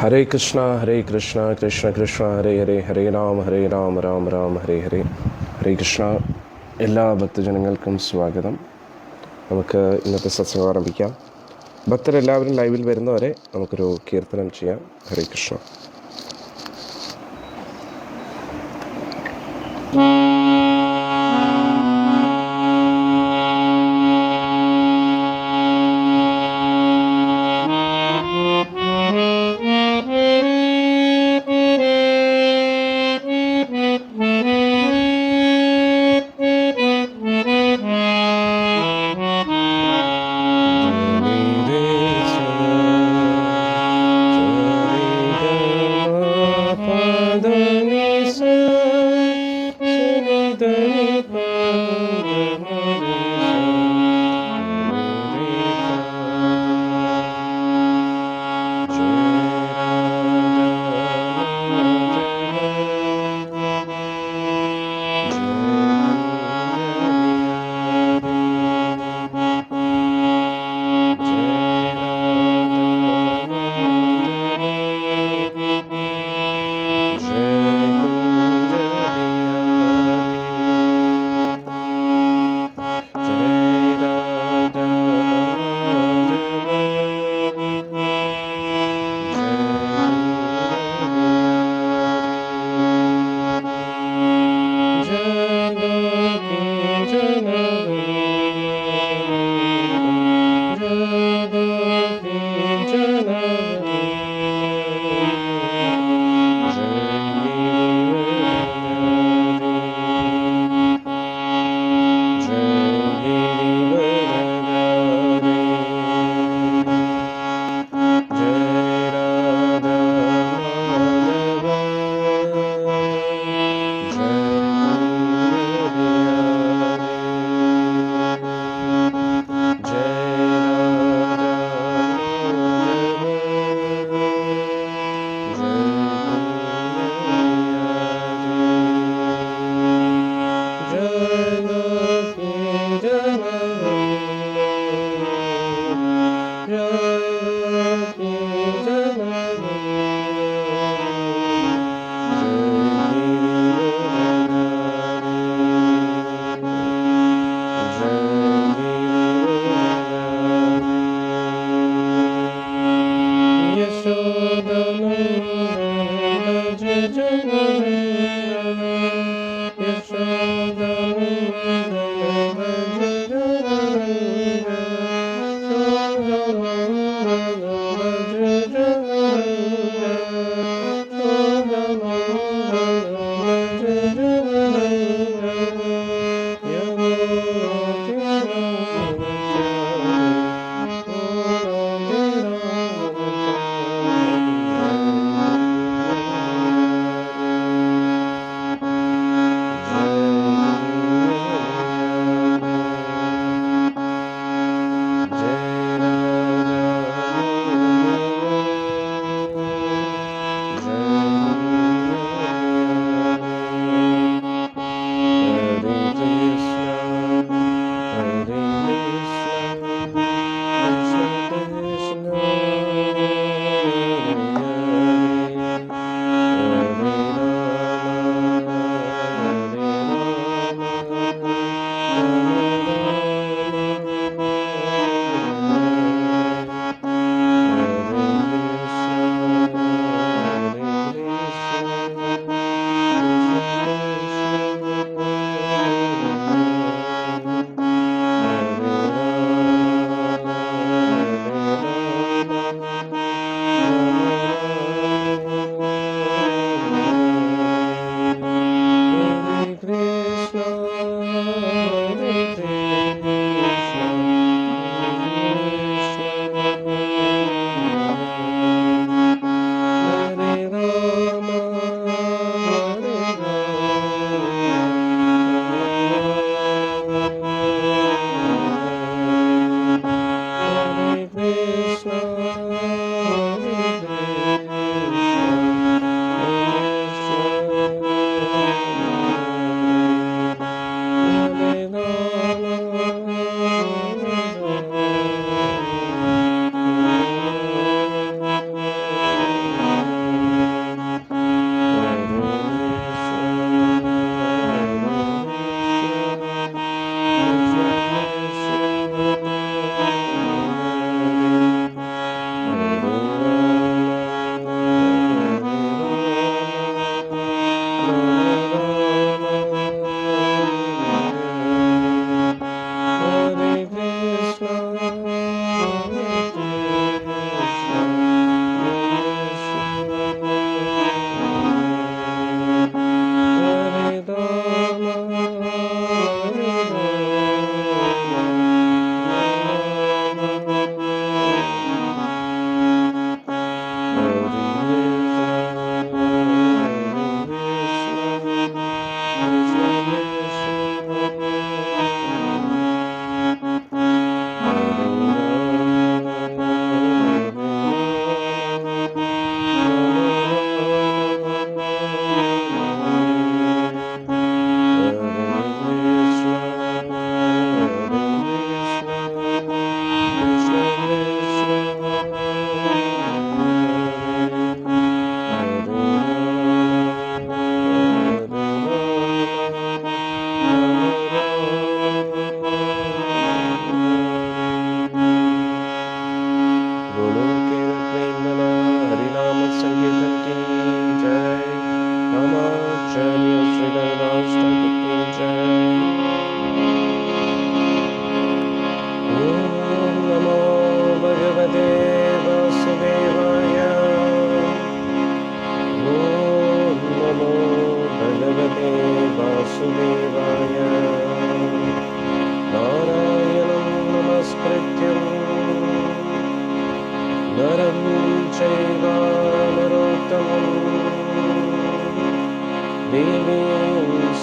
ഹരേ കൃഷ്ണ ഹരേ കൃഷ്ണ കൃഷ്ണ കൃഷ്ണ ഹരേ ഹരേ ഹരേ രാമ രാമ രാമ ഹരേ ഹരേ. ഹരേ കൃഷ്ണ. എല്ലാ ഭക്തജനങ്ങൾക്കും സ്വാഗതം. നമുക്ക് ഇന്നത്തെ സത്സംഗം ആരംഭിക്കാം. ഭക്തരെല്ലാവരും ലൈവിൽ വരുന്നവരെ നമുക്കൊരു കീർത്തനം ചെയ്യാം. ഹരേ കൃഷ്ണ.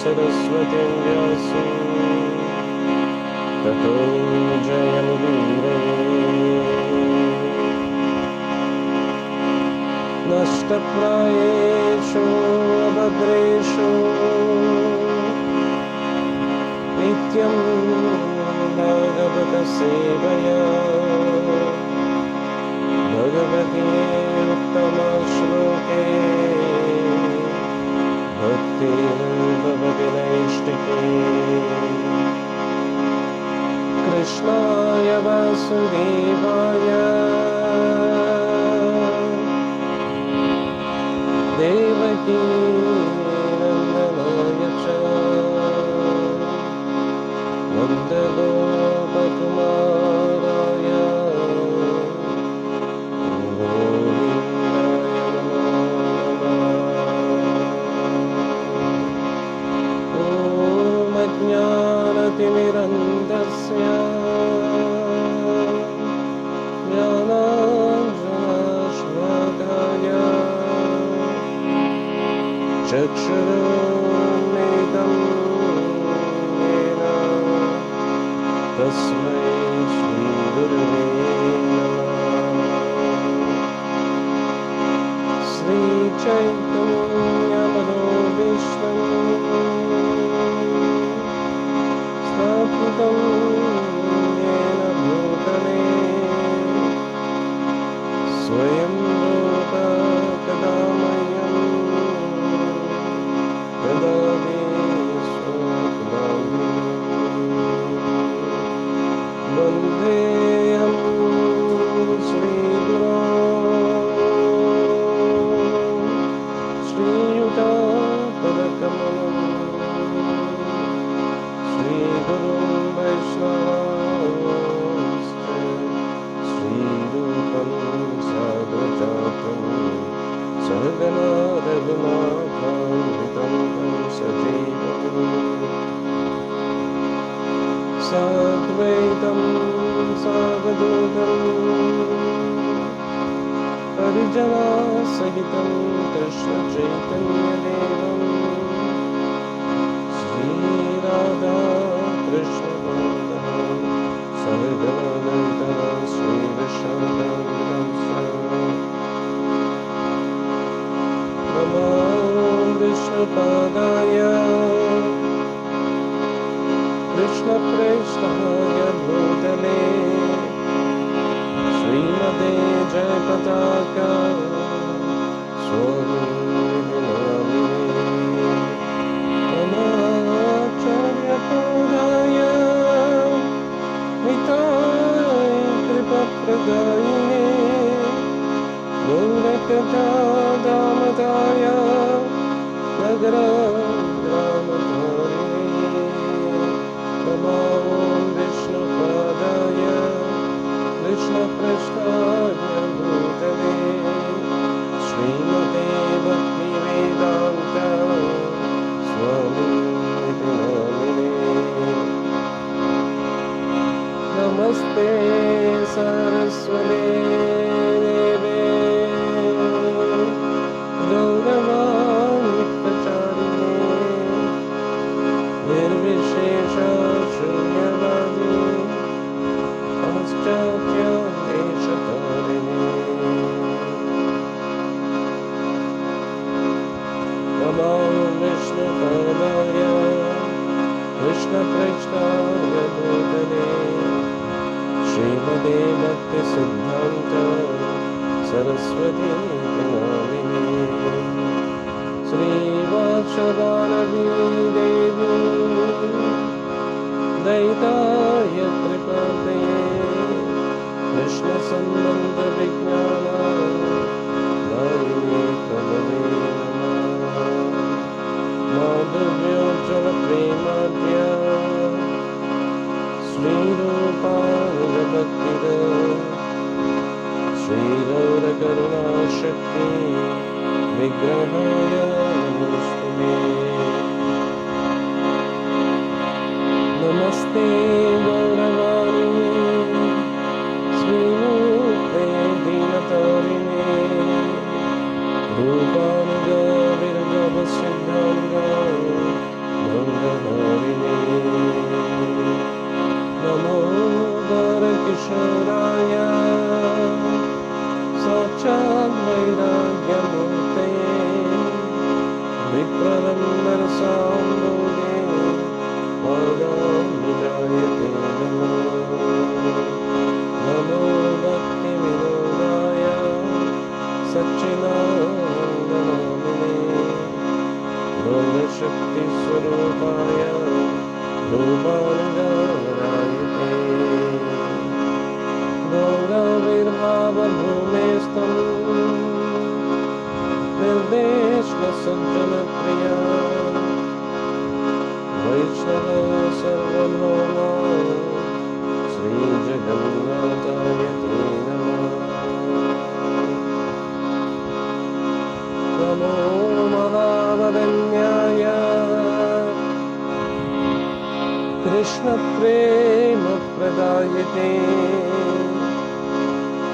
सरस्वतीं व्यासं ततो जयमुदीरये। नष्टप्रायेषु अभद्रेषु नित्यं भगवतसेवया भगवते उत्तमश्लोके भक्तिर्भवति नैष्टिकी। कृष्णाय वासुदेवाय देवकी नन्दनाय च नन्दगोपकुमाराय गोविन्दाय नमो नमः। ॐ अज्ञानतिमिरन्धस्य ज्ञानाञ्जनशलाकया चक्षुरुन्मीलितं येन तस्मै श्रीगुरवे नमः। श्रीचैतन्यमनोभीष्टं स्थापितं येन भूतले स्वयं रूप कदा मह्यं ददाति स्वपदाम्बुजं। वन्देऽहं श्रीगुरो श्रीयुतापदकमलं श्रीगुरुं वैष्णवांश्च श्रीरूपं साग्रजातं सहगना रघुनाथान्वितं तं सजीवम् साद्वैतं सावधूतं परिजनासहितं कृष्णचैतन्यदेवं श्रीराधाकृष्णवन्दनं सहगणा श्रीविष्णुवन्दनं नमो विष्णुपादाय कृष्णप्रेष्ठाय भूतले श्रीमते जयपताका स्वामिने नमाचार्यपूजाय निताय कृपाप्रदायिने गौरकथादामदाय नगराग्रामधारिणे नमो विष्णुपादाय कृष्णप्रेष्ठाय भूतले श्रीमते भक्तिवेदान्त स्वामिनिति नामिने। नमस्ते सरस्वते देवे गौरवाणि प्रचारिणे निर्विशेष शून्यवादी पाश्चात्यादेशतारिणे। नमो विष्णुपादाय कृष्णप्रेष्ठाय भूतले श्रीमते भक्तिसिद्धान्त सरस्वतीति नामिने। श्रीवात्सवानवी देवी दयिताय कृपादये कृष्णसम्बन्धविज्ञानाय प्रभवे नमः। माधव्योज्ज्वलप्रेमाद्य श्रीरूपानुगभक्तिद श्रीगौरकरुणाशक्ति विग्रहाय नमोस्तुते। नमस्ते गौरवाणी श्रीमूर्ते दीनतारिणे रूपानुगा विरजवसिद्धाङ्गा वैराग्यमूर्तये विप्ररम्बरसाम्भोगे पादाम्बुजायते नमो। नमो भक्तिविनोदाय सच्चिदानन्दनामिने गौरशक्तिस्वरूपाय रूपानुगारायते गौरविर्भावभूमेस्तं निर्देश्वसज्जनप्रिया वैष्णव सर्वभौमा श्रीजगन्नाथायते नमः। नमो महावदन्याय कृष्णप्रेमप्रदायते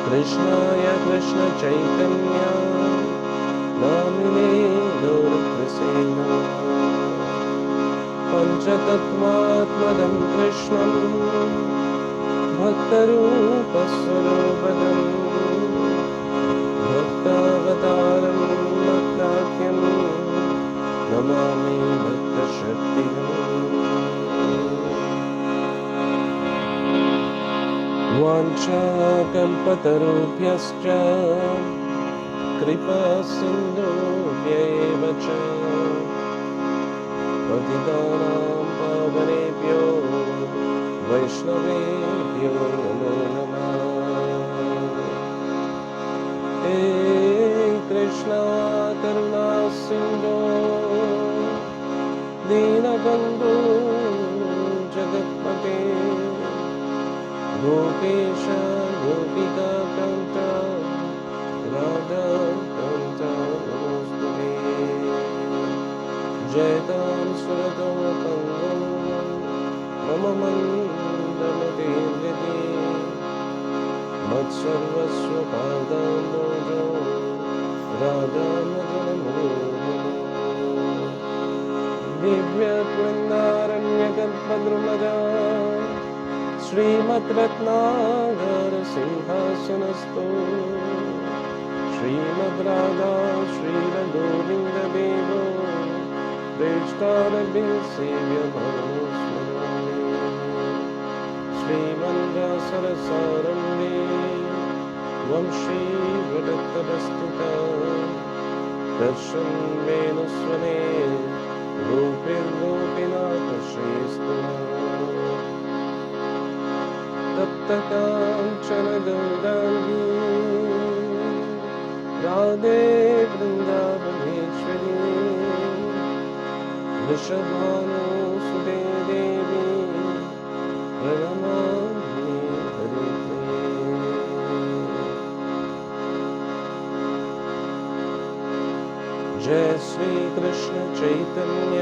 कृष्णाय कृष्णचैतन्य नामिने गौरकृष्णे नमः। पञ्चतत्त्वात्मदं कृष्णं भक्तरूपस्वरूपदं भक्तावतारं भक्ताख्यं नमामि भक्तशक्तिम्। वाञ्छाकल्पतरुभ्यश्च कृपासिन्धुभ्यैव च पतितानां पावनेभ्यो वैष्णवेभ्यो नमो नमः। हे कृष्णा करुणा सिन्धो दीनबन्धो जगत्पते गोपेश गोपिकान्त राधाकान्त नमोस्तुते। जयतां सुरतोपङ्गं मम मन्दमतिर्यते मत्सर्वस्वपादाम्बोजो राधामदनमोहनो। दिव्यवृन्दारण्यकल्पद्रुमजा श्रीमद्रत्नाकरसिंहासनस्थो श्रीमद्राधा श्रीरघुविन्ददेवो प्रेष्ठारभिः सेव्यमानो स्मरामि। श्रीमन्व्यासरसारम्भे वंशीवटत्तदस्तुता दर्शन्वेनुस्वने गोपीर्गोपीनाथश्रीस्तुना। तप्तकाञ्चन गौराङ्गी राधे वृन्दावनेश्वरी वृषभानुसुते देवी प्रणमामि हरिप्रिये। जय श्री कृष्ण चैतन्य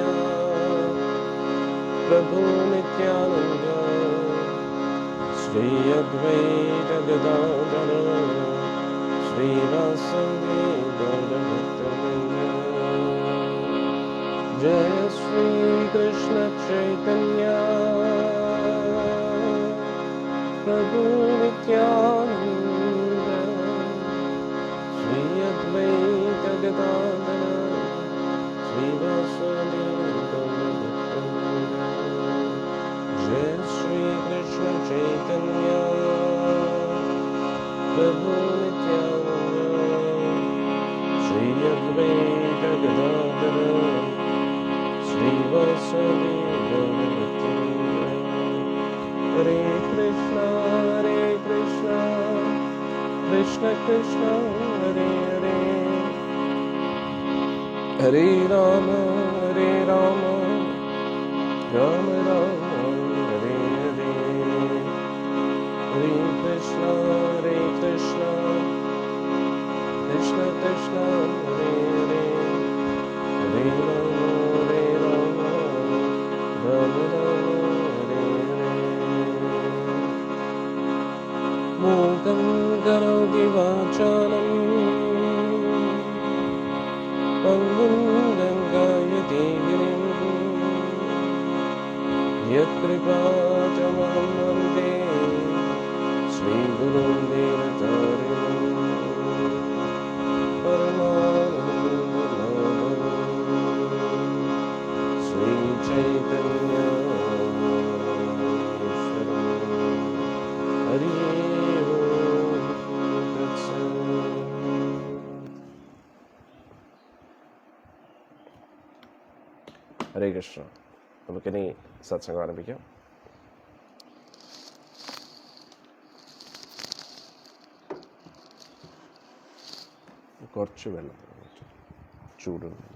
प्रभु नित्यानंद श्री अद्वैत गदाधर श्रीवासदि गौरभक्तवृन्द। जय श्री कृष्ण चैतन्य प्रभु नित्यानंद श्री अद्वैत गदाधर श्रीवासदि गौरभक्तवृन्द। जय श्री कृष्ण चैतन्य प्रभु नित्यानंद श्री अद्वैत गदाधर श्रीवासदि गौरभक्तवृन्द। हरे कृष्णा कृष्ण कृष्ण हरे हरे हरे राम राम राम हरे हरे। हरे कृष्णा कृष्ण कृष्ण हरे हरे हरे राम राम राम हरे हरे। मूकं करोति वाचालं पङ्गुं लङ्घयति गिरिं यत्कृपातमहं वन्दे श्रीगुरुं दीनतारिणम्। ഹരേ കൃഷ്ണ. നമുക്കിനി സത്സംഗം ആരംഭിക്കാം. കുറച്ച് വെള്ളം, ചൂട് വെള്ളം.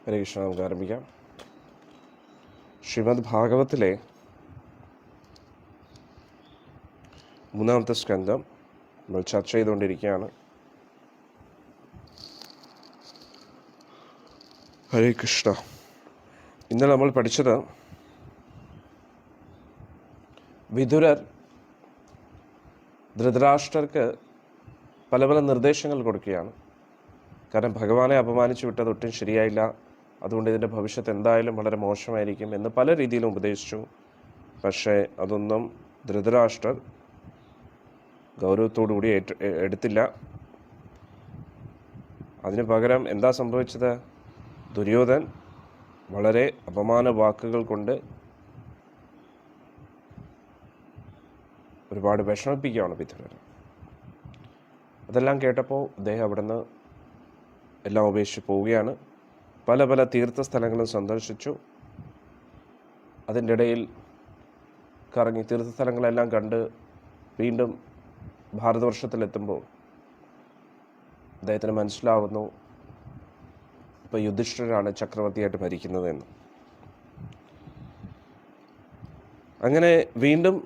ഹരേ കൃഷ്ണ. നമുക്ക് ആരംഭിക്കാം. ശ്രീമദ് ഭാഗവത്തിലെ 3-ാമത്തെ സ്കന്ധം നമ്മൾ ചർച്ച ചെയ്തുകൊണ്ടിരിക്കുകയാണ്. ഹരേ കൃഷ്ണ. ഇന്നലെ നമ്മൾ പഠിച്ചത് വിതുരർ ധൃതരാഷ്ട്രർക്ക് പല പല നിർദ്ദേശങ്ങൾ കൊടുക്കുകയാണ്. കാരണം ഭഗവാനെ അപമാനിച്ചു വിട്ടത് ഒട്ടും ശരിയായില്ല, അതുകൊണ്ട് ഇതിൻ്റെ ഭവിഷ്യത്ത് എന്തായാലും വളരെ മോശമായിരിക്കും എന്ന് പല രീതിയിലും ഉപദേശിച്ചു. പക്ഷേ അതൊന്നും ധൃതരാഷ്ട്രർ ഗൗരവത്തോടുകൂടി എടുത്തില്ല. അതിന് പകരം എന്താ സംഭവിച്ചത്? ദുര്യോധൻ വളരെ അപമാന വാക്കുകൾ കൊണ്ട് ഒരുപാട് വിഷമിപ്പിക്കുകയാണ് വിതുരനെ. അതെല്ലാം കേട്ടപ്പോൾ അദ്ദേഹം അവിടെ നിന്ന് എല്ലാം ഉപേക്ഷിച്ച് പോവുകയാണ്. പല പല തീർത്ഥസ്ഥലങ്ങളും സന്ദർശിച്ചു. അതിൻ്റെ ഇടയിൽ കറങ്ങി തീർത്ഥസ്ഥലങ്ങളെല്ലാം കണ്ട് വീണ്ടും ഭാരതവർഷത്തിലെത്തുമ്പോൾ അദ്ദേഹത്തിന് മനസ്സിലാവുന്നു ഇപ്പോൾ യുധിഷ്ഠിരനാണ് ചക്രവർത്തിയായിട്ട് ഭരിക്കുന്നതെന്ന്. അങ്ങനെ വീണ്ടും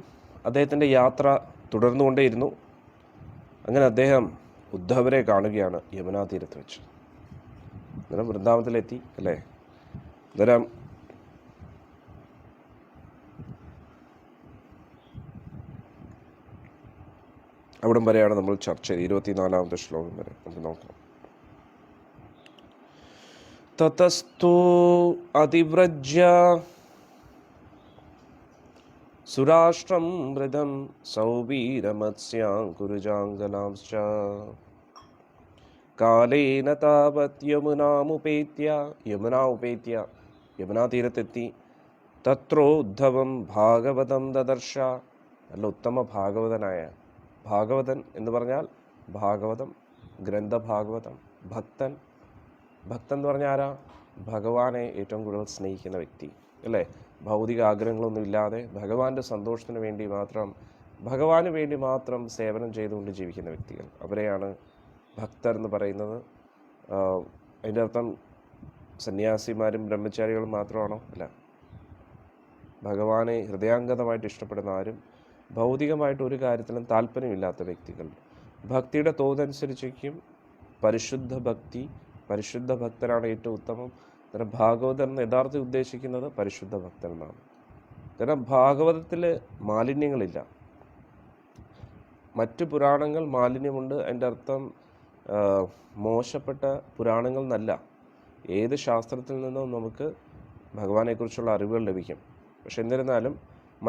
അദ്ദേഹത്തിൻ്റെ യാത്ര തുടർന്നുകൊണ്ടേയിരുന്നു. അങ്ങനെ അദ്ദേഹം ഉദ്ധവരെ കാണുകയാണ് യമുനാ തീരത്ത് വെച്ച്. അന്നേരം വൃന്ദാവനത്തിലെത്തി അല്ലേ. അന്നേരം അവിടം വരെയാണ് നമ്മൾ ചർച്ച ചെയ്ത് 24-ാമത്തെ ശ്ലോകം വരെ നമുക്ക് നോക്കാം. തതസ്തു അതിവ്രജ്യ സുരാഷ്ട്രം മൃദം സൗവീരമത്സ്യാങ്കുരുജാംഗലാംശ്ച കാലേന താവത് യമുനാ തീരത്തെത്തി. തത്രോദ്ധവം ഭാഗവതം ദദർശ. നല്ല ഉത്തമ ഭാഗവതനായ, ഭാഗവതൻ എന്ന് പറഞ്ഞാൽ ഭാഗവതം, ഗ്രന്ഥഭാഗവതം, ഭക്തൻ. ഭക്തൻ എന്ന് പറഞ്ഞാൽ ആരാ? ഭഗവാനെ ഏറ്റവും കൂടുതൽ സ്നേഹിക്കുന്ന വ്യക്തി അല്ലേ. ഭൗതിക ആഗ്രഹങ്ങളൊന്നും ഇല്ലാതെ ഭഗവാന്റെ സന്തോഷത്തിന് വേണ്ടി മാത്രം, ഭഗവാന് വേണ്ടി മാത്രം സേവനം ചെയ്തുകൊണ്ട് ജീവിക്കുന്ന വ്യക്തികൾ, അവരെയാണ് ഭക്തർ എന്ന് പറയുന്നത്. അതിൻ്റെ അർത്ഥം സന്യാസിമാരും ബ്രഹ്മചാരികളും മാത്രമാണോ? അല്ല. ഭഗവാനെ ഹൃദയാംഗതമായിട്ട് ഇഷ്ടപ്പെടുന്ന ആരും ഭൗതികമായിട്ട് ഒരു കാര്യത്തിലും താല്പര്യമില്ലാത്ത വ്യക്തികൾ. ഭക്തിയുടെ തോതനുസരിച്ചേക്കും പരിശുദ്ധ ഭക്തി, പരിശുദ്ധ ഭക്തനാണ് ഏറ്റവും ഉത്തമം. കാരണം ഭാഗവതൻ യഥാർത്ഥം ഉദ്ദേശിക്കുന്നത് പരിശുദ്ധ ഭക്തൻ എന്നാണ്. കാരണം ഭാഗവതത്തിൽ മാലിന്യങ്ങളില്ല. മറ്റു പുരാണങ്ങൾ മാലിന്യമുണ്ട്. അതിൻ്റെ അർത്ഥം മോശപ്പെട്ട പുരാണങ്ങൾ എന്നല്ല. ഏത് ശാസ്ത്രത്തിൽ നിന്നും നമുക്ക് ഭഗവാനെക്കുറിച്ചുള്ള അറിവുകൾ ലഭിക്കും. പക്ഷെ എന്നിരുന്നാലും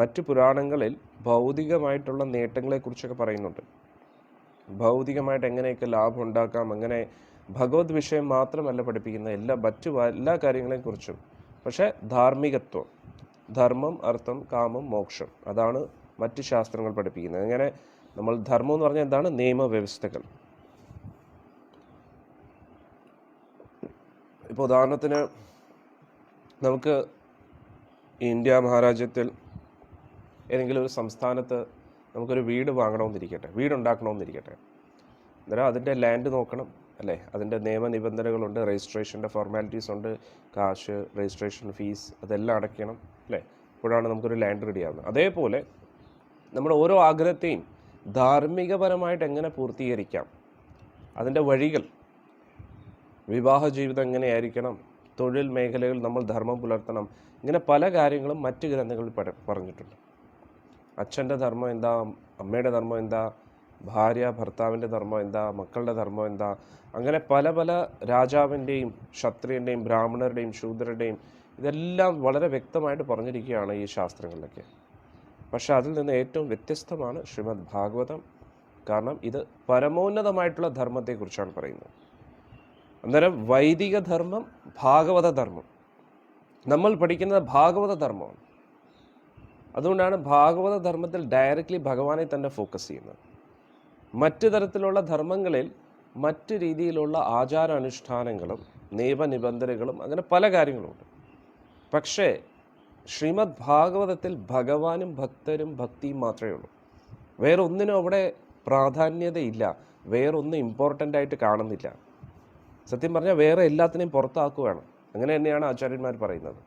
മറ്റു പുരാണങ്ങളിൽ ഭൗതികമായിട്ടുള്ള നേട്ടങ്ങളെക്കുറിച്ചൊക്കെ പറയുന്നുണ്ട്. ഭൗതികമായിട്ട് എങ്ങനെയൊക്കെ ലാഭം ഉണ്ടാക്കാം, അങ്ങനെ ഭഗവത് വിഷയം മാത്രമല്ല പഠിപ്പിക്കുന്ന മറ്റു എല്ലാ കാര്യങ്ങളെക്കുറിച്ചും. പക്ഷേ ധാർമ്മികത്വം, ധർമ്മം, അർത്ഥം, കാമം, മോക്ഷം, അതാണ് മറ്റ് ശാസ്ത്രങ്ങൾ പഠിപ്പിക്കുന്നത്. അങ്ങനെ നമ്മൾ ധർമ്മം എന്ന് പറഞ്ഞാൽ എന്താണ്? നിയമവ്യവസ്ഥകൾ. ഇപ്പോൾ ഉദാഹരണത്തിന് നമുക്ക് ഇന്ത്യ മഹാരാജ്യത്തിൽ ഏതെങ്കിലും ഒരു സംസ്ഥാനത്ത് നമുക്കൊരു വീട് വാങ്ങണമെന്നിരിക്കട്ടെ, വീടുണ്ടാക്കണമെന്നിരിക്കട്ടെ. അന്നേരം അതിൻ്റെ ലാൻഡ് നോക്കണം അല്ലേ. അതിൻ്റെ നിയമനിബന്ധനകളുണ്ട്, രജിസ്ട്രേഷൻ്റെ ഫോർമാലിറ്റീസ് ഉണ്ട്, കാശ്, രജിസ്ട്രേഷൻ ഫീസ്, അതെല്ലാം അടയ്ക്കണം അല്ലേ. അപ്പോഴാണ് നമുക്കൊരു ലാൻഡ് റെഡിയാവുന്നത്. അതേപോലെ നമ്മുടെ ഓരോ ആഗ്രഹത്തെയും ധാർമ്മികപരമായിട്ട് എങ്ങനെ പൂർത്തീകരിക്കാം, അതിൻ്റെ വഴികൾ, വിവാഹ ജീവിതം എങ്ങനെയായിരിക്കണം, തൊഴിൽ മേഖലകളിൽ നമ്മൾ ധർമ്മം പുലർത്തണം, ഇങ്ങനെ പല കാര്യങ്ങളും മറ്റ് ഗ്രന്ഥങ്ങളിൽ പറഞ്ഞിട്ടുണ്ട്. അച്ഛൻ്റെ ധർമ്മം എന്താ, അമ്മയുടെ ധർമ്മം എന്താ, ഭാര്യ ഭർത്താവിൻ്റെ ധർമ്മം എന്താ, മക്കളുടെ ധർമ്മം എന്താ, അങ്ങനെ പല പല രാജാവിൻ്റെയും ക്ഷത്രിയൻ്റെയും ബ്രാഹ്മണരുടെയും ശൂദ്രരുടെയും ഇതെല്ലാം വളരെ വ്യക്തമായിട്ട് പറഞ്ഞിരിക്കുകയാണ് ഈ ശാസ്ത്രങ്ങളിലൊക്കെ. പക്ഷെ അതിൽ നിന്ന് ഏറ്റവും വ്യത്യസ്തമാണ് ശ്രീമദ് ഭാഗവതം. കാരണം ഇത് പരമോന്നതമായിട്ടുള്ള ധർമ്മത്തെക്കുറിച്ചാണ് പറയുന്നത്. അന്നേരം വൈദിക ധർമ്മം, ഭാഗവത ധർമ്മം, നമ്മൾ പഠിക്കുന്നത് ഭാഗവത ധർമ്മമാണ്. അതുകൊണ്ടാണ് ഭാഗവത ധർമ്മത്തിൽ ഡയറക്റ്റ്ലി ഭഗവാനെ തന്നെ ഫോക്കസ് ചെയ്യുന്നത്. മറ്റു തരത്തിലുള്ള ധർമ്മങ്ങളിൽ മറ്റു രീതിയിലുള്ള ആചാരാനുഷ്ഠാനങ്ങളും നിയമനിബന്ധനകളും അങ്ങനെ പല കാര്യങ്ങളുമുണ്ട്. പക്ഷേ ശ്രീമദ് ഭാഗവതത്തിൽ ഭഗവാനും ഭക്തരും ഭക്തിയും മാത്രമേ ഉള്ളൂ. വേറൊന്നിനും അവിടെ പ്രാധാന്യതയില്ല, വേറൊന്നും ഇമ്പോർട്ടൻ്റ് ആയിട്ട് കാണുന്നില്ല. സത്യം പറഞ്ഞാൽ വേറെ എല്ലാത്തിനെയും പുറത്താക്കുകയാണ്. അങ്ങനെ തന്നെയാണ് ആചാര്യന്മാർ പറയുന്നത്.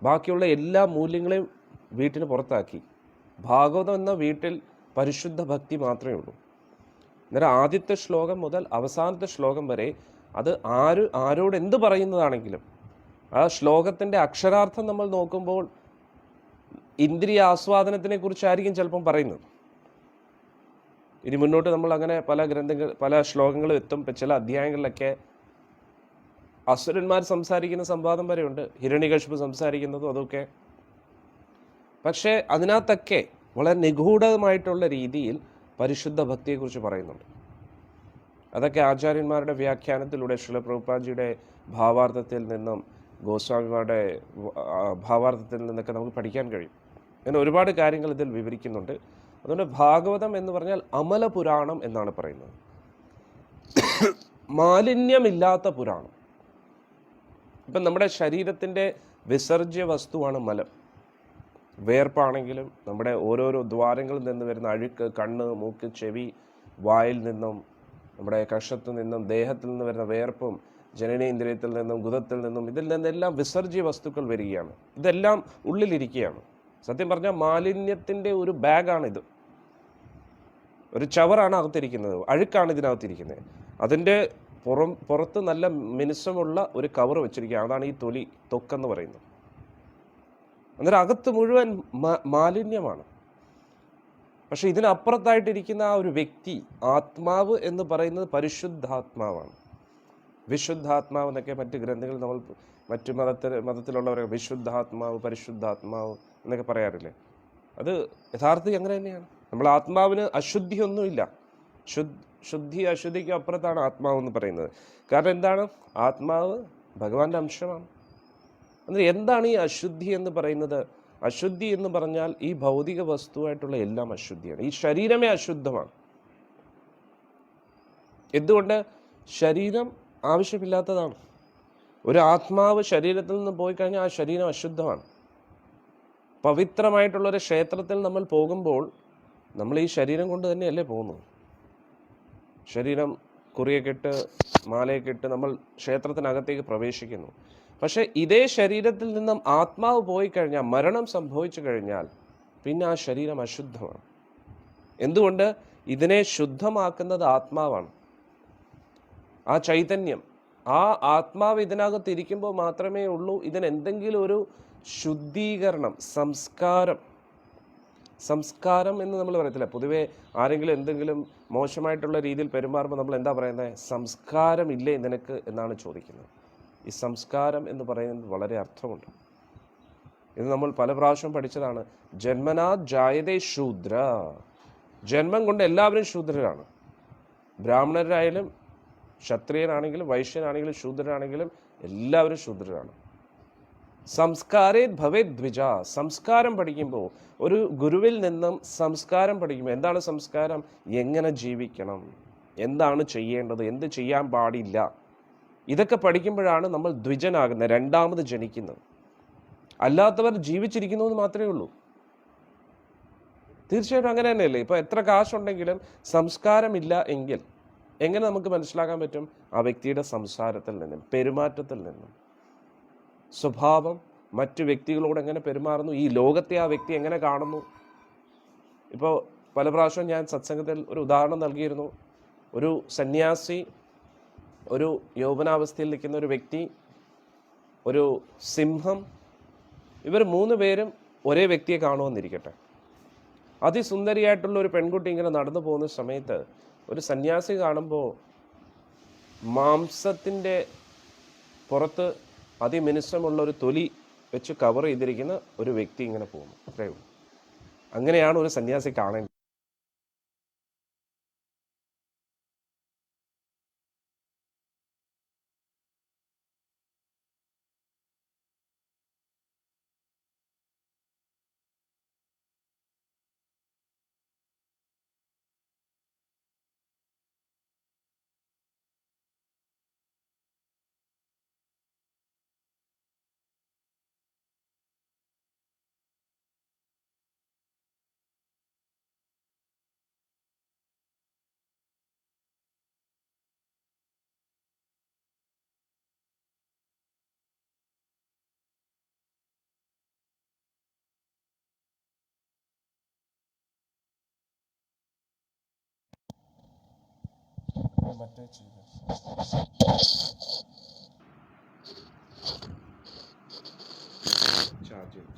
ബാക്കിയുള്ള എല്ലാ മൂല്യങ്ങളെയും വീട്ടിന് പുറത്താക്കി. ഭാഗവതം എന്ന വീട്ടിൽ പരിശുദ്ധ ഭക്തി മാത്രമേ ഉള്ളൂ. അന്നേരം ആദ്യത്തെ ശ്ലോകം മുതൽ അവസാനത്തെ ശ്ലോകം വരെ അത് ആരോട് എന്ത് പറയുന്നതാണെങ്കിലും ആ ശ്ലോകത്തിൻ്റെ അക്ഷരാർത്ഥം നമ്മൾ നോക്കുമ്പോൾ ഇന്ദ്രിയ ആസ്വാദനത്തിനെ കുറിച്ചായിരിക്കും ചിലപ്പം പറയുന്നത്. ഇനി മുന്നോട്ട് നമ്മൾ അങ്ങനെ പല ശ്ലോകങ്ങളും എത്തും. ചില അധ്യായങ്ങളിലൊക്കെ അസുരന്മാർ സംസാരിക്കുന്ന സംവാദം വരെയുണ്ട്, ഹിരണ്യകശിപു സംസാരിക്കുന്നതും അതൊക്കെ. പക്ഷേ അതിനകത്തൊക്കെ വളരെ നിഗൂഢമായിട്ടുള്ള രീതിയിൽ പരിശുദ്ധ ഭക്തിയെക്കുറിച്ച് പറയുന്നുണ്ട്. അതൊക്കെ ആചാര്യന്മാരുടെ വ്യാഖ്യാനത്തിലൂടെ, ശ്രീല പ്രഭുപാദജിയുടെ ഭാവാർത്ഥത്തിൽ നിന്നും ഗോസ്വാമിമാരുടെ ഭാവാർത്ഥത്തിൽ നിന്നൊക്കെ നമുക്ക് പഠിക്കാൻ കഴിയും. അങ്ങനെ ഒരുപാട് കാര്യങ്ങൾ ഇതിൽ വിവരിക്കുന്നുണ്ട്. അതുകൊണ്ട് ഭാഗവതം എന്ന് പറഞ്ഞാൽ അമല പുരാണം എന്നാണ് പറയുന്നത്. മാലിന്യമില്ലാത്ത പുരാണം. ഇപ്പം നമ്മുടെ ശരീരത്തിൻ്റെ വിസർജ്യ വസ്തുവാണ് മലം. വേർപ്പാണെങ്കിലും നമ്മുടെ ഓരോരോ ദ്വാരങ്ങളിൽ നിന്ന് വരുന്ന അഴുക്ക്, കണ്ണ്, മൂക്ക്, ചെവി, വായിൽ നിന്നും നമ്മുടെ കഷത്തു നിന്നും ദേഹത്തിൽ നിന്ന് വരുന്ന വേർപ്പും ജനനേന്ദ്രിയത്തിൽ നിന്നും ഗുദത്തിൽ നിന്നും ഇതിൽ നിന്നെല്ലാം വിസർജ്യ വസ്തുക്കൾ വരികയാണ്. ഇതെല്ലാം ഉള്ളിലിരിക്കുകയാണ്. സത്യം പറഞ്ഞാൽ മാലിന്യത്തിൻ്റെ ഒരു ബാഗാണിത്. ഒരു ചവറാണ് അകത്തിരിക്കുന്നത്, അഴുക്കാണ് ഇതിനകത്തിരിക്കുന്നത്. അതിൻ്റെ പുറത്ത് നല്ല മിനുസമുള്ള ഒരു കവർ വെച്ചിരിക്കുക. അതാണ് ഈ തൊക്കെന്ന് പറയുന്നത്. അന്നേരം അകത്ത് മുഴുവൻ മാലിന്യമാണ്. പക്ഷെ ഇതിനപ്പുറത്തായിട്ടിരിക്കുന്ന ആ ഒരു വ്യക്തി, ആത്മാവ് എന്ന് പറയുന്നത് പരിശുദ്ധാത്മാവാണ്. വിശുദ്ധാത്മാവ് എന്നൊക്കെ മറ്റ് ഗ്രന്ഥങ്ങൾ നമ്മൾ മറ്റു മതത്തിലുള്ളവരൊക്കെ വിശുദ്ധാത്മാവ്, പരിശുദ്ധാത്മാവ് എന്നൊക്കെ പറയാറില്ലേ? അത് യഥാർത്ഥത്തിൽ അങ്ങനെ തന്നെയാണ്. നമ്മൾ ആത്മാവിന് അശുദ്ധിയൊന്നുമില്ല. ശുദ്ധി അശുദ്ധിക്ക് അപ്പുറത്താണ് ആത്മാവ് എന്ന് പറയുന്നത്. കാരണം എന്താണ്? ആത്മാവ് ഭഗവാന്റെ അംശമാണ്. അന്നേരം എന്താണ് ഈ അശുദ്ധി എന്ന് പറയുന്നത്? അശുദ്ധി എന്ന് പറഞ്ഞാൽ ഈ ഭൗതിക വസ്തുവായിട്ടുള്ള എല്ലാം അശുദ്ധിയാണ്. ഈ ശരീരമേ അശുദ്ധമാണ്. എന്തുകൊണ്ട്? ശരീരം ആവശ്യമില്ലാത്തതാണ്. ഒരു ആത്മാവ് ശരീരത്തിൽ നിന്ന് പോയി കഴിഞ്ഞാൽ ആ ശരീരം അശുദ്ധമാണ്. പവിത്രമായിട്ടുള്ളൊരു ക്ഷേത്രത്തിൽ നമ്മൾ പോകുമ്പോൾ നമ്മൾ ഈ ശരീരം കൊണ്ട് തന്നെയല്ലേ പോകുന്നത്. ശരീരം കുറിയൊക്കെ ഇട്ട് മാലയൊക്കെ ഇട്ട് നമ്മൾ ക്ഷേത്രത്തിനകത്തേക്ക് പ്രവേശിക്കുന്നു. പക്ഷെ ഇതേ ശരീരത്തിൽ നിന്നും ആത്മാവ് പോയി കഴിഞ്ഞാൽ, മരണം സംഭവിച്ചു കഴിഞ്ഞാൽ പിന്നെ ആ ശരീരം അശുദ്ധമാണ്. എന്തുകൊണ്ട്? ഇതിനെ ശുദ്ധമാക്കുന്നത് ആത്മാവാണ്. ആ ചൈതന്യം, ആ ആത്മാവ് ഇതിനകത്ത് ഇരിക്കുമ്പോൾ മാത്രമേ ഉള്ളൂ ഇതിനെന്തെങ്കിലും ഒരു ശുദ്ധീകരണം, സംസ്കാരം എന്ന് നമ്മൾ പറയത്തില്ല. പൊതുവെ ആരെങ്കിലും എന്തെങ്കിലും മോശമായിട്ടുള്ള രീതിയിൽ പെരുമാറുമ്പോൾ നമ്മൾ എന്താ പറയുന്നത്? സംസ്കാരം ഇല്ലേ നിനക്ക് എന്നാണ് ചോദിക്കുന്നത്. ഈ സംസ്കാരം എന്ന് പറയുന്നത് വളരെ അർത്ഥമുണ്ട്. ഇത് നമ്മൾ പല പ്രാവശ്യം പഠിച്ചതാണ്. ജന്മനാ ജായതേ ശൂദ്ര. ജന്മം കൊണ്ട് എല്ലാവരും ശൂദ്രരാണ്. ബ്രാഹ്മണരായാലും ക്ഷത്രിയനാണെങ്കിലും വൈശ്യനാണെങ്കിലും ശൂദ്രനാണെങ്കിലും എല്ലാവരും ശൂദ്രരാണ്. സംസ്കാരേ ഭവേ ദ്വിജ. സംസ്കാരം പഠിക്കുമ്പോൾ, ഒരു ഗുരുവിൽ നിന്നും സംസ്കാരം പഠിക്കുമ്പോൾ, എന്താണ് സംസ്കാരം? എങ്ങനെ ജീവിക്കണം, എന്താണ് ചെയ്യേണ്ടത്, എന്ത് ചെയ്യാൻ പാടില്ല, ഇതൊക്കെ പഠിക്കുമ്പോഴാണ് നമ്മൾ ദ്വിജനാകുന്നത്, രണ്ടാമത് ജനിക്കുന്നത്. അല്ലാത്തവർ ജീവിച്ചിരിക്കുന്നു എന്ന് മാത്രമേ ഉള്ളൂ. തീർച്ചയായിട്ടും അങ്ങനെ തന്നെയല്ലേ? ഇപ്പോൾ എത്ര കാശുണ്ടെങ്കിലും സംസ്കാരമില്ല എങ്കിൽ എങ്ങനെ നമുക്ക് മനസ്സിലാക്കാൻ പറ്റും? ആ വ്യക്തിയുടെ സംസാരത്തിൽ നിന്നും, പെരുമാറ്റത്തിൽ നിന്നും, സ്വഭാവം, മറ്റു വ്യക്തികളോട് എങ്ങനെ പെരുമാറുന്നു, ഈ ലോകത്തെ ആ വ്യക്തി എങ്ങനെ കാണുന്നു. ഇപ്പോൾ പല പ്രാവശ്യം ഞാൻ സത്സംഗത്തിൽ ഒരു ഉദാഹരണം നൽകിയിരുന്നു. ഒരു സന്യാസി, ഒരു യൗവനാവസ്ഥയിൽ നിൽക്കുന്ന ഒരു വ്യക്തി, ഒരു സിംഹം, ഇവർ 3 പേരും ഒരേ വ്യക്തിയെ കാണുമെന്നിരിക്കട്ടെ. അതിസുന്ദരിയായിട്ടുള്ള ഒരു പെൺകുട്ടി ഇങ്ങനെ നടന്നു പോകുന്ന സമയത്ത് ഒരു സന്യാസി കാണുമ്പോൾ മാംസത്തിൻ്റെ പുറത്ത് അതിമിനുസമുള്ള ഒരു തൊലി വെച്ച് കവർ ചെയ്തിരിക്കുന്ന ഒരു വ്യക്തി ഇങ്ങനെ പോകുന്നു. അത്രയേ ഉള്ളൂ. അങ്ങനെയാണ് ഒരു സന്യാസി കാണേണ്ടത്. മറ്റേ ചാർജ് ചെയ്തു.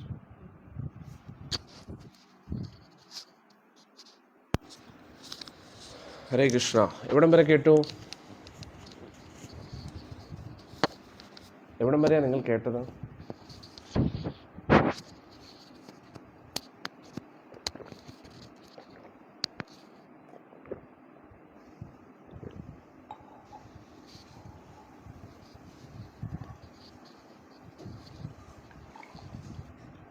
ഹരേ കൃഷ്ണ. എവിടം വരെ കേട്ടു? എവിടം വരെയാണ് നിങ്ങൾ കേട്ടത്?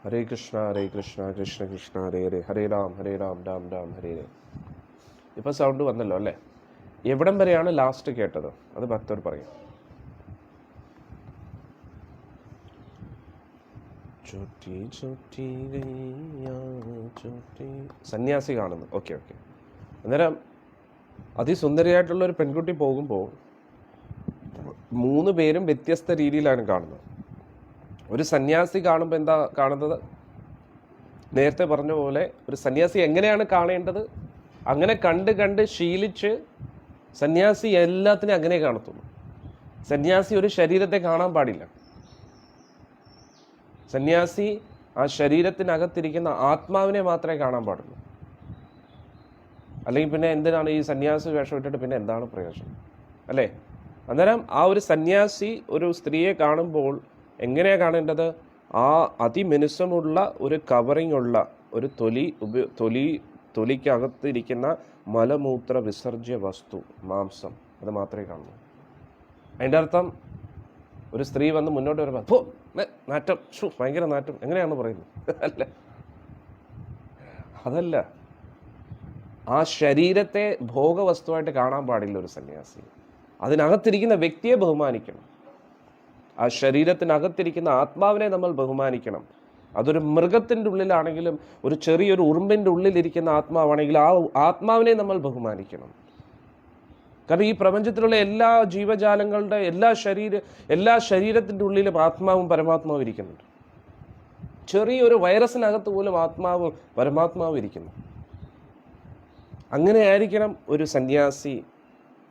ഹരേ കൃഷ്ണ ഹരേ കൃഷ്ണ കൃഷ്ണ കൃഷ്ണ ഹരേ ഹരേ, ഹരേ രാം രാം രാം ഹരേ ഹരേ. ഇപ്പം സൗണ്ട് വന്നല്ലോ അല്ലേ? എവിടം വരെയാണ് ലാസ്റ്റ് കേട്ടത്? അത് ഭക്തർ പറയും. സന്യാസി കാണുന്നു. ഓക്കെ. അന്നേരം അതിസുന്ദരിയായിട്ടുള്ള ഒരു പെൺകുട്ടി പോകുമ്പോൾ 3 പേരും വ്യത്യസ്ത രീതിയിലാണ് കാണുന്നത്. ഒരു സന്യാസി കാണുമ്പോൾ എന്താ കാണുന്നത്? നേരത്തെ പറഞ്ഞ പോലെ ഒരു സന്യാസി എങ്ങനെയാണ് കാണേണ്ടത്? അങ്ങനെ കണ്ട് ശീലിച്ച് സന്യാസി എല്ലാത്തിനും അങ്ങനെ കാണത്തുള്ളൂ. സന്യാസി ഒരു ശരീരത്തെ കാണാൻ പാടില്ല. സന്യാസി ആ ശരീരത്തിനകത്തിരിക്കുന്ന ആത്മാവിനെ മാത്രമേ കാണാൻ പാടുള്ളൂ. അല്ലെങ്കിൽ പിന്നെ എന്തിനാണ് ഈ സന്യാസി വേഷം ഇട്ടിട്ട് പിന്നെ എന്താണ് പ്രയോജനം, അല്ലേ? അന്നേരം ആ ഒരു സന്യാസി ഒരു സ്ത്രീയെ കാണുമ്പോൾ എങ്ങനെയാണ് കാണേണ്ടത്? ആ അതിമിനുസമുള്ള ഒരു കവറിങ് ഉള്ള ഒരു തൊലിക്കകത്തിരിക്കുന്ന മലമൂത്ര വിസർജ്യ വസ്തു, മാംസം, അത് മാത്രമേ കാണൂ. അതിൻ്റെ അർത്ഥം ഒരു സ്ത്രീ വന്ന് മുന്നോട്ട് വരുമ്പോൾ നാറ്റം, ഭയങ്കര നാറ്റം, എങ്ങനെയാണ് പറയുന്നത്? അതല്ല. ആ ശരീരത്തെ ഭോഗവസ്തുവായിട്ട് കാണാൻ പാടില്ല ഒരു സന്യാസി. അതിനകത്തിരിക്കുന്ന വ്യക്തിയെ ബഹുമാനിക്കണം. ആ ശരീരത്തിനകത്തിരിക്കുന്ന ആത്മാവിനെ നമ്മൾ ബഹുമാനിക്കണം. അതൊരു മൃഗത്തിൻ്റെ ഉള്ളിലാണെങ്കിലും ഒരു ചെറിയൊരു ഉറുമ്പിൻ്റെ ഉള്ളിലിരിക്കുന്ന ആത്മാവാണെങ്കിലും ആ ആത്മാവിനെ നമ്മൾ ബഹുമാനിക്കണം. കാരണം ഈ പ്രപഞ്ചത്തിലുള്ള എല്ലാ ജീവജാലങ്ങളുടെ എല്ലാ ശരീരത്തിൻ്റെ ഉള്ളിലും ആത്മാവും പരമാത്മാവും ഇരിക്കുന്നുണ്ട്. ചെറിയൊരു വൈറസിനകത്ത് പോലും ആത്മാവും പരമാത്മാവും ഇരിക്കുന്നു. അങ്ങനെ ആയിരിക്കണം ഒരു സന്യാസി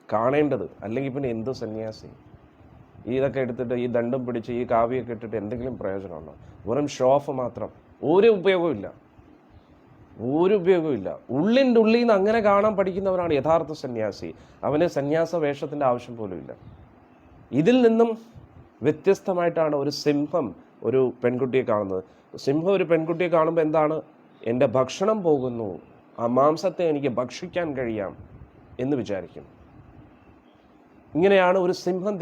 കാണേണ്ടത്. അല്ലെങ്കിൽ പിന്നെ എന്ത് സന്യാസി? ഇതൊക്കെ എടുത്തിട്ട് ഈ ദണ്ഡം പിടിച്ച് ഈ കാവ്യൊക്കെ ഇട്ടിട്ട് എന്തെങ്കിലും പ്രയോജനമുണ്ടോ? വെറും ഷോ ഓഫ് മാത്രം. ഒരു ഉപയോഗമില്ല. ഉള്ളിൻ്റെ ഉള്ളിൽ നിന്ന് അങ്ങനെ കാണാൻ പഠിക്കുന്നവരാണ് യഥാർത്ഥ സന്യാസി. അവന് സന്യാസ വേഷത്തിൻ്റെ ആവശ്യം പോലും ഇല്ല. ഇതിൽ നിന്നും വ്യത്യസ്തമായിട്ടാണ് ഒരു സിംഹം ഒരു പെൺകുട്ടിയെ കാണുന്നത്. സിംഹം ഒരു പെൺകുട്ടിയെ കാണുമ്പോൾ എന്താണ്? എൻ്റെ ഭക്ഷണം പോകുന്നു, ആ മാംസത്തെ എനിക്ക് ഭക്ഷിക്കാൻ കഴിയാം എന്ന് വിചാരിക്കും. ഇങ്ങനെയാണ് ഒരു സിംഹം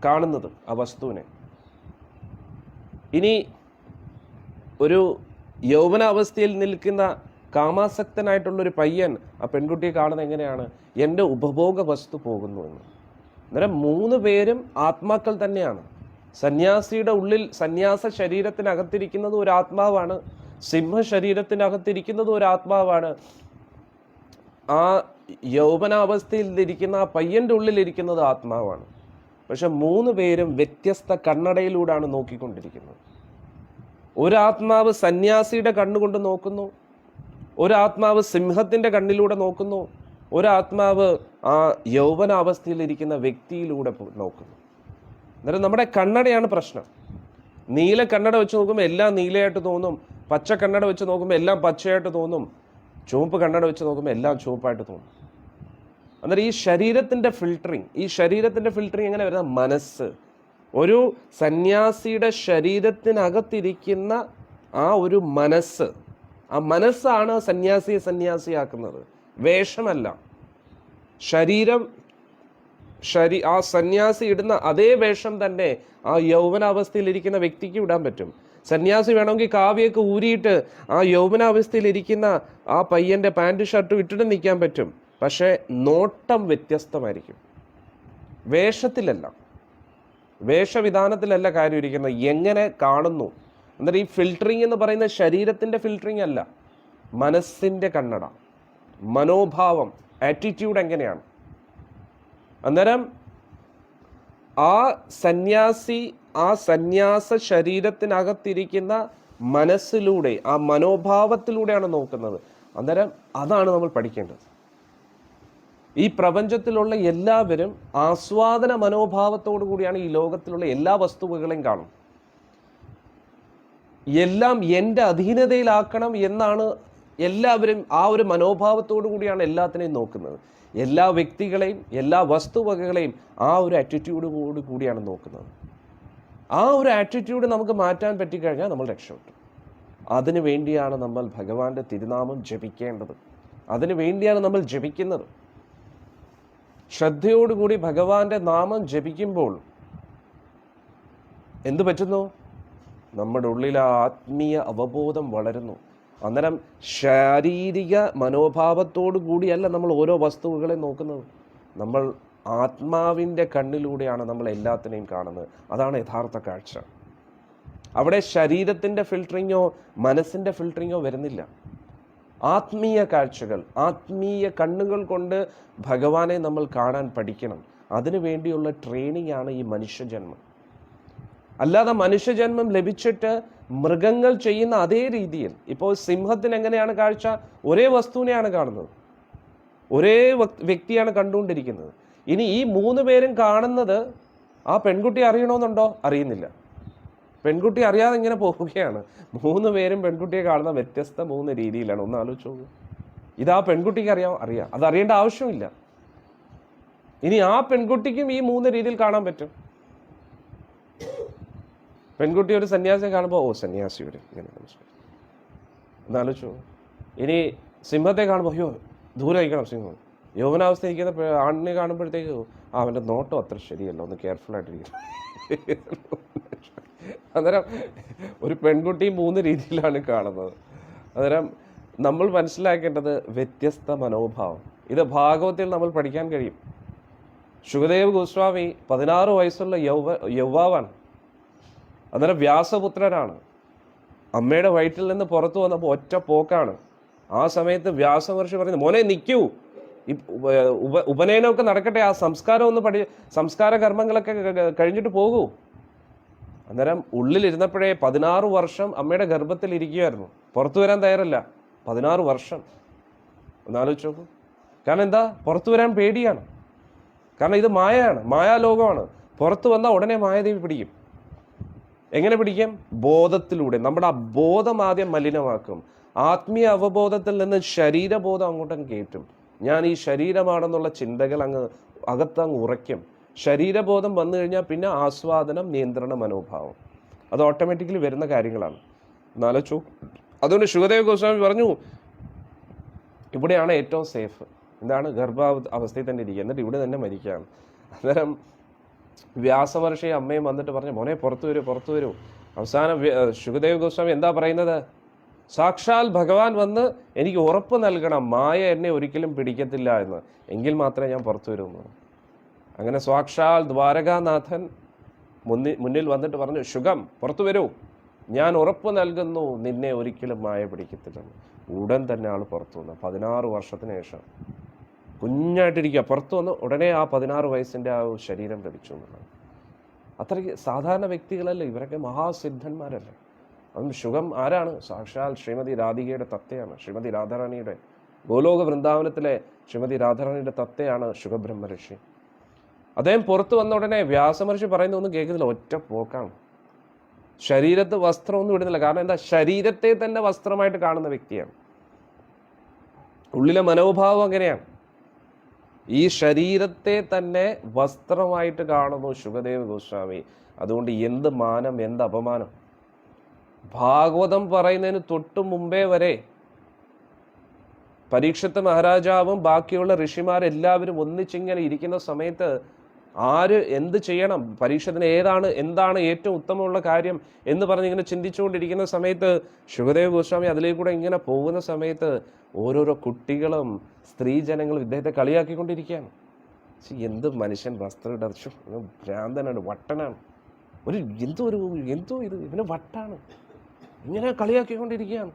കാണുന്നത് ആ വസ്തുവിനെ. ഇനി ഒരു യൗവനാവസ്ഥയിൽ നിൽക്കുന്ന കാമാസക്തനായിട്ടുള്ളൊരു പയ്യൻ ആ പെൺകുട്ടിയെ കാണുന്നത് എങ്ങനെയാണ്? എൻ്റെ ഉപഭോഗ വസ്തു പോകുന്നു എന്ന്. അന്നേരം 3 പേരും ആത്മാക്കൾ തന്നെയാണ്. സന്യാസിയുടെ ഉള്ളിൽ സന്യാസ ശരീരത്തിനകത്തിരിക്കുന്നത് ഒരു ആത്മാവാണ്. സിംഹ ശരീരത്തിനകത്തിരിക്കുന്നത് ഒരു ആത്മാവാണ്. ആ യൗവനാവസ്ഥയിൽ ഇരിക്കുന്ന ആ പയ്യൻ്റെ ഉള്ളിലിരിക്കുന്നത് ആത്മാവാണ്. പക്ഷെ 3 പേരും വ്യത്യസ്ത കണ്ണടയിലൂടെയാണ് നോക്കിക്കൊണ്ടിരിക്കുന്നത്. ഒരാത്മാവ് സന്യാസിയുടെ കണ്ണുകൊണ്ട് നോക്കുന്നു, ഒരാത്മാവ് സിംഹത്തിൻ്റെ കണ്ണിലൂടെ നോക്കുന്നു, ഒരാത്മാവ് ആ യൗവനാവസ്ഥയിലിരിക്കുന്ന വ്യക്തിയിലൂടെ നോക്കുന്നു. അന്നേരം നമ്മുടെ കണ്ണടയാണ് പ്രശ്നം. നീല കണ്ണട വെച്ച് നോക്കുമ്പോൾ എല്ലാം നീലയായിട്ട് തോന്നും, പച്ച കണ്ണട വെച്ച് നോക്കുമ്പോൾ എല്ലാം പച്ചയായിട്ട് തോന്നും, ചുവപ്പ് കണ്ണട വെച്ച് നോക്കുമ്പോൾ എല്ലാം ചുവപ്പായിട്ട് തോന്നും. അന്നേരം ഈ ശരീരത്തിൻ്റെ ഫിൽറ്ററിങ് എങ്ങനെ വരുന്ന? മനസ്സ്. ഒരു സന്യാസിയുടെ ശരീരത്തിനകത്തിരിക്കുന്ന ആ ഒരു മനസ്സ്, ആ മനസ്സാണ് സന്യാസിയെ സന്യാസിയാക്കുന്നത്, വേഷമല്ല. ശരീരം ആ സന്യാസി ഇടുന്ന അതേ വേഷം തന്നെ ആ യൗവനാവസ്ഥയിലിരിക്കുന്ന വ്യക്തിക്ക് ഇടാൻ പറ്റും. സന്യാസി വേണമെങ്കിൽ കാവ്യൊക്കെ ഊരിയിട്ട് ആ യൗവനാവസ്ഥയിലിരിക്കുന്ന ആ പയ്യന്റെ പാൻറ് ഷർട്ടും ഇട്ടിട്ട് നിൽക്കാൻ പറ്റും. പക്ഷേ നോട്ടം വ്യത്യസ്തമായിരിക്കും. വേഷത്തിലല്ല, വേഷവിധാനത്തിലല്ല കാര്യം ഇരിക്കുന്നത്, എങ്ങനെ കാണുന്നു. എന്നിട്ട് ഈ ഫിൽറ്ററിങ് എന്ന് പറയുന്നത് ശരീരത്തിൻ്റെ ഫിൽറ്ററിങ് അല്ല, മനസ്സിൻ്റെ കണ്ണട, മനോഭാവം, ആറ്റിറ്റ്യൂഡ് എങ്ങനെയാണ്. അന്നേരം ആ സന്യാസി ആ സന്യാസ ശരീരത്തിനകത്തിരിക്കുന്ന മനസ്സിലൂടെ, ആ മനോഭാവത്തിലൂടെയാണ് നോക്കുന്നത്. അന്നേരം അതാണ് നമ്മൾ പഠിക്കേണ്ടത്. ഈ പ്രപഞ്ചത്തിലുള്ള എല്ലാവരും ആസ്വാദന മനോഭാവത്തോടു കൂടിയാണ് ഈ ലോകത്തിലുള്ള എല്ലാ വസ്തുവകളെയും കാണും. എല്ലാം എൻ്റെ അധീനതയിലാക്കണം എന്നാണ് എല്ലാവരും ആ ഒരു മനോഭാവത്തോടു കൂടിയാണ് എല്ലാത്തിനെയും നോക്കുന്നത്. എല്ലാ വ്യക്തികളെയും എല്ലാ വസ്തുവകകളെയും ആ ഒരു ആറ്റിറ്റ്യൂഡോട് കൂടിയാണ് നോക്കുന്നത്. ആ ഒരു ആറ്റിറ്റ്യൂഡ് നമുക്ക് മാറ്റാൻ പറ്റിക്കഴിഞ്ഞാൽ നമ്മൾ രക്ഷപ്പെട്ടു. അതിനു വേണ്ടിയാണ് നമ്മൾ ഭഗവാന്റെ തിരുനാമം ജപിക്കേണ്ടത്. അതിനു വേണ്ടിയാണ് നമ്മൾ ജപിക്കുന്നത്. ശ്രദ്ധയോടുകൂടി ഭഗവാന്റെ നാമം ജപിക്കുമ്പോൾ എന്തു പറ്റുന്നു? നമ്മുടെ ഉള്ളിൽ ആത്മീയ അവബോധം വളരുന്നു. അന്നേരം ശാരീരിക മനോഭാവത്തോടു കൂടിയല്ല നമ്മൾ ഓരോ വസ്തുക്കളെ നോക്കുന്നത്. നമ്മൾ ആത്മാവിൻ്റെ കണ്ണിലൂടെയാണ് നമ്മൾ എല്ലാത്തിനെയും കാണുന്നത്. അതാണ് യഥാർത്ഥ കാഴ്ച. അവിടെ ശരീരത്തിൻ്റെ ഫിൽറ്ററിങ്ങോ മനസ്സിൻ്റെ ഫിൽറ്ററിങ്ങോ വരുന്നില്ല. ആത്മീയ കാഴ്ചകൾ, ആത്മീയ കണ്ണുകൾ കൊണ്ട് ഭഗവാനെ നമ്മൾ കാണാൻ പഠിക്കണം. അതിനു വേണ്ടിയുള്ള ട്രെയിനിങ് ആണ് ഈ മനുഷ്യജന്മം. അല്ലാതെ മനുഷ്യജന്മം ലഭിച്ചിട്ട് മൃഗങ്ങൾ ചെയ്യുന്ന അതേ രീതിയിൽ, ഇപ്പോൾ സിംഹത്തിന് എങ്ങനെയാണ് കാഴ്ച? ഒരേ വസ്തുവിനെയാണ് കാണുന്നത്, ഒരേ വ്യക്തിയാണ് കണ്ടുകൊണ്ടിരിക്കുന്നത്. ഇനി ഈ 3 പേരും കാണുന്നത് ആ പെൺകുട്ടി അറിയണമെന്നുണ്ടോ? അറിയുന്നില്ല. പെൺകുട്ടി അറിയാതെ ഇങ്ങനെ പോവുകയാണ്. 3 പേരും പെൺകുട്ടിയെ കാണുന്ന വ്യത്യസ്ത 3 രീതിയിലാണ്. ഒന്ന് ആലോചിച്ച് നോക്കൂ. ഇത് ആ പെൺകുട്ടിക്ക് അറിയാം, അത് അറിയേണ്ട ആവശ്യമില്ല. ഇനി ആ പെൺകുട്ടിക്കും ഈ 3 രീതിയിൽ കാണാൻ പറ്റും. പെൺകുട്ടി ഒരു സന്യാസിയെ കാണുമ്പോൾ ഓ സന്യാസി വരും ഇങ്ങനെ എന്നാലോചിച്ചു. ഇനി സിംഹത്തെ കാണുമ്പോൾ അയ്യോ ദൂരെ അയക്കണം സിംഹം. യൗവനാവസ്ഥ ഇരിക്കുന്ന ആണിനെ കാണുമ്പോഴത്തേക്ക് അവൻ്റെ നോട്ടം അത്ര ശരിയല്ല, ഒന്ന് കെയർഫുൾ ആയിട്ടിരിക്കണം. അന്നേരം ഒരു പെൺകുട്ടി 3 രീതിയിലാണ് കാണുന്നത്. അന്നേരം നമ്മൾ മനസ്സിലാക്കേണ്ടത് വ്യത്യസ്ത മനോഭാവം. ഇത് ഭാഗവത്തിൽ നമ്മൾ പഠിക്കാൻ കഴിയും. ശുകദേവ് ഗോസ്വാമി 16 വയസ്സുള്ള യൗവാവാണ്. അന്നേരം വ്യാസപുത്രനാണ്. അമ്മയുടെ വയറ്റിൽ നിന്ന് പുറത്തു വന്നപ്പോൾ ഒറ്റ പോക്കാണ്. ആ സമയത്ത് വ്യാസമഹർഷി പറയുന്നത്, മോനെ നിൽക്കൂ, ഈ ഉപനയനമൊക്കെ നടക്കട്ടെ, ആ സംസ്കാര കർമ്മങ്ങളൊക്കെ കഴിഞ്ഞിട്ട് പോകൂ. അന്നേരം ഉള്ളിലിരുന്നപ്പോഴേ 16 വർഷം അമ്മയുടെ ഗർഭത്തിൽ ഇരിക്കുകയായിരുന്നു. പുറത്തു വരാൻ തയ്യാറല്ല. 16 വർഷം ഒന്നാലോചിച്ച് നോക്കൂ. കാരണം എന്താ? പുറത്തു വരാൻ പേടിയാണ്. കാരണം ഇത് മായയാണ്, മായാലോകമാണ്. പുറത്തു വന്നാൽ ഉടനെ മായാദേവി പിടിക്കും. എങ്ങനെ പിടിക്കും? ബോധത്തിലൂടെ. നമ്മുടെ ആ ബോധം ആദ്യം മലിനമാക്കും. ആത്മീയ അവബോധത്തിൽ നിന്ന് ശരീരബോധം അങ്ങോട്ടും കയറ്റും. ഞാൻ ഈ ശരീരമാണെന്നുള്ള ചിന്തകൾ അകത്തങ്ങ് ഉറയ്ക്കും. ശരീരബോധം വന്നു കഴിഞ്ഞാൽ പിന്നെ ആസ്വാദനം, നിയന്ത്രണ മനോഭാവം, അത് ഓട്ടോമാറ്റിക്കലി വരുന്ന കാര്യങ്ങളാണ്. എന്നാലോചിച്ചു. അതുകൊണ്ട് ശുകദേവ് ഗോസ്വാമി പറഞ്ഞു, ഇവിടെയാണ് ഏറ്റവും സേഫ്. എന്താണ്? ഗർഭാവസ്ഥയിൽ തന്നെ ഇരിക്കുക, എന്നിട്ട് ഇവിടെ തന്നെ മരിക്കുകയാണ്. അന്നേരം വ്യാസമഹർഷി അമ്മയും വന്നിട്ട് പറഞ്ഞു, മോനെ പുറത്തു വരൂ. അവസാനം ശുകദേവ് ഗോസ്വാമി എന്താ പറയുന്നത്? സാക്ഷാൽ ഭഗവാൻ വന്ന് എനിക്ക് ഉറപ്പ് നൽകണം, മായ എന്നെ ഒരിക്കലും പിടിക്കത്തില്ല എന്ന്, എങ്കിൽ മാത്രമേ ഞാൻ പുറത്തു വരുമെന്ന്. അങ്ങനെ സാക്ഷാൽ ദ്വാരകാനാഥൻ മുന്നിൽ വന്നിട്ട് പറഞ്ഞു, ശുഗം പുറത്തു വരൂ, ഞാൻ ഉറപ്പ് നൽകുന്നു നിന്നെ ഒരിക്കലും മായ പിടിക്കത്തില്ലെന്ന്. ഉടൻ തന്നെ ആൾ പുറത്തു വന്നു. 16 വർഷത്തിന് ശേഷം കുഞ്ഞായിട്ടിരിക്കുക. പുറത്തു വന്ന് ഉടനെ ആ 16 വയസ്സിൻ്റെ ആ ശരീരം ലഭിച്ചു എന്നുള്ളത്. അത്രയ്ക്ക് സാധാരണ വ്യക്തികളല്ലേ ഇവരൊക്കെ, മഹാസിദ്ധന്മാരല്ലേ. അതും ശുഗം ആരാണ്? സാക്ഷാൽ ശ്രീമതി രാധികയുടെ തത്തയാണ്. ശ്രീമതി രാധാറാണിയുടെ, ഗോലോക വൃന്ദാവനത്തിലെ ശ്രീമതി രാധാറാണിയുടെ തത്തയാണ് ശുഗബ്രഹ്മ ഋഷി. അദ്ദേഹം പുറത്തു വന്ന ഉടനെ വ്യാസമഹർഷി പറയുന്നൊന്നും കേൾക്കുന്നില്ല, ഒറ്റ പോക്കാണ്. ശരീരത്ത് വസ്ത്രമൊന്നും ഇടുന്നില്ല. കാരണം എന്താ? ശരീരത്തെ തന്നെ വസ്ത്രമായിട്ട് കാണുന്ന വ്യക്തിയാണ്. ഉള്ളിലെ മനോഭാവം അങ്ങനെയാണ്. ഈ ശരീരത്തെ തന്നെ വസ്ത്രമായിട്ട് കാണുന്നു ശുകദേവ് ഗോസ്വാമി. അതുകൊണ്ട് എന്ത് മാനം, എന്ത് അപമാനം. ഭാഗവതം പറയുന്നതിന് തൊട്ടു മുമ്പേ വരെ പരീക്ഷത്ത് മഹാരാജാവും ബാക്കിയുള്ള ഋഷിമാരെല്ലാവരും ഒന്നിച്ചിങ്ങനെ ഇരിക്കുന്ന സമയത്ത് ആര് എന്ത് ചെയ്യണം, പരീക്ഷത്തിന് എന്താണ് ഏറ്റവും ഉത്തമമുള്ള കാര്യം എന്ന് പറഞ്ഞിങ്ങനെ ചിന്തിച്ചുകൊണ്ടിരിക്കുന്ന സമയത്ത് ശുകദേവ് ഗോസ്വാമി അതിലേക്കൂടെ ഇങ്ങനെ പോകുന്ന സമയത്ത് ഓരോരോ കുട്ടികളും സ്ത്രീജനങ്ങളും ഇദ്ദേഹത്തെ കളിയാക്കിക്കൊണ്ടിരിക്കുകയാണ്. എന്ത് മനുഷ്യൻ വസ്ത്രം ഇടച്ചു, ഭ്രാന്തനാണ്, വട്ടനാണ്, എന്തോ ഇത് ഇവന് വട്ടാണ്, ഇങ്ങനെ കളിയാക്കിക്കൊണ്ടിരിക്കുകയാണ്.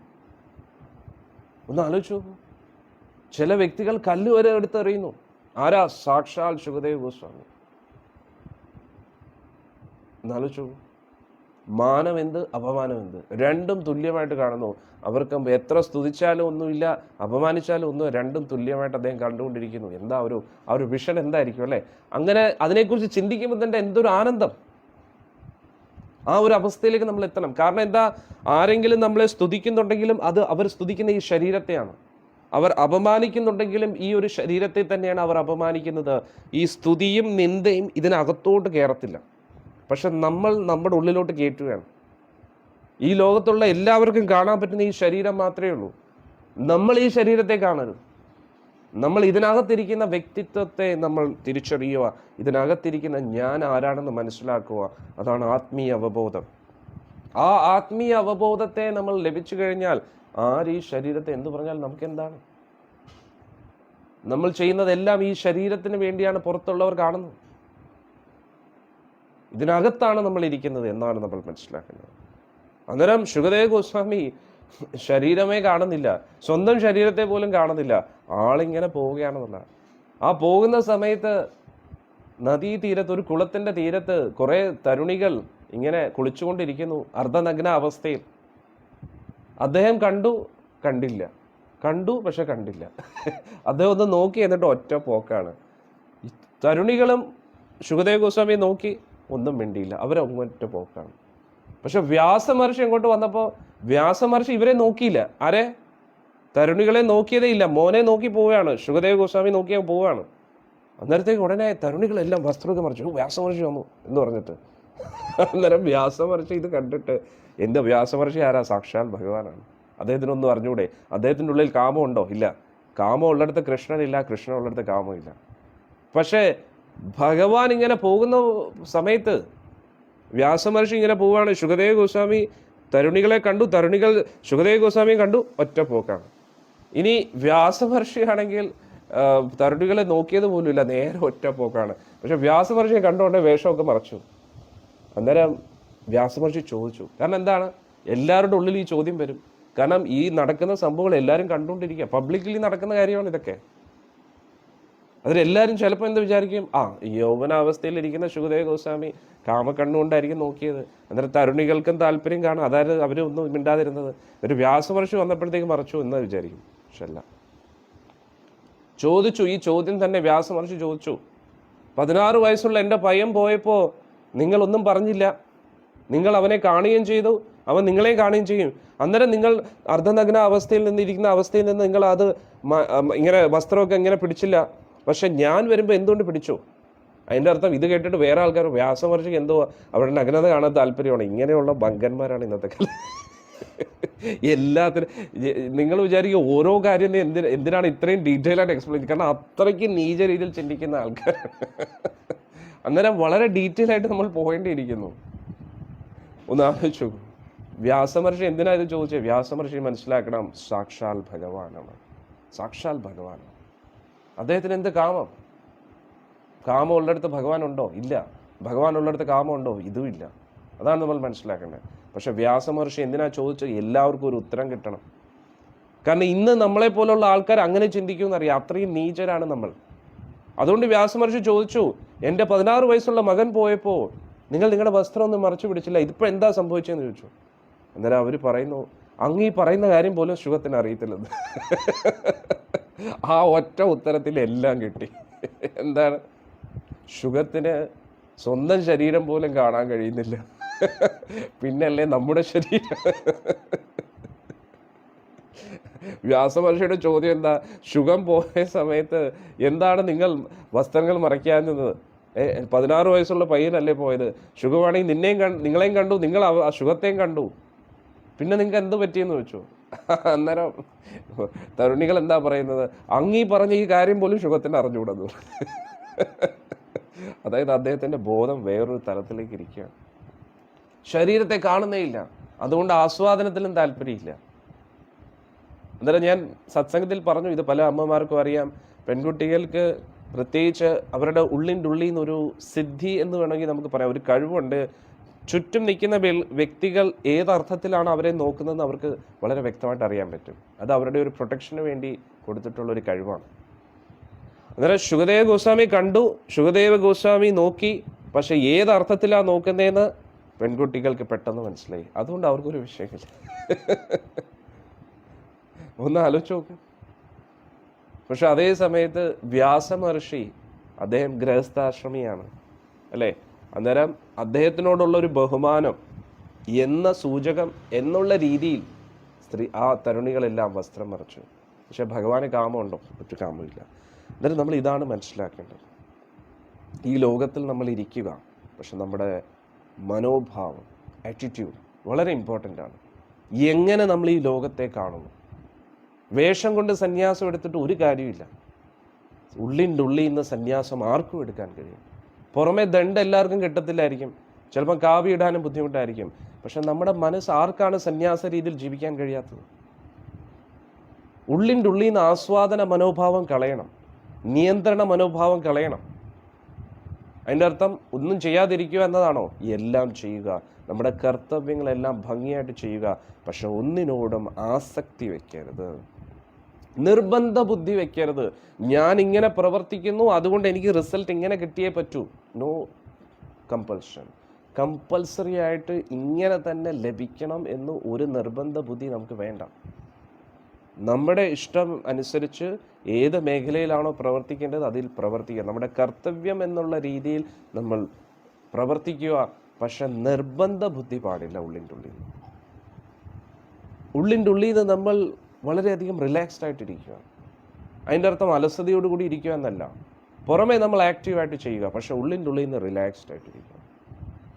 ഒന്ന് ആലോചിച്ചു നോക്കൂ. ചില വ്യക്തികൾ കല്ല് വരെ എടുത്തെറിയുന്നു. ആരാ? സാക്ഷാൽ ശുകദേവ് ഗോസ്വാമി. എന്നാലോചിച്ചു. മാനം എന്ത്, അപമാനം എന്ത്, രണ്ടും തുല്യമായിട്ട് കാണുന്നു. അവർക്ക് എത്ര സ്തുതിച്ചാലും ഒന്നുമില്ല, അപമാനിച്ചാലും ഒന്നും, രണ്ടും തുല്യമായിട്ട് അദ്ദേഹം കണ്ടുകൊണ്ടിരിക്കുന്നു. എന്താ ആ ഒരു വിഷൻ എന്തായിരിക്കും അല്ലേ? അങ്ങനെ അതിനെക്കുറിച്ച് ചിന്തിക്കുമ്പോൾ തന്നെ എന്തൊരു ആനന്ദം. ആ ഒരു അവസ്ഥയിലേക്ക് നമ്മൾ എത്തണം. കാരണം എന്താ, ആരെങ്കിലും നമ്മളെ സ്തുതിക്കുന്നുണ്ടെങ്കിലും അത് അവർ സ്തുതിക്കുന്ന ഈ ശരീരത്തെയാണ്. അവർ അപമാനിക്കുന്നുണ്ടെങ്കിലും ഈ ഒരു ശരീരത്തെ തന്നെയാണ് അവർ അപമാനിക്കുന്നത്. ഈ സ്തുതിയും നിന്ദയും ഇതിനകത്തോട്ട് കയറത്തില്ല. പക്ഷെ നമ്മൾ നമ്മുടെ ഉള്ളിലോട്ട് കയറ്റുകയാണ്. ഈ ലോകത്തുള്ള എല്ലാവർക്കും കാണാൻ പറ്റുന്ന ഈ ശരീരം മാത്രമേ ഉള്ളൂ. നമ്മൾ ഈ ശരീരത്തെ കാണരുത്. നമ്മൾ ഇതിനകത്തിരിക്കുന്ന വ്യക്തിത്വത്തെ നമ്മൾ തിരിച്ചറിയുക. ഇതിനകത്തിരിക്കുന്ന ഞാൻ ആരാണെന്ന് മനസ്സിലാക്കുക. അതാണ് ആത്മീയ അവബോധം. ആ ആത്മീയ അവബോധത്തെ നമ്മൾ ലഭിച്ചു കഴിഞ്ഞാൽ ഈ ശരീരത്തെ എന്ത് പറഞ്ഞാൽ നമുക്ക് എന്താണ്? നമ്മൾ ചെയ്യുന്നതെല്ലാം ഈ ശരീരത്തിന് വേണ്ടിയാണ് പുറത്തുള്ളവർ കാണുന്നത്. ഇതിനകത്താണ് നമ്മൾ ഇരിക്കുന്നത് എന്നാണ് നമ്മൾ മനസ്സിലാക്കുന്നത്. അന്നേരം ശുകദേവ് ഗോസ്വാമി ശരീരമേ കാണുന്നില്ല, സ്വന്തം ശരീരത്തെ പോലും കാണുന്നില്ല. ആളിങ്ങനെ പോവുകയാണെന്നുള്ള ആ പോകുന്ന സമയത്ത് നദീതീരത്ത്, ഒരു കുളത്തിന്റെ തീരത്ത് കുറെ തരുണികൾ ഇങ്ങനെ കുളിച്ചുകൊണ്ടിരിക്കുന്നു അർദ്ധനഗ്ന അവസ്ഥയിൽ. അദ്ദേഹം കണ്ടില്ല, കണ്ടു പക്ഷെ കണ്ടില്ല. അദ്ദേഹം ഒന്ന് നോക്കി, എന്നിട്ട് ഒറ്റ പോക്കാണ്. തരുണികളും ശുകദേവ് ഗോസ്വാമിയെ നോക്കി, ഒന്നും മിണ്ടിയില്ല, അവരൊറ്റ പോക്കാണ്. പക്ഷെ വ്യാസമഹർഷി ഇങ്ങോട്ട് വന്നപ്പോൾ വ്യാസമഹർഷി ഇവരെ നോക്കിയില്ല. ആരെ? തരുണികളെ നോക്കിയതേ ഇല്ല, മോനെ നോക്കി പോവുകയാണ്. ശുകദേവ് ഗോസ്വാമി നോക്കിയാൽ പോവുകയാണ്. അന്നേരത്തേക്ക് ഉടനെ തരുണികളെല്ലാം വസ്ത്രമൊക്കെ മറിച്ചു, വ്യാസമഹർഷി വന്നു എന്ന് പറഞ്ഞിട്ട്. അന്നേരം വ്യാസമഹർഷി ഇത് കണ്ടിട്ട്, എൻ്റെ വ്യാസമഹർഷി ആരാ? സാക്ഷാൽ ഭഗവാനാണ്. അദ്ദേഹത്തിനൊന്നും അറിഞ്ഞൂടെ? അദ്ദേഹത്തിൻ്റെ ഉള്ളിൽ കാമമുണ്ടോ? ഇല്ല. കാമം ഉള്ളിടത്ത് കൃഷ്ണനില്ല, കൃഷ്ണൻ ഉള്ളിടത്ത് കാമമില്ല. പക്ഷേ ഭഗവാൻ ഇങ്ങനെ പോകുന്ന സമയത്ത് വ്യാസമഹർഷി ഇങ്ങനെ പോവുകയാണ്. ശുകദേവ് ഗോസ്വാമി തരുണികളെ കണ്ടു, തരുണികൾ ശുകദേവ് ഗോസ്വാമിയെ കണ്ടു, ഒറ്റ പോക്കാണ്. ഇനി വ്യാസമഹർഷിയാണെങ്കിൽ തരുണികളെ നോക്കിയത് പോലും ഇല്ല, നേരെ ഒറ്റ പോക്കാണ്. പക്ഷെ വ്യാസമഹർഷിയെ കണ്ടുകൊണ്ട് വേഷമൊക്കെ മറച്ചു. അന്നേരം വ്യാസമഹർഷി ചോദിച്ചു. കാരണം എന്താണ്, എല്ലാവരുടെ ഉള്ളിൽ ഈ ചോദ്യം വരും. കാരണം ഈ നടക്കുന്ന സംഭവങ്ങൾ എല്ലാവരും കണ്ടുകൊണ്ടിരിക്കുക, പബ്ലിക്കലി നടക്കുന്ന കാര്യമാണ് ഇതൊക്കെ. അതിലെല്ലാവരും ചിലപ്പോൾ എന്ത് വിചാരിക്കും, യൗവനാവസ്ഥയിൽ ഇരിക്കുന്ന ശുകദേവ് ഗോസ്വാമി കാമക്കണ്ണുകൊണ്ടായിരിക്കും നോക്കിയത്. അന്നേരം തരുണികൾക്കും താല്പര്യം കാണും, അതായത് അവരൊന്നും മിണ്ടാതിരുന്നത്. ഒരു വ്യാസമഹർഷി വന്നപ്പോഴത്തേക്ക് മറച്ചു എന്ന് വിചാരിക്കും. പക്ഷെ അല്ല, ചോദിച്ചു. ഈ ചോദ്യം തന്നെ വ്യാസമഹർഷി ചോദിച്ചു. 16 വയസ്സുള്ള എൻ്റെ പയ്യൻ പോയപ്പോൾ നിങ്ങളൊന്നും പറഞ്ഞില്ല, നിങ്ങൾ അവനെ കാണുകയും ചെയ്തു, അവൻ നിങ്ങളെയും കാണുകയും ചെയ്യും. അന്നേരം നിങ്ങൾ അർദ്ധനഗ്ന അവസ്ഥയിൽ നിന്നിരിക്കുന്ന അവസ്ഥയിൽ നിന്ന് നിങ്ങൾ അത് ഇങ്ങനെ വസ്ത്രമൊക്കെ ഇങ്ങനെ പിടിച്ചില്ല, പക്ഷെ ഞാൻ വരുമ്പോൾ എന്തുകൊണ്ട് പിടിച്ചു? അതിൻ്റെ അർത്ഥം ഇത് കേട്ടിട്ട് വേറെ ആൾക്കാർ വ്യാസമഹർഷിക്ക് എന്തോ അവരുടെ നഗ്നത കാണാൻ താല്പര്യമാണ്. ഇങ്ങനെയുള്ള ബങ്കന്മാരാണ് ഇന്നത്തെ കാലം. എല്ലാത്തിനും നിങ്ങൾ വിചാരിക്കുക ഓരോ കാര്യം എന്തിനാണ് ഇത്രയും ഡീറ്റെയിൽ ആയിട്ട് എക്സ്പ്ലെയിൻ ചെയ്യുന്നത്? കാരണം അത്രയ്ക്ക് നീച രീതിയിൽ ചിന്തിക്കുന്ന ആൾക്കാർ. അന്നേരം വളരെ ഡീറ്റെയിൽ ആയിട്ട് നമ്മൾ പോകേണ്ടിയിരിക്കുന്നു. ഒന്ന് ആലോചിച്ചു. വ്യാസമഹർഷി എന്തിനാ ഇത് ചോദിച്ചത്? വ്യാസമഹർഷി മനസ്സിലാക്കണം, സാക്ഷാൽ ഭഗവാനാണ്, സാക്ഷാൽ ഭഗവാനാണ്. അദ്ദേഹത്തിന് എന്ത് കാമം? കാമം ഉള്ളിടത്ത് ഭഗവാൻ ഉണ്ടോ? ഇല്ല. ഭഗവാൻ ഉള്ളിടത്ത് കാമം ഉണ്ടോ? ഇതും ഇല്ല. അതാണ് നമ്മൾ മനസ്സിലാക്കേണ്ടത്. പക്ഷെ വ്യാസമഹർഷി എന്തിനാ ചോദിച്ചത്? എല്ലാവർക്കും ഒരു ഉത്തരം കിട്ടണം. കാരണം ഇന്ന് നമ്മളെ പോലുള്ള ആൾക്കാർ അങ്ങനെ ചിന്തിക്കുമെന്നറിയാം, അത്രയും നീചരാണ് നമ്മൾ. അതുകൊണ്ട് വ്യാസമഹർഷി ചോദിച്ചു, എൻ്റെ 16 വയസ്സുള്ള മകൻ പോയപ്പോൾ നിങ്ങൾ നിങ്ങളുടെ വസ്ത്രം ഒന്നും മറച്ചു പിടിച്ചില്ല, ഇതിപ്പോൾ എന്താ സംഭവിച്ചതെന്ന് ചോദിച്ചു. അന്നേരം അവർ പറയുന്നു, അങ്ങ് ഈ പറയുന്ന കാര്യം പോലും ശുഗത്തിന് അറിയത്തില്ലെന്ന്. ആ ഒറ്റ ഉത്തരത്തിൽ എല്ലാം കിട്ടി. എന്താണ്? ശുഗത്തിന് സ്വന്തം ശരീരം പോലും കാണാൻ കഴിയുന്നില്ല, പിന്നല്ലേ നമ്മുടെ ശരീരം. വ്യാസമഹർഷിയുടെ ചോദ്യം എന്താ? ശുഗം പോയ സമയത്ത് എന്താണ് നിങ്ങൾ വസ്ത്രങ്ങൾ മറയ്ക്കാഞ്ഞത്? 16 വയസ്സുള്ള പയ്യനല്ലേ പോയത്? ശുഗമാണെങ്കിൽ നിങ്ങളെയും കണ്ടു, നിങ്ങൾ ആ ശുഗത്തെയും കണ്ടു, പിന്നെ നിങ്ങൾക്ക് എന്ത് പറ്റിയെന്ന് ചോദിച്ചു. അന്നേരം തരുണികൾ എന്താ പറയുന്നത്, അങ്ങീ പറഞ്ഞ ഈ കാര്യം പോലും ശുഭത്തിന് അറിഞ്ഞുകൂടന്നു. അതായത് അദ്ദേഹത്തിൻ്റെ ബോധം വേറൊരു തലത്തിലേക്ക് ഇരിക്കുകയാണ്. ശരീരത്തെ കാണുന്നേ ഇല്ല, അതുകൊണ്ട് ആസ്വാദനത്തിലും താല്പര്യമില്ല. അന്നേരം ഞാൻ സത്സംഗത്തിൽ പറഞ്ഞു, ഇത് പല അമ്മമാർക്കും അറിയാം, പെൺകുട്ടികൾക്ക് പ്രത്യേകിച്ച് അവരുടെ ഉള്ളിൻ്റെ ഉള്ളിൽ നിന്നൊരു സിദ്ധി എന്ന് വേണമെങ്കിൽ നമുക്ക് പറയാം, ഒരു കഴിവുണ്ട്. ചുറ്റും നിൽക്കുന്ന വ്യക്തികൾ ഏതർത്ഥത്തിലാണ് അവരെ നോക്കുന്നതെന്ന് അവർക്ക് വളരെ വ്യക്തമായിട്ട് അറിയാൻ പറ്റും. അത് അവരുടെ ഒരു പ്രൊട്ടക്ഷന് വേണ്ടി കൊടുത്തിട്ടുള്ളൊരു കഴിവാണ്. അന്നേരം ശുകദേവ ഗോസ്വാമി കണ്ടു, ശുകദേവ ഗോസ്വാമി നോക്കി, പക്ഷെ ഏതർത്ഥത്തിലാണ് നോക്കുന്നതെന്ന് പെൺകുട്ടികൾക്ക് പെട്ടെന്ന് മനസ്സിലായി. അതുകൊണ്ട് അവർക്കൊരു വിഷയമില്ല. ഒന്ന് ആലോചിച്ച് നോക്കും. പക്ഷെ അതേ സമയത്ത് വ്യാസമഹർഷി, അദ്ദേഹം ഗൃഹസ്ഥാശ്രമിയാണ് അല്ലേ? അന്നേരം അദ്ദേഹത്തിനോടുള്ള ഒരു ബഹുമാനം എന്ന സൂചകം എന്നുള്ള രീതിയിൽ ആ തരുണികളെല്ലാം വസ്ത്രം മറച്ചു. പക്ഷെ ഭഗവാന് കാമമുണ്ടോ? ഒറ്റ കാമമില്ല. അന്നേരം നമ്മൾ ഇതാണ് മനസ്സിലാക്കേണ്ടത്. ഈ ലോകത്തിൽ നമ്മൾ ഇരിക്കുക, പക്ഷെ നമ്മുടെ മനോഭാവം, ആറ്റിറ്റ്യൂഡ് വളരെ ഇമ്പോർട്ടൻ്റ് ആണ്. എങ്ങനെ നമ്മൾ ഈ ലോകത്തെ കാണുന്നു. വേഷം കൊണ്ട് സന്യാസം എടുത്തിട്ട് ഒരു കാര്യമില്ല. ഉള്ളിൻ്റെ ഉള്ളിൽ നിന്ന് സന്യാസം ആർക്കും എടുക്കാൻ കഴിയും. പുറമെ ദണ്ട് എല്ലാവർക്കും കിട്ടത്തില്ലായിരിക്കും, ചിലപ്പോൾ കാവി ഇടാനും ബുദ്ധിമുട്ടായിരിക്കും. പക്ഷെ നമ്മുടെ മനസ്സ് ആർക്കാണ് സന്യാസ രീതിയിൽ ജീവിക്കാൻ കഴിയാത്തത്? ഉള്ളിൻ്റെ ഉള്ളിൽ നിന്ന് ആസ്വാദന മനോഭാവം കളയണം, നിയന്ത്രണ മനോഭാവം കളയണം. അതിൻ്റെ അർത്ഥം ഒന്നും ചെയ്യാതിരിക്കുക എന്നതാണോ? എല്ലാം ചെയ്യുക, നമ്മുടെ കർത്തവ്യങ്ങളെല്ലാം ഭംഗിയായിട്ട് ചെയ്യുക. പക്ഷെ ഒന്നിനോടും ആസക്തി വെക്കരുത്, നിർബന്ധ ബുദ്ധി വെക്കരുത്. ഞാൻ ഇങ്ങനെ പ്രവർത്തിക്കുന്നു, അതുകൊണ്ട് എനിക്ക് റിസൾട്ട് ഇങ്ങനെ കിട്ടിയേ പറ്റൂ. No compulsion. കമ്പൽസറി ആയിട്ട് ഇങ്ങനെ തന്നെ ലഭിക്കണം എന്ന് ഒരു നിർബന്ധ ബുദ്ധി നമുക്ക് വേണ്ട. നമ്മുടെ ഇഷ്ടം അനുസരിച്ച് ഏത് മേഖലയിലാണോ പ്രവർത്തിക്കേണ്ടത് അതിൽ പ്രവർത്തിക്കുക. നമ്മുടെ കർത്തവ്യം എന്നുള്ള രീതിയിൽ നമ്മൾ പ്രവർത്തിക്കുക. പക്ഷെ നിർബന്ധ ബുദ്ധി പാടില്ല. ഉള്ളിൻ്റെ ഉള്ളിൽ നിന്ന് നമ്മൾ വളരെയധികം റിലാക്സ്ഡ് ആയിട്ടിരിക്കുക. അതിൻ്റെ അർത്ഥം അലസതയോടുകൂടി ഇരിക്കുക എന്നല്ല. പുറമേ നമ്മൾ ആക്റ്റീവായിട്ട് ചെയ്യുക, പക്ഷെ ഉള്ളിൻ്റെ ഉള്ളിൽ നിന്ന് റിലാക്സ്ഡ് ആയിട്ടിരിക്കുക.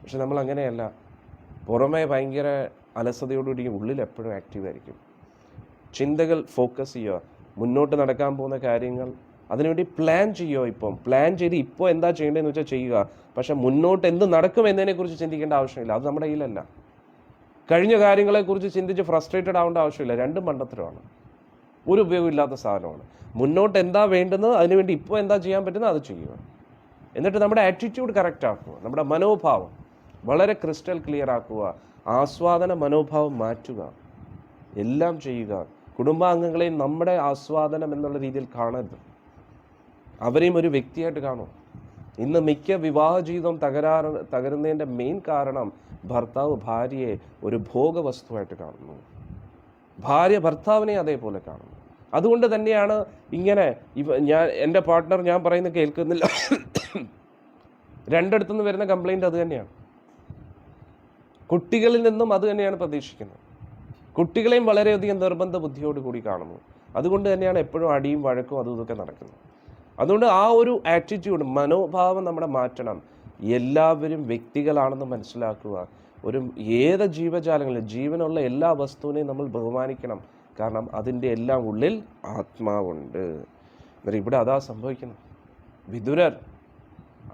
പക്ഷെ നമ്മൾ അങ്ങനെയല്ല. പുറമേ ഭയങ്കര അലസതയോടുകൂടി, ഉള്ളിൽ എപ്പോഴും ആക്റ്റീവായിരിക്കും. ചിന്തകൾ ഫോക്കസ് ചെയ്യുക, മുന്നോട്ട് നടക്കാൻ പോകുന്ന കാര്യങ്ങൾ അതിനുവേണ്ടി പ്ലാൻ ചെയ്യുക. പ്ലാൻ ചെയ്ത് ഇപ്പോൾ എന്താ ചെയ്യേണ്ടതെന്ന് വെച്ചാൽ ചെയ്യുക. പക്ഷെ മുന്നോട്ട് എന്ത് നടക്കും എന്നതിനെക്കുറിച്ച് ചിന്തിക്കേണ്ട ആവശ്യമില്ല. അത് നമ്മുടെ കയ്യിലല്ല. കഴിഞ്ഞ കാര്യങ്ങളെക്കുറിച്ച് ചിന്തിച്ച് ഫ്രസ്ട്രേറ്റഡ് ആവേണ്ട ആവശ്യമില്ല. രണ്ടും മണ്ടത്തരമാണ്, ഒരു ഉപയോഗമില്ലാത്ത സാധനമാണ്. മുന്നോട്ട് എന്താ വേണ്ടുന്നത്, അതിനുവേണ്ടി ഇപ്പോൾ എന്താ ചെയ്യാൻ പറ്റുന്നത് അത് ചെയ്യുക. എന്നിട്ട് നമ്മുടെ ആറ്റിറ്റ്യൂഡ് കറക്റ്റ് ആക്കുക, നമ്മുടെ മനോഭാവം വളരെ ക്രിസ്റ്റൽ ക്ലിയർ ആക്കുക, ആസ്വാദന മനോഭാവം മാറ്റുക, എല്ലാം ചെയ്യുക. കുടുംബാംഗങ്ങളെയും നമ്മുടെ ആസ്വാദനം എന്നുള്ള രീതിയിൽ കാണരുത്, അവരെയും ഒരു വ്യക്തിയായിട്ട് കാണും. ഇന്ന് മിക്ക വിവാഹ ജീവിതം തകരുന്നതിൻ്റെ മെയിൻ കാരണം ഭർത്താവ് ഭാര്യയെ ഒരു ഭോഗവസ്തുവായിട്ട് കാണുന്നു, ഭാര്യ ഭർത്താവിനെ അതേപോലെ കാണുന്നു. അതുകൊണ്ട് തന്നെയാണ് ഇങ്ങനെ എൻ്റെ പാർട്ട്ണർ ഞാൻ പറയുന്നത് കേൾക്കുന്നില്ല. രണ്ടിടത്തുനിന്ന് വരുന്ന കംപ്ലൈൻറ്റ് അത് തന്നെയാണ്. കുട്ടികളിൽ നിന്നും അത് തന്നെയാണ് പ്രതീക്ഷിക്കുന്നത്. കുട്ടികളെയും വളരെയധികം നിർബന്ധ ബുദ്ധിയോട് കൂടി കാണുന്നു. അതുകൊണ്ട് തന്നെയാണ് എപ്പോഴും അടിയും വഴക്കും അതും ഇതൊക്കെ നടക്കുന്നത്. അതുകൊണ്ട് ആ ഒരു ആറ്റിറ്റ്യൂഡ്, മനോഭാവം നമ്മുടെ മാറ്റണം. എല്ലാവരും വ്യക്തികളാണെന്ന് മനസ്സിലാക്കുക. ഏത് ജീവജാലങ്ങളും, ജീവനുള്ള എല്ലാ വസ്തുവിനെയും നമ്മൾ ബഹുമാനിക്കണം. കാരണം അതിൻ്റെ എല്ലാം ഉള്ളിൽ ആത്മാവുണ്ട്. എന്നിട്ട് ഇവിടെ അതാ സംഭവിക്കുന്നത്. വിദുരർ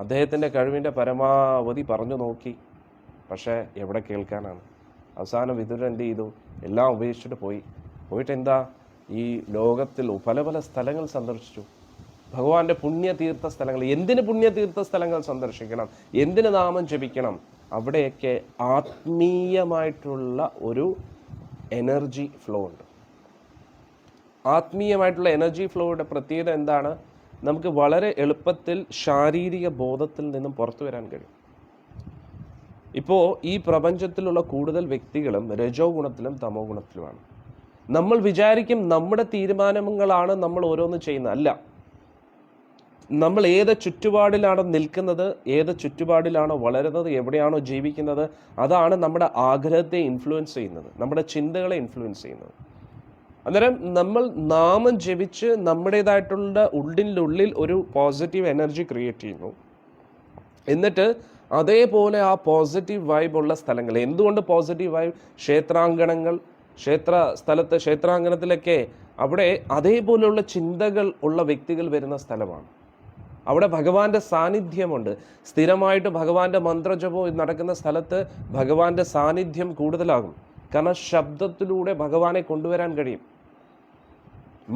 അദ്ദേഹത്തിൻ്റെ കഴിവിൻ്റെ പരമാവധി പറഞ്ഞു നോക്കി, പക്ഷേ എവിടെ കേൾക്കാനാണ്? അവസാനം വിദുരൻ എന്ത് ചെയ്തു? എല്ലാം ഉപേക്ഷിച്ചിട്ട് പോയിട്ട് എന്താ, ഈ ലോകത്തിൽ പല പല സ്ഥലങ്ങൾ സന്ദർശിച്ചു. ഭഗവാന്റെ പുണ്യതീർത്ഥ സ്ഥലങ്ങൾ. എന്തിന് പുണ്യതീർത്ഥ സ്ഥലങ്ങൾ സന്ദർശിക്കണം? എന്തിന് നാമം ജപിക്കണം? അവിടെയൊക്കെ ആത്മീയമായിട്ടുള്ള ഒരു എനർജി ഫ്ലോ ഉണ്ട്. ആത്മീയമായിട്ടുള്ള എനർജി ഫ്ലോയുടെ പ്രത്യേകത എന്താണ്? നമുക്ക് വളരെ എളുപ്പത്തിൽ ശാരീരിക ബോധത്തിൽ നിന്നും പുറത്തു വരാൻ കഴിയും. ഇപ്പോൾ ഈ പ്രപഞ്ചത്തിലുള്ള കൂടുതൽ വ്യക്തികളും രജോ ഗുണത്തിലും തമോ ഗുണത്തിലുമാണ്. നമ്മൾ വിചാരിക്കും നമ്മുടെ തീരുമാനങ്ങളാണ് നമ്മൾ ഓരോന്ന് ചെയ്യുന്നത്. അല്ല, നമ്മൾ ഏത് ചുറ്റുപാടിലാണോ നിൽക്കുന്നത്, ഏത് ചുറ്റുപാടിലാണോ വളരുന്നത്, എവിടെയാണോ ജീവിക്കുന്നത്, അതാണ് നമ്മുടെ ആഗ്രഹത്തെ ഇൻഫ്ലുവൻസ് ചെയ്യുന്നത്, നമ്മുടെ ചിന്തകളെ ഇൻഫ്ലുവൻസ് ചെയ്യുന്നത്. അന്നേരം നമ്മൾ നാമം ജപിച്ച് നമ്മുടേതായിട്ടുള്ള ഉള്ളിൽ ഒരു പോസിറ്റീവ് എനർജി ക്രിയേറ്റ് ചെയ്യുന്നു. എന്നിട്ട് അതേപോലെ ആ പോസിറ്റീവ് വൈബ് ഉള്ള സ്ഥലങ്ങൾ. എന്തുകൊണ്ട് പോസിറ്റീവ് വൈബ്? ക്ഷേത്രാങ്കണങ്ങൾ, സ്ഥലത്ത് ക്ഷേത്രാങ്കണത്തിലൊക്കെ അവിടെ അതേപോലെയുള്ള ചിന്തകൾ ഉള്ള വ്യക്തികൾ വരുന്ന സ്ഥലമാണ്. അവിടെ ഭഗവാന്റെ സാന്നിധ്യമുണ്ട്. സ്ഥിരമായിട്ട് ഭഗവാന്റെ മന്ത്രജപം നടക്കുന്ന സ്ഥലത്ത് ഭഗവാന്റെ സാന്നിധ്യം കൂടുതലാകും. കാരണം ശബ്ദത്തിലൂടെ ഭഗവാനെ കൊണ്ടുവരാൻ കഴിയും.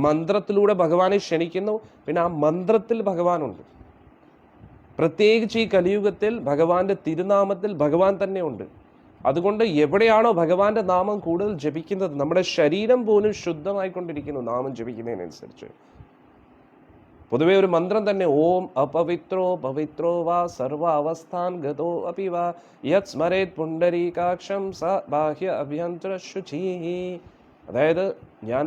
മന്ത്രത്തിലൂടെ ഭഗവാനെ ക്ഷണിക്കുന്നു, പിന്നെ ആ മന്ത്രത്തിൽ ഭഗവാനുണ്ട്. പ്രത്യേകിച്ച് ഈ കലിയുഗത്തിൽ ഭഗവാന്റെ തിരുനാമത്തിൽ ഭഗവാൻ തന്നെ ഉണ്ട്. അതുകൊണ്ട് എവിടെയാണോ ഭഗവാന്റെ നാമം കൂടുതൽ ജപിക്കുന്നത്, നമ്മുടെ ശരീരം പോലും ശുദ്ധമായിക്കൊണ്ടിരിക്കുന്നു നാമം ജപിക്കുന്നതിനനുസരിച്ച്. പൊതുവെ ഒരു മന്ത്രം തന്നെ, ഓം അപവിത്രോ പവിത്രോ വാ സർവ അവസ്ഥാൻ ഗതോ അപി വാ യത് സ്മരേത് പുണ്ടരീകാക്ഷം സ ബാഹ്യ അഭ്യന്തര ശുചി. അതായത് ഞാൻ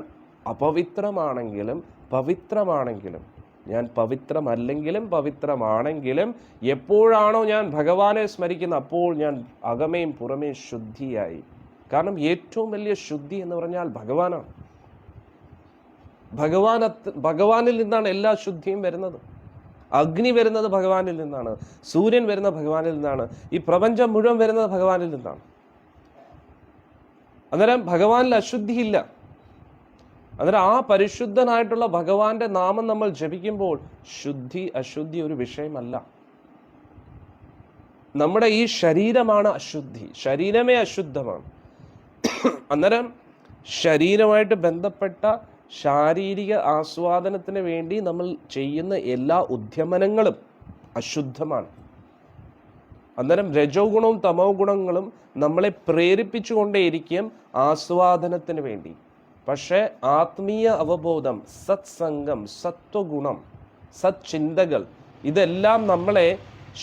അപവിത്രമാണെങ്കിലും പവിത്രമാണെങ്കിലും, ഞാൻ പവിത്രമല്ലെങ്കിലും പവിത്രമാണെങ്കിലും, എപ്പോഴാണോ ഞാൻ ഭഗവാനെ സ്മരിക്കുന്നത് അപ്പോൾ ഞാൻ അകമേയും പുറമേയും ശുദ്ധിയായി. കാരണം ഏറ്റവും വലിയ ശുദ്ധി എന്ന് പറഞ്ഞാൽ ഭഗവാനാണ്. ഭഗവാനിൽ നിന്നാണ് എല്ലാ ശുദ്ധിയും വരുന്നത്. അഗ്നി വരുന്നത് ഭഗവാനിൽ നിന്നാണ്, സൂര്യൻ വരുന്ന ഭഗവാനിൽ നിന്നാണ്, ഈ പ്രപഞ്ചം മുഴുവൻ വരുന്നത് ഭഗവാനിൽ നിന്നാണ്. അന്നേരം ഭഗവാനിൽ അശുദ്ധിയില്ല. അന്നേരം ആ പരിശുദ്ധനായിട്ടുള്ള ഭഗവാന്റെ നാമം നമ്മൾ ജപിക്കുമ്പോൾ ശുദ്ധി അശുദ്ധി ഒരു വിഷയമല്ല. നമ്മുടെ ഈ ശരീരമാണ് അശുദ്ധി, ശരീരമേ അശുദ്ധമാണ്. അന്നേരം ശരീരമായിട്ട് ബന്ധപ്പെട്ട ശാരീരിക ആസ്വാദനത്തിന് വേണ്ടി നമ്മൾ ചെയ്യുന്ന എല്ലാ ഉദ്യമനങ്ങളും അശുദ്ധമാണ്. അന്നേരം രജോ ഗുണവും തമോ ഗുണങ്ങളും നമ്മളെ പ്രേരിപ്പിച്ചുകൊണ്ടേയിരിക്കും ആസ്വാദനത്തിന് വേണ്ടി. പക്ഷേ ആത്മീയ അവബോധം, സത്സംഗം, സത്വഗുണം, സച്ചിന്തകൾ, ഇതെല്ലാം നമ്മളെ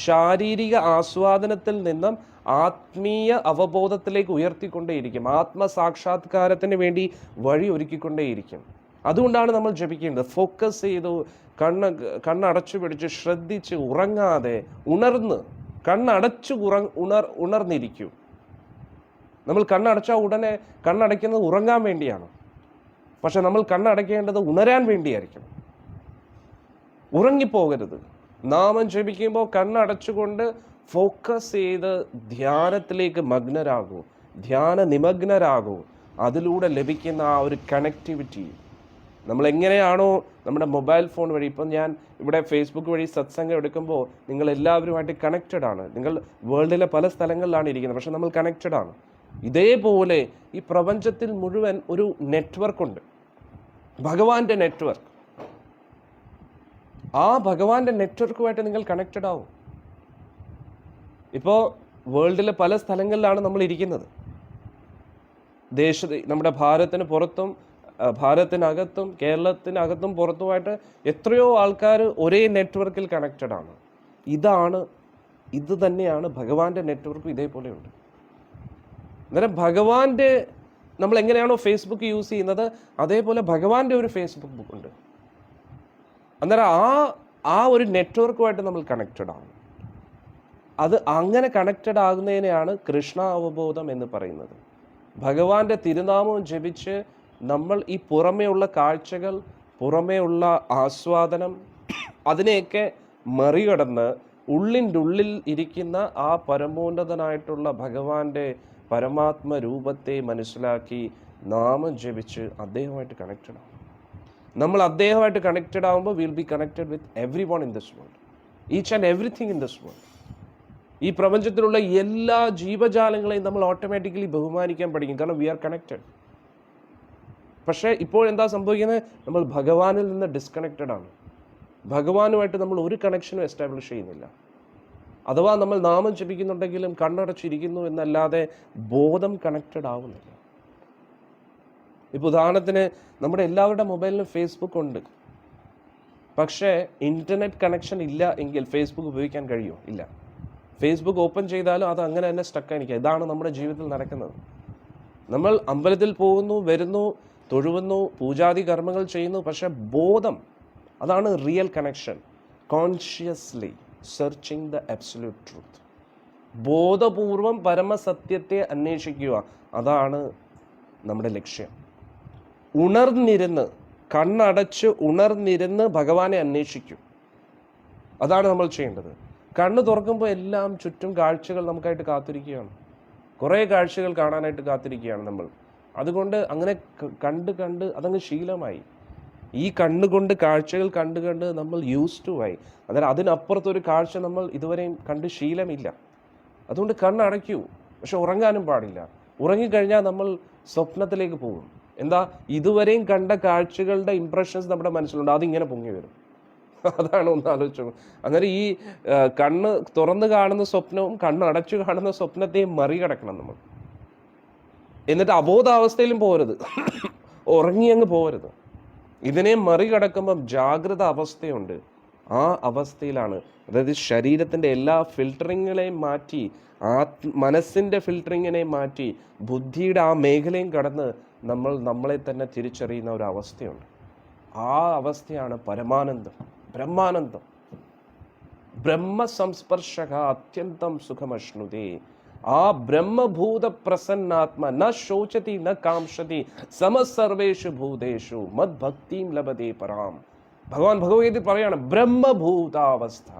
ശാരീരിക ആസ്വാദനത്തിൽ നിന്നും ആത്മീയ അവബോധത്തിലേക്ക് ഉയർത്തിക്കൊണ്ടേയിരിക്കും, ആത്മസാക്ഷാത്കാരത്തിന് വേണ്ടി വഴി ഒരുക്കിക്കൊണ്ടേയിരിക്കും. അതുകൊണ്ടാണ് നമ്മൾ ജപിക്കേണ്ടത്. ഫോക്കസ് ചെയ്തു കണ്ണടച്ചു പിടിച്ച് ശ്രദ്ധിച്ച് ഉറങ്ങാതെ കണ്ണടച്ചു ഉണർന്നിരിക്കൂ. നമ്മൾ കണ്ണടച്ചാൽ ഉടനെ കണ്ണടയ്ക്കുന്നത് ഉറങ്ങാൻ വേണ്ടിയാണ്. പക്ഷെ നമ്മൾ കണ്ണടയ്ക്കേണ്ടത് ഉണരാൻ വേണ്ടിയായിരിക്കും. ഉറങ്ങിപ്പോകരുത്. നാമം ജപിക്കുമ്പോൾ കണ്ണടച്ചുകൊണ്ട് ഫോക്കസ് ചെയ്ത് ധ്യാനത്തിലേക്ക് മഗ്നരാകൂ, ധ്യാന നിമഗ്നരാകൂ. അതിലൂടെ ലഭിക്കുന്ന ആ ഒരു കണക്ടിവിറ്റി, നമ്മൾ എങ്ങനെയാണോ നമ്മുടെ മൊബൈൽ ഫോൺ വഴി, ഇപ്പം ഞാൻ ഇവിടെ ഫേസ്ബുക്ക് വഴി സത്സംഗം എടുക്കുമ്പോൾ നിങ്ങൾ എല്ലാവരുമായിട്ട് കണക്റ്റഡ് ആണ്. നിങ്ങൾ വേൾഡിലെ പല സ്ഥലങ്ങളിലാണ് ഇരിക്കുന്നത്, പക്ഷെ നമ്മൾ കണക്റ്റഡ് ആണ്. ഇതേപോലെ ഈ പ്രപഞ്ചത്തിൽ മുഴുവൻ ഒരു നെറ്റ്വർക്ക് ഉണ്ട്, ഭഗവാന്റെ നെറ്റ്വർക്ക്. ആ ഭഗവാന്റെ നെറ്റ്വർക്കുമായിട്ട് നിങ്ങൾ കണക്റ്റഡ് ആവും. ഇപ്പോൾ വേൾഡിലെ പല സ്ഥലങ്ങളിലാണ് നമ്മൾ ഇരിക്കുന്നത്. നമ്മുടെ ഭാരതത്തിനകത്തും കേരളത്തിനകത്തും പുറത്തുമായിട്ട് എത്രയോ ആൾക്കാർ ഒരേ നെറ്റ്വർക്കിൽ കണക്റ്റഡ് ആണ്. ഇത് തന്നെയാണ് ഭഗവാന്റെ നെറ്റ്വർക്കും ഇതേപോലെയുണ്ട്. അന്നേരം ഭഗവാന്റെ, നമ്മൾ എങ്ങനെയാണോ ഫേസ്ബുക്ക് യൂസ് ചെയ്യുന്നത് അതേപോലെ ഭഗവാന്റെ ഒരു ഫേസ്ബുക്ക് ബുക്ക് ഉണ്ട്. അന്നേരം ആ ഒരു നെറ്റ്വർക്കുമായിട്ട് നമ്മൾ കണക്റ്റഡ് ആണ്. അത് അങ്ങനെ കണക്റ്റഡ് ആകുന്നതിനെയാണ് കൃഷ്ണ അവബോധം എന്ന് പറയുന്നത്. ഭഗവാന്റെ തിരുനാമവും ജപിച്ച് നമ്മൾ ഈ പുറമേയുള്ള കാഴ്ചകൾ, പുറമേയുള്ള ആസ്വാദനം, അതിനെയൊക്കെ മറികടന്ന് ഉള്ളിൻ്റെ ഉള്ളിൽ ഇരിക്കുന്ന ആ പരമോന്നതനായിട്ടുള്ള ഭഗവാന്റെ പരമാത്മ രൂപത്തെ മനസ്സിലാക്കി നാമം ജപിച്ച് അദ്ദേഹമായിട്ട് കണക്റ്റഡ് ആവും. നമ്മൾ അദ്ദേഹമായിട്ട് കണക്റ്റഡ് ആകുമ്പോൾ will be connected with every one in this world, each and everything in this world. ഈ പ്രപഞ്ചത്തിലുള്ള എല്ലാ ജീവജാലങ്ങളെയും നമ്മൾ ഓട്ടോമാറ്റിക്കലി ബഹുമാനിക്കാൻ പഠിക്കും, കാരണം വി ആർ കണക്റ്റഡ്. പക്ഷേ ഇപ്പോൾ എന്താ സംഭവിക്കുന്നത്? നമ്മൾ ഭഗവാനിൽ നിന്ന് ഡിസ്കണക്റ്റഡ് ആണ്. ഭഗവാനുമായിട്ട് നമ്മൾ ഒരു കണക്ഷനും എസ്റ്റാബ്ലിഷ് ചെയ്യുന്നില്ല. അഥവാ നമ്മൾ നാമം ജപിക്കുന്നുണ്ടെങ്കിലും കണ്ണടച്ചിരിക്കുന്നു എന്നല്ലാതെ ബോധം കണക്റ്റഡ് ആവുന്നില്ല. ഇപ്പോൾ ഉദാഹരണത്തിന് നമ്മുടെ എല്ലാവരുടെ മൊബൈലിലും ഫേസ്ബുക്ക് ഉണ്ട്. പക്ഷേ ഇൻ്റർനെറ്റ് കണക്ഷൻ ഇല്ല എങ്കിൽ ഫേസ്ബുക്ക് ഉപയോഗിക്കാൻ കഴിയുമോ? ഇല്ല. ഫേസ്ബുക്ക് ഓപ്പൺ ചെയ്താലും അത് അങ്ങനെ തന്നെ സ്റ്റക്കായി നിൽക്കുക. ഇതാണ് നമ്മുടെ ജീവിതത്തിൽ നടക്കുന്നത്. നമ്മൾ അമ്പലത്തിൽ പോകുന്നു, വരുന്നു, തൊഴുവുന്നു, പൂജാതി കർമ്മങ്ങൾ ചെയ്യുന്നു, പക്ഷെ ബോധം, അതാണ് real connection. Consciously searching the absolute truth. ബോധപൂർവം പരമസത്യത്തെ അന്വേഷിക്കുക, അതാണ് നമ്മുടെ ലക്ഷ്യം. ഉണർന്നിരുന്ന്, കണ്ണടച്ച് ഉണർന്നിരുന്ന് ഭഗവാനെ അന്വേഷിക്കും. അതാണ് നമ്മൾ ചെയ്യേണ്ടത്. കണ്ണ് തുറക്കുമ്പോൾ എല്ലാം ചുറ്റും കാഴ്ചകൾ നമുക്കായിട്ട് കാത്തിരിക്കുകയാണ്. കുറേ കാഴ്ചകൾ കാണാനായിട്ട് കാത്തിരിക്കുകയാണ് നമ്മൾ. അതുകൊണ്ട് അങ്ങനെ കണ്ട് കണ്ട് അതങ്ങ് ശീലമായി. ഈ കണ്ണുകൊണ്ട് കാഴ്ചകൾ കണ്ട് കണ്ട് നമ്മൾ യൂസ് ടു ആയി. അതായത് അതിനപ്പുറത്തൊരു കാഴ്ച നമ്മൾ ഇതുവരെയും കണ്ട് ശീലമില്ല. അതുകൊണ്ട് കണ്ണടയ്ക്കൂ, പക്ഷെ ഉറങ്ങാനും പാടില്ല. ഉറങ്ങിക്കഴിഞ്ഞാൽ നമ്മൾ സ്വപ്നത്തിലേക്ക് പോകും. എന്താ, ഇതുവരെയും കണ്ട കാഴ്ചകളുടെ ഇംപ്രഷൻസ് നമ്മുടെ മനസ്സിലുണ്ട്, അതിങ്ങനെ പൊങ്ങി വരും. അതാണ് ഒന്ന് ആലോചിച്ചത്. അന്നേരം ഈ കണ്ണ് തുറന്ന് കാണുന്ന സ്വപ്നവും കണ്ണടച്ചു കാണുന്ന സ്വപ്നത്തെയും മറികടക്കണം നമ്മൾ. എന്നിട്ട് അബോധാവസ്ഥയിലും പോകരുത്, ഉറങ്ങി അങ്ങ് പോകരുത്. ഇതിനെ മറികടക്കുമ്പം ജാഗ്രത അവസ്ഥയുണ്ട്. ആ അവസ്ഥയിലാണ്, അതായത് ശരീരത്തിൻ്റെ എല്ലാ ഫിൽറ്ററിങ്ങളെയും മാറ്റി, മനസ്സിൻ്റെ ഫിൽറ്ററിങ്ങിനെ മാറ്റി, ബുദ്ധിയുടെ ആ മേഖലയും കടന്ന് നമ്മൾ നമ്മളെ തന്നെ തിരിച്ചറിയുന്ന ഒരു അവസ്ഥയുണ്ട്. ആ അവസ്ഥയാണ് പരമാനന്ദം, ബ്രഹ്മാനന്ദം. ബ്രഹ്മസംസ്പർശക അത്യന്തം സുഖമശ്നുതേ. ആ ബ്രഹ്മഭൂത പ്രസന്നാത്മ ന ശോചതി ന കാംക്ഷതി സമസർവേഷു ഭൂതേഷു മത് ഭക്തിം ലഭതേ പരാം. ഭഗവാൻ ഭഗവത്ഗീതയിൽ പറയാണ്, ബ്രഹ്മഭൂതാവസ്ഥ.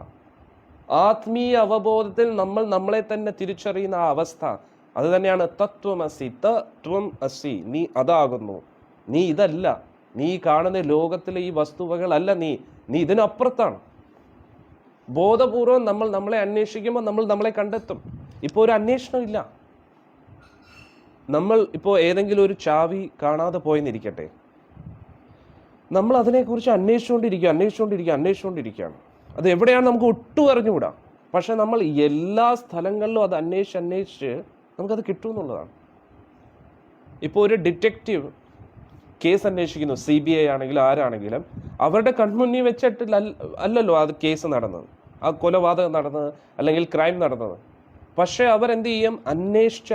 ആത്മീയ അവബോധത്തിൽ നമ്മൾ നമ്മളെ തന്നെ തിരിച്ചറിയുന്ന ആ അവസ്ഥ, അത് തന്നെയാണ് തത്വമസി. തത്വം അസി, നീ അതാകുന്നു, നീ ഇതല്ല, നീ കാണുന്ന ലോകത്തിലെ ഈ വസ്തുവകളല്ല, നീ ഇതിനപ്പുറത്താണ്. ബോധപൂർവം നമ്മൾ നമ്മളെ അന്വേഷിക്കുമ്പോൾ നമ്മൾ നമ്മളെ കണ്ടെത്തും. ഇപ്പോൾ ഒരു അന്വേഷണം ഇല്ല. നമ്മൾ ഇപ്പോൾ ഏതെങ്കിലും ഒരു ചാവി കാണാതെ പോയെന്നിരിക്കട്ടെ, നമ്മൾ അതിനെക്കുറിച്ച് അന്വേഷിച്ചുകൊണ്ടിരിക്കുകയാണ്. അത് എവിടെയാണ് നമുക്ക് ഒട്ടും അറിഞ്ഞുകൂടാ. പക്ഷെ നമ്മൾ എല്ലാ സ്ഥലങ്ങളിലും അത് അന്വേഷിച്ച് നമുക്കത് കിട്ടുമെന്നുള്ളതാണ്. ഇപ്പോൾ ഒരു ഡിറ്റക്റ്റീവ് കേസ് അന്വേഷിക്കുന്നു, CBI ആണെങ്കിലും ആരാണെങ്കിലും, അവരുടെ കൺമുന്നിൽ വെച്ചിട്ട് അല്ലല്ലോ അത് കേസ് നടന്നത്, ആ കൊലപാതകം നടന്നത് അല്ലെങ്കിൽ ക്രൈം നടന്നത്. പക്ഷെ അവരെന്ത് ചെയ്യും, അന്വേഷിച്ച്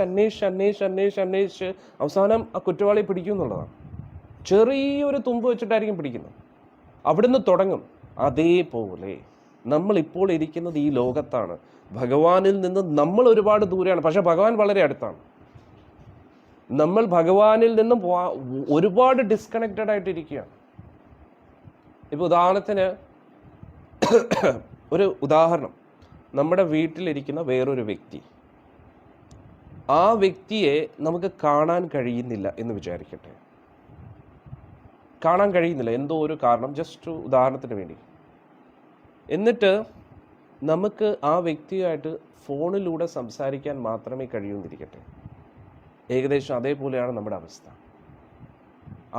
അവസാനം ആ കുറ്റവാളിയെ പിടിക്കും എന്നുള്ളതാണ്. ചെറിയൊരു തുമ്പ് വെച്ചിട്ടായിരിക്കും പിടിക്കുന്നത്, അവിടുന്ന് തുടങ്ങും. അതേപോലെ നമ്മൾ ഇപ്പോൾ ഇരിക്കുന്നത് ഈ ലോകത്താണ്. ഭഗവാനിൽ നിന്ന് നമ്മൾ ഒരുപാട് ദൂരെയാണ്, പക്ഷെ ഭഗവാൻ വളരെ അടുത്താണ്. നമ്മൾ ഭഗവാനിൽ നിന്നും ഒരുപാട് ഡിസ്കണക്റ്റഡ് ആയിട്ടിരിക്കുകയാണ്. ഇപ്പോൾ ഉദാഹരണത്തിന് ഒരു ഉദാഹരണം, നമ്മുടെ വീട്ടിലിരിക്കുന്ന വേറൊരു വ്യക്തി, ആ വ്യക്തിയെ നമുക്ക് കാണാൻ കഴിയുന്നില്ല എന്ന് വിചാരിക്കട്ടെ. കാണാൻ കഴിയുന്നില്ല, എന്തോ ഒരു കാരണം, ജസ്റ്റ് ഉദാഹരണത്തിന് വേണ്ടി. എന്നിട്ട് നമുക്ക് ആ വ്യക്തിയായിട്ട് ഫോണിലൂടെ സംസാരിക്കാൻ മാത്രമേ കഴിയൂന്നിരിക്കട്ടെ. ഏകദേശം അതേപോലെയാണ് നമ്മുടെ അവസ്ഥ.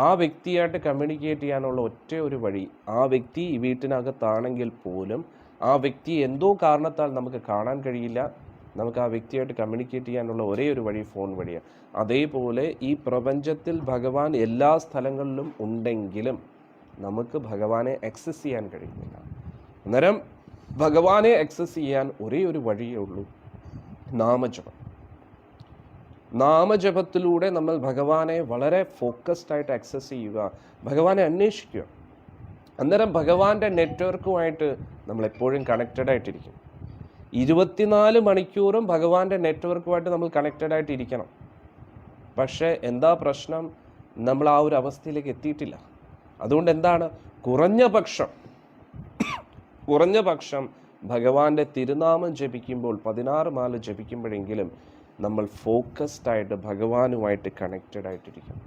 ആ വ്യക്തിയായിട്ട് കമ്മ്യൂണിക്കേറ്റ് ചെയ്യാനുള്ള ഒറ്റ ഒരു വഴി, ആ വ്യക്തി ഈ വീട്ടിനകത്താണെങ്കിൽ പോലും ആ വ്യക്തി എന്തോ കാരണത്താൽ നമുക്ക് കാണാൻ കഴിയില്ല, നമുക്ക് ആ വ്യക്തിയായിട്ട് കമ്മ്യൂണിക്കേറ്റ് ചെയ്യാനുള്ള ഒരേ ഒരു വഴി ഫോൺ വഴിയാണ്. അതേപോലെ ഈ പ്രപഞ്ചത്തിൽ ഭഗവാൻ എല്ലാ സ്ഥലങ്ങളിലും ഉണ്ടെങ്കിലും നമുക്ക് ഭഗവാനെ ആക്സസ് ചെയ്യാൻ കഴിയുന്നില്ല. അന്നേരം ഭഗവാനെ ആക്സസ് ചെയ്യാൻ ഒരേ ഒരു വഴിയേ ഉള്ളൂ, നാമജപം. നാമജപത്തിലൂടെ നമ്മൾ ഭഗവാനെ വളരെ ഫോക്കസ്ഡ് ആയിട്ട് ആക്സസ് ചെയ്യുക, ഭഗവാനെ അന്വേഷിക്കുക. അന്നേരം ഭഗവാന്റെ നെറ്റ്വർക്കുമായിട്ട് നമ്മൾ എപ്പോഴും കണക്റ്റഡ് ആയിട്ടിരിക്കും. 24 മണിക്കൂറും ഭഗവാന്റെ നെറ്റ്വർക്കുമായിട്ട് നമ്മൾ കണക്റ്റഡ് ആയിട്ടിരിക്കണം. പക്ഷേ എന്താ പ്രശ്നം, നമ്മൾ ആ ഒരു അവസ്ഥയിലേക്ക് എത്തിയിട്ടില്ല. അതുകൊണ്ട് എന്താണ്, കുറഞ്ഞ പക്ഷം ഭഗവാന്റെ തിരുനാമം ജപിക്കുമ്പോൾ, 16 മാല ജപിക്കുമ്പോഴെങ്കിലും നമ്മൾ ഫോക്കസ്ഡ് ആയിട്ട് ഭഗവാനുമായിട്ട് കണക്റ്റഡ് ആയിട്ടിരിക്കണം.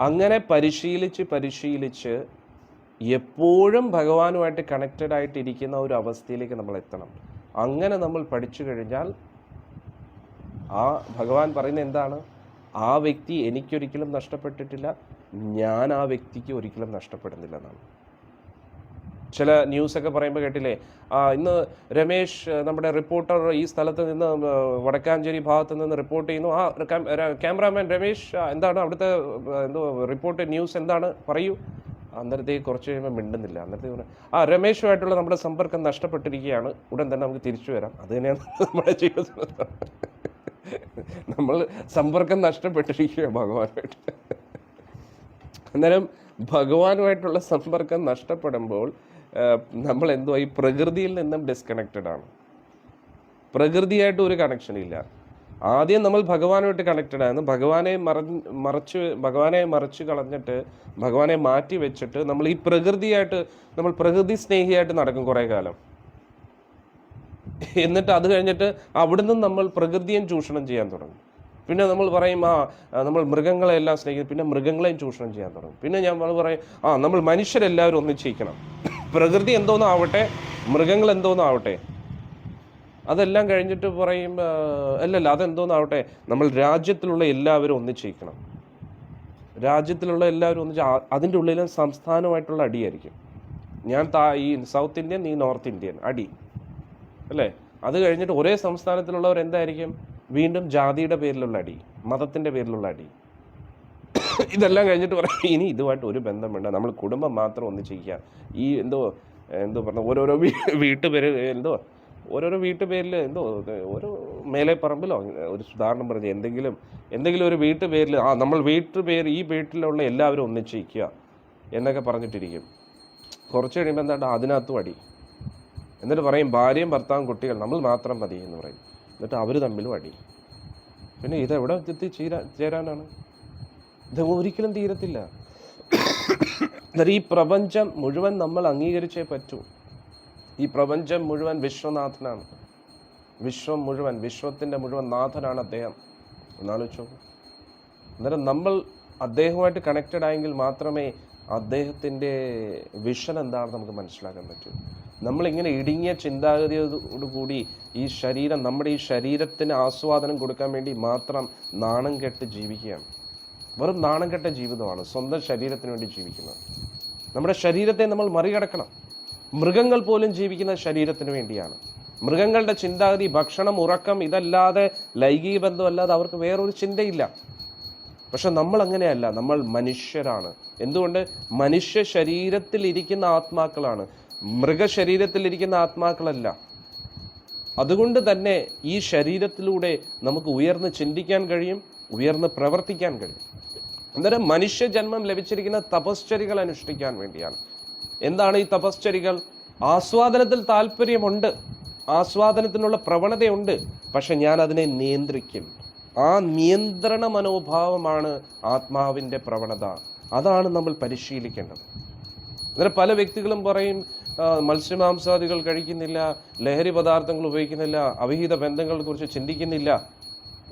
അങ്ങനെ പരിശീലിച്ച് എപ്പോഴും ഭഗവാനുമായിട്ട് കണക്റ്റഡ് ആയിട്ടിരിക്കുന്ന ഒരു അവസ്ഥയിലേക്ക് നമ്മൾ എത്തണം. അങ്ങനെ നമ്മൾ പഠിച്ചു കഴിഞ്ഞാൽ ആ ഭഗവാൻ പറയുന്നത് എന്താണ്, ആ വ്യക്തി എനിക്കൊരിക്കലും നഷ്ടപ്പെട്ടിട്ടില്ല, ഞാൻ ആ വ്യക്തിക്ക് ഒരിക്കലും നഷ്ടപ്പെടുന്നില്ല എന്നാണ്. ചില ന്യൂസൊക്കെ പറയുമ്പോൾ കേട്ടില്ലേ, ഇന്ന് രമേശ് നമ്മുടെ റിപ്പോർട്ടർ ഈ സ്ഥലത്ത് നിന്ന് വടക്കാഞ്ചേരി ഭാഗത്ത് നിന്ന് റിപ്പോർട്ട് ചെയ്യുന്നു, ക്യാമറാമാൻ രമേശ് എന്താണ് അവിടുത്തെ റിപ്പോർട്ട് ന്യൂസ് എന്താണ് പറയൂ. അന്നേരത്തേക്ക് കുറച്ച് കഴിയുമ്പോൾ മിണ്ടുന്നില്ല. അന്നേരത്തേക്ക് രമേശുമായിട്ടുള്ള നമ്മുടെ സമ്പർക്കം നഷ്ടപ്പെട്ടിരിക്കുകയാണ്, ഉടൻ തന്നെ നമുക്ക് തിരിച്ചു വരാം. അത് തന്നെയാണ് നമ്മുടെ ജീവിതത്തിൽ നമ്മൾ സമ്പർക്കം നഷ്ടപ്പെട്ടിരിക്കുക ഭഗവാനുമായിട്ട്. അന്നേരം ഭഗവാനുമായിട്ടുള്ള സമ്പർക്കം നഷ്ടപ്പെടുമ്പോൾ നമ്മൾ എന്തോ ഈ പ്രകൃതിയിൽ നിന്നും ഡിസ്കണക്റ്റഡ് ആണ്. പ്രകൃതിയായിട്ട് ഒരു കണക്ഷൻ ഇല്ല. ആദ്യം നമ്മൾ ഭഗവാനുമായിട്ട് കണക്റ്റഡ് ആയിരുന്നു, ഭഗവാനെ മറിച്ച് കളഞ്ഞിട്ട് ഭഗവാനെ മാറ്റി വെച്ചിട്ട് നമ്മൾ ഈ പ്രകൃതിയായിട്ട്, നമ്മൾ പ്രകൃതി സ്നേഹിയായിട്ട് നടക്കും കുറേ കാലം. എന്നിട്ട് അത് കഴിഞ്ഞിട്ട് അവിടുന്ന് നമ്മൾ പ്രകൃതിയെ ചൂഷണം ചെയ്യാൻ തുടങ്ങും. പിന്നെ നമ്മൾ പറയും നമ്മൾ മൃഗങ്ങളെ എല്ലാം സ്നേഹിക്കും, പിന്നെ മൃഗങ്ങളെയും ചൂഷണം ചെയ്യാൻ തുടങ്ങും. പിന്നെ നമ്മൾ പറയും നമ്മൾ മനുഷ്യരെല്ലാവരും ഒന്നിച്ചിരിക്കണം. പ്രകൃതി എന്തോന്നും ആവട്ടെ, മൃഗങ്ങൾ എന്തോന്നും ആവട്ടെ, അതെല്ലാം കഴിഞ്ഞിട്ട് പറയും അല്ലല്ല അതെന്തോന്നാവട്ടെ, നമ്മൾ രാജ്യത്തിലുള്ള എല്ലാവരും ഒന്നിച്ചിരിക്കണം. രാജ്യത്തിലുള്ള എല്ലാവരും ഒന്നിച്ച് അതിൻ്റെ ഉള്ളിലും സംസ്ഥാനമായിട്ടുള്ള അടിയായിരിക്കും. ഞാൻ ഈ സൗത്ത് ഇന്ത്യൻ, നീ നോർത്ത് ഇന്ത്യൻ, അടി അല്ലേ. അത് കഴിഞ്ഞിട്ട് ഒരേ സംസ്ഥാനത്തിലുള്ളവർ എന്തായിരിക്കും, വീണ്ടും ജാതിയുടെ പേരിലുള്ള അടി, മതത്തിൻ്റെ പേരിലുള്ള അടി. ഇതെല്ലാം കഴിഞ്ഞിട്ട് പറയും ഇനി ഇതുമായിട്ട് ഒരു ബന്ധം വേണ്ട, നമ്മൾ കുടുംബം മാത്രം ഒന്നിച്ചിരിക്കുക. ഈ എന്തോ പറഞ്ഞ ഓരോരോ വീട്ടുപേര് ഓരോരോ വീട്ടുപേരിൽ ഓരോ മേലെ പറമ്പിലോ ഒരു ഉദാഹരണം പറഞ്ഞ് എന്തെങ്കിലും ഒരു വീട്ടുപേരിൽ നമ്മൾ വീട്ടുപേര് ഈ വീട്ടിലുള്ള എല്ലാവരും ഒന്നിച്ചിരിക്കുക എന്നൊക്കെ പറഞ്ഞിട്ടിരിക്കും. കുറച്ച് കഴിയുമ്പോൾ എന്താണ്ട് അതിനകത്തും അടി. എന്നിട്ട് പറയും ഭാര്യയും ഭർത്താവും കുട്ടികൾ നമ്മൾ മാത്രം മതി എന്ന് പറയും. എന്നിട്ട് അവർ തമ്മിലും അടി. പിന്നെ ഇതെവിടെ ചേരാനാണ്? ഇത് ഒരിക്കലും തീരത്തില്ല. ഈ പ്രപഞ്ചം മുഴുവൻ നമ്മൾ അംഗീകരിച്ചേ പറ്റൂ. ഈ പ്രപഞ്ചം മുഴുവൻ വിശ്വനാഥനാണ്. വിശ്വത്തിൻ്റെ മുഴുവൻ നാഥനാണ് അദ്ദേഹം. ഒന്നാലോചിച്ചോ. അന്നേരം നമ്മൾ അദ്ദേഹവുമായിട്ട് കണക്റ്റഡ് ആയെങ്കിൽ മാത്രമേ അദ്ദേഹത്തിൻ്റെ വിഷൻ എന്താണെന്ന് നമുക്ക് മനസ്സിലാക്കാൻ പറ്റൂ. നമ്മളിങ്ങനെ ഇടുങ്ങിയ ചിന്താഗതിയോടുകൂടി ഈ ശരീരം, നമ്മുടെ ഈ ശരീരത്തിന് ആസ്വാദനം കൊടുക്കാൻ വേണ്ടി മാത്രം നാണം കെട്ട് ജീവിക്കുകയാണ്. വെറും നാണം കെട്ട ജീവിതമാണ് സ്വന്തം ശരീരത്തിന് വേണ്ടി ജീവിക്കുന്നത്. നമ്മുടെ ശരീരത്തെ നമ്മൾ മറികടക്കണം. മൃഗങ്ങൾ പോലും ജീവിക്കുന്ന ശരീരത്തിന് വേണ്ടിയാണ്. മൃഗങ്ങളുടെ ചിന്താഗതി ഭക്ഷണം, ഉറക്കം ഇതല്ലാതെ, ലൈംഗിക ബന്ധമല്ലാതെ അവർക്ക് വേറൊരു ചിന്തയില്ല. പക്ഷെ നമ്മൾ അങ്ങനെയല്ല. നമ്മൾ മനുഷ്യരാണ്. എന്തുകൊണ്ട്? മനുഷ്യ ശരീരത്തിൽ ഇരിക്കുന്ന ആത്മാക്കളാണ്, മൃഗശരീരത്തിലിരിക്കുന്ന ആത്മാക്കളല്ല. അതുകൊണ്ട് തന്നെ ഈ ശരീരത്തിലൂടെ നമുക്ക് ഉയർന്ന് ചിന്തിക്കാൻ കഴിയും, ഉയർന്ന് പ്രവർത്തിക്കാൻ കഴിയും. അന്നേരം മനുഷ്യ ജന്മം ലഭിച്ചിരിക്കുന്ന തപശ്ചര്യകൾ അനുഷ്ഠിക്കാൻ വേണ്ടിയാണ്. എന്താണ് ഈ തപശ്ചര്യകൾ? ആസ്വാദനത്തിൽ താല്പര്യമുണ്ട്, ആസ്വാദനത്തിനുള്ള പ്രവണതയുണ്ട്, പക്ഷെ ഞാൻ അതിനെ നിയന്ത്രിക്കും. ആ നിയന്ത്രണ മനോഭാവമാണ് ആത്മാവിൻ്റെ പ്രവണത. അതാണ് നമ്മൾ പരിശീലിക്കേണ്ടത്. അന്നേരം പല വ്യക്തികളും പറയും മത്സ്യമാംസാദികൾ കഴിക്കുന്നില്ല, ലഹരി പദാർത്ഥങ്ങൾ ഉപയോഗിക്കുന്നില്ല, അവിഹിത ബന്ധങ്ങളെ കുറിച്ച് ചിന്തിക്കുന്നില്ല,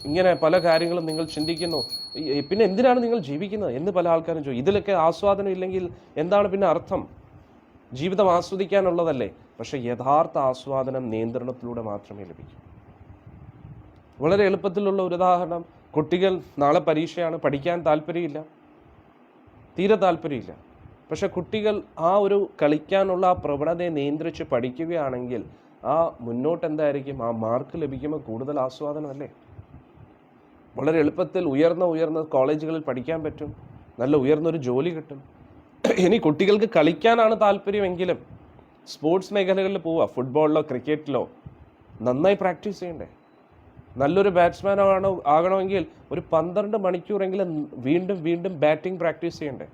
ഇങ്ങനെ പല കാര്യങ്ങളും നിങ്ങൾ ചിന്തിക്കുന്നു, പിന്നെ എന്തിനാണ് നിങ്ങൾ ജീവിക്കുന്നത് എന്ന് പല ആൾക്കാരും ചോദിക്കും. ഇതിലൊക്കെ ആസ്വാദനം ഇല്ലെങ്കിൽ എന്താണ് പിന്നെ അർത്ഥം? ജീവിതം ആസ്വദിക്കാനുള്ളതല്ലേ. പക്ഷെ യഥാർത്ഥ ആസ്വാദനം നിയന്ത്രണത്തിലൂടെ മാത്രമേ ലഭിക്കൂ. വളരെ എളുപ്പത്തിലുള്ള ഒരു ഉദാഹരണം, കുട്ടികൾ നാളെ പരീക്ഷയാണ്, പഠിക്കാൻ താല്പര്യമില്ല, തീരെ താല്പര്യമില്ല. പക്ഷെ കുട്ടികൾ ആ ഒരു കളിക്കാനുള്ള ആ പ്രവണതയെ നിയന്ത്രിച്ച് പഠിക്കുകയാണെങ്കിൽ മുന്നോട്ട് എന്തായിരിക്കും? ആ മാർക്ക് ലഭിക്കുമ്പോൾ കൂടുതൽ ആസ്വാദനമല്ലേ. വളരെ എളുപ്പത്തിൽ ഉയർന്ന കോളേജുകളിൽ പഠിക്കാൻ പറ്റും, നല്ല ഉയർന്നൊരു ജോലി കിട്ടും. ഇനി കുട്ടികൾക്ക് കളിക്കാനാണ് താല്പര്യമെങ്കിലും സ്പോർട്സ് മേഖലകളിൽ പോവുക, ഫുട്ബോളിലോ ക്രിക്കറ്റിലോ നന്നായി പ്രാക്ടീസ് ചെയ്യണ്ടേ. നല്ലൊരു ബാറ്റ്സ്മാൻ ആകണമെങ്കിൽ ഒരു 12 മണിക്കൂറെങ്കിലും വീണ്ടും ബാറ്റിംഗ് പ്രാക്ടീസ് ചെയ്യണ്ടേ.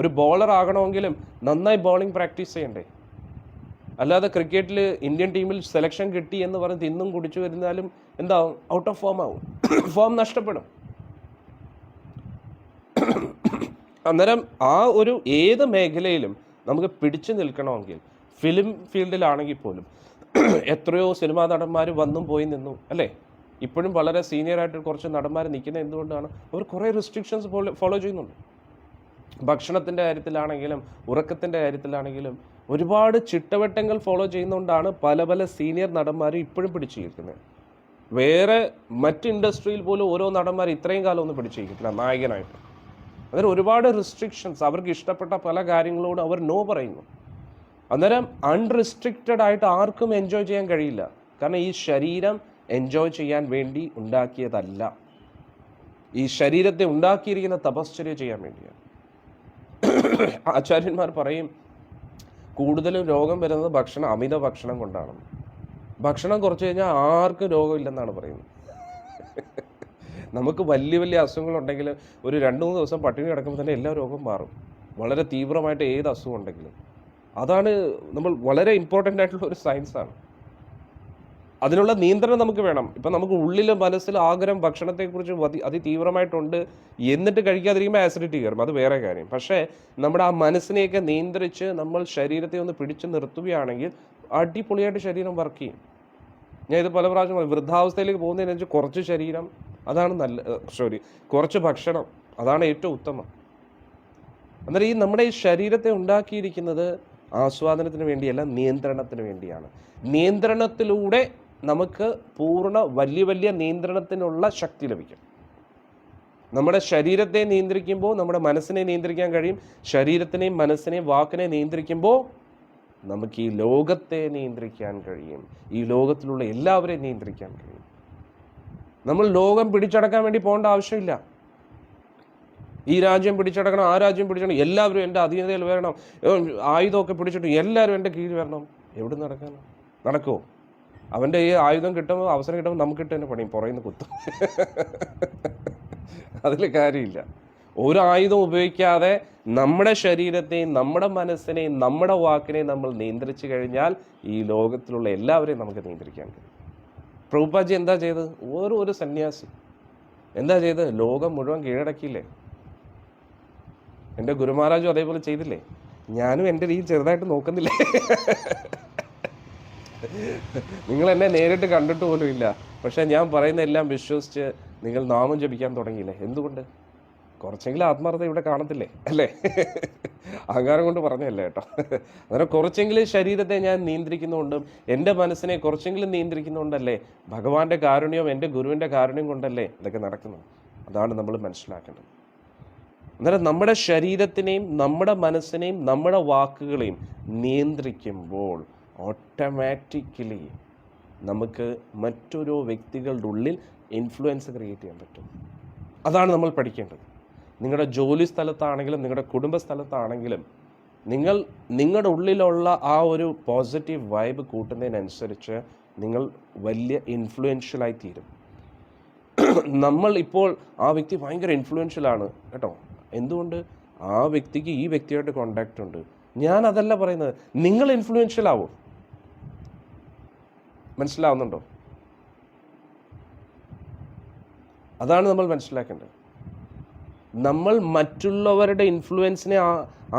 ഒരു ബോളർ ആകണമെങ്കിലും നന്നായി ബോളിംഗ് പ്രാക്ടീസ് ചെയ്യണ്ടേ. അല്ലാതെ ക്രിക്കറ്റിൽ ഇന്ത്യൻ ടീമിൽ സെലക്ഷൻ കിട്ടി എന്ന് പറഞ്ഞ് തിന്നും കുടിച്ചു വരുന്നാലും എന്താവും? ഔട്ട് ഓഫ് ഫോം ആവും, ഫോം നഷ്ടപ്പെടും. അന്നേരം ഏത് മേഖലയിലും നമുക്ക് പിടിച്ചു നിൽക്കണമെങ്കിൽ, ഫിലിം ഫീൽഡിലാണെങ്കിൽ പോലും എത്രയോ സിനിമാ നടന്മാർ വന്നും പോയി നിന്നു അല്ലേ. ഇപ്പോഴും വളരെ സീനിയറായിട്ട് കുറച്ച് നടന്മാർ നിൽക്കുന്നത് എന്തുകൊണ്ടാണ്? അവർ കുറേ റെസ്ട്രിക്ഷൻസ് ഫോളോ ചെയ്യുന്നുണ്ട്. ഭക്ഷണത്തിൻ്റെ കാര്യത്തിലാണെങ്കിലും ഉറക്കത്തിൻ്റെ കാര്യത്തിലാണെങ്കിലും ഒരുപാട് ചിട്ടവട്ടങ്ങൾ ഫോളോ ചെയ്യുന്നതുകൊണ്ടാണ് പല സീനിയർ നടന്മാരും ഇപ്പോഴും പിടിച്ചിരിക്കുന്നത്. വേറെ മറ്റ് ഇൻഡസ്ട്രിയിൽ പോലും ഓരോ നടന്മാർ ഇത്രയും കാലം ഒന്നും പിടിച്ചിരിക്കത്തില്ല നായകനായിട്ട്. അന്നേരം ഒരുപാട് റെസ്ട്രിക്ഷൻസ്, അവർക്ക് ഇഷ്ടപ്പെട്ട പല കാര്യങ്ങളോട് അവർ നോ പറയുന്നു. അന്നേരം അൺറെസ്ട്രിക്റ്റഡ് ആയിട്ട് ആർക്കും എൻജോയ് ചെയ്യാൻ കഴിയില്ല. കാരണം ഈ ശരീരം എൻജോയ് ചെയ്യാൻ വേണ്ടി ഉണ്ടാക്കിയതല്ല. ഈ ശരീരത്തെ ഉണ്ടാക്കിയിരിക്കുന്ന തപശ്ചര്യ ചെയ്യാൻ വേണ്ടിയാണ്. ആചാര്യന്മാർ പറയും കൂടുതലും രോഗം വരുന്നത് അമിത ഭക്ഷണം കൊണ്ടാണ്. ഭക്ഷണം കുറച്ച് കഴിഞ്ഞാൽ ആർക്കും രോഗമില്ലെന്നാണ് പറയുന്നത്. നമുക്ക് വലിയ അസുഖങ്ങളുണ്ടെങ്കിൽ ഒരു 2-3 ദിവസം പട്ടിണി കിടക്കുമ്പോൾ തന്നെ എല്ലാ രോഗവും മാറും. വളരെ തീവ്രമായിട്ട് ഏത് അസുഖം ഉണ്ടെങ്കിലും. അതാണ് നമ്മൾ വളരെ ഇമ്പോർട്ടൻ്റ് ആയിട്ടുള്ള ഒരു സയൻസാണ്. അതിനുള്ള നിയന്ത്രണം നമുക്ക് വേണം. ഇപ്പം നമുക്ക് ഉള്ളിൽ മനസ്സിൽ ആഗ്രഹം ഭക്ഷണത്തെക്കുറിച്ച് അതിതീവ്രമായിട്ടുണ്ട്, എന്നിട്ട് കഴിക്കാതിരിക്കുമ്പോൾ ആസിഡിറ്റി കയറും, അത് വേറെ കാര്യം. പക്ഷേ നമ്മുടെ ആ മനസ്സിനെയൊക്കെ നിയന്ത്രിച്ച് നമ്മൾ ശരീരത്തെ ഒന്ന് പിടിച്ചു നിർത്തുകയാണെങ്കിൽ അടിപൊളിയായിട്ട് ശരീരം വർക്ക് ചെയ്യും. ഞാൻ ഇത് പല പ്രാവശ്യം വൃദ്ധാവസ്ഥയിലേക്ക് പോകുന്നതിനനുസരിച്ച് കുറച്ച് ശരീരം, അതാണ് കുറച്ച് ഭക്ഷണം, അതാണ് ഏറ്റവും ഉത്തമം. അന്നേരം നമ്മുടെ ഈ ശരീരത്തെ ഉണ്ടാക്കിയിരിക്കുന്നത് ആസ്വാദനത്തിന് വേണ്ടിയല്ല, നിയന്ത്രണത്തിന് വേണ്ടിയാണ്. നിയന്ത്രണത്തിലൂടെ നമുക്ക് പൂർണ്ണ വലിയ നിയന്ത്രണത്തിനുള്ള ശക്തി ലഭിക്കും. നമ്മുടെ ശരീരത്തെ നിയന്ത്രിക്കുമ്പോൾ നമ്മുടെ മനസ്സിനെ നിയന്ത്രിക്കാൻ കഴിയും. ശരീരത്തിനെയും മനസ്സിനെയും വാക്കിനെ നിയന്ത്രിക്കുമ്പോൾ നമുക്ക് ഈ ലോകത്തെ നിയന്ത്രിക്കാൻ കഴിയും. ഈ ലോകത്തിലുള്ള എല്ലാവരെയും നിയന്ത്രിക്കാൻ കഴിയും. നമ്മൾ ലോകം പിടിച്ചടക്കാൻ വേണ്ടി പോകേണ്ട ആവശ്യമില്ല. ഈ രാജ്യം പിടിച്ചടക്കണം, ആ രാജ്യം പിടിച്ചടക്കണം, എല്ലാവരും എൻ്റെ അധീനതയിൽ വരണം, ആയുധമൊക്കെ പിടിച്ചിട്ട് എല്ലാവരും എൻ്റെ കീഴിൽ വരണം. എവിടെ നടക്കാനോ? നടക്കുമോ? അവൻ്റെ ഈ ആയുധം കിട്ടുമ്പോൾ, അവസരം കിട്ടുമ്പോൾ നമുക്ക് ഇട്ട് തന്നെ പണിയും, പുറയുന്ന കുത്തും. അതിൽ കാര്യമില്ല. ഒരു ആയുധം ഉപയോഗിക്കാതെ നമ്മുടെ ശരീരത്തെയും നമ്മുടെ മനസ്സിനെയും നമ്മുടെ വാക്കിനെയും നമ്മൾ നിയന്ത്രിച്ചു കഴിഞ്ഞാൽ ഈ ലോകത്തിലുള്ള എല്ലാവരെയും നമുക്ക് നിയന്ത്രിക്കാൻ കഴിയും. പ്രഭുപാദജി എന്താ ചെയ്തത്? ഒരു സന്യാസി എന്താ ചെയ്തത്? ലോകം മുഴുവൻ കീഴടക്കിയില്ലേ? എൻ്റെ ഗുരുമഹാരാജും അതേപോലെ ചെയ്തില്ലേ? ഞാനും എൻ്റെ രീതി ചെറുതായിട്ട് നോക്കുന്നില്ലേ? നിങ്ങൾ എന്നെ നേരിട്ട് കണ്ടിട്ട് പോലും ഇല്ല, പക്ഷെ ഞാൻ പറയുന്ന എല്ലാം വിശ്വസിച്ച് നിങ്ങൾ നാമം ജപിക്കാൻ തുടങ്ങിയില്ലേ? എന്തുകൊണ്ട്? കുറച്ചെങ്കിലും ആത്മാർത്ഥത ഇവിടെ കാണത്തില്ലേ? അല്ലേ? അഹങ്കാരം കൊണ്ട് പറഞ്ഞല്ലേ കേട്ടോ. അങ്ങനെ കുറച്ചെങ്കിലും ശരീരത്തെ ഞാൻ നിയന്ത്രിക്കുന്നുകൊണ്ടും എൻ്റെ മനസ്സിനെ കുറച്ചെങ്കിലും നിയന്ത്രിക്കുന്നുകൊണ്ടല്ലേ, ഭഗവാന്റെ കാരുണ്യവും എൻ്റെ ഗുരുവിൻ്റെ കാരുണ്യം കൊണ്ടല്ലേ ഇതൊക്കെ നടക്കുന്നത്. അതാണ് നമ്മൾ മനസ്സിലാക്കേണ്ടത്. അന്നേരം നമ്മുടെ ശരീരത്തിനെയും നമ്മുടെ മനസ്സിനെയും നമ്മുടെ വാക്കുകളെയും നിയന്ത്രിക്കുമ്പോൾ ഓട്ടോമാറ്റിക്കലി നമുക്ക് മറ്റൊരു വ്യക്തികളുടെ ഉള്ളിൽ ഇൻഫ്ലുവൻസ് ക്രിയേറ്റ് ചെയ്യാൻ പറ്റും. അതാണ് നമ്മൾ പഠിക്കേണ്ടത്. നിങ്ങളുടെ ജോലി സ്ഥലത്താണെങ്കിലും നിങ്ങളുടെ കുടുംബ സ്ഥലത്താണെങ്കിലും നിങ്ങളുടെ ഉള്ളിലുള്ള ആ ഒരു പോസിറ്റീവ് വൈബ് കൂട്ടുന്നതിനനുസരിച്ച് നിങ്ങൾ വലിയ ഇൻഫ്ലുവൻഷ്യലായി തീരും. നമ്മൾ ഇപ്പോൾ ആ വ്യക്തി ഭയങ്കര ഇൻഫ്ലുവൻഷ്യലാണ് കേട്ടോ. എന്തുകൊണ്ട്? ആ വ്യക്തിക്ക് ഈ വ്യക്തിയായിട്ട് കോണ്ടാക്റ്റ് ഉണ്ട്. ഞാൻ അതല്ല പറയുന്നത്, നിങ്ങൾ ഇൻഫ്ലുവൻഷ്യൽ ആവും. മനസ്സിലാവുന്നുണ്ടോ? അതാണ് നമ്മൾ മനസ്സിലാക്കേണ്ടത്. നമ്മൾ മറ്റുള്ളവരുടെ ഇൻഫ്ലുവൻസിനെ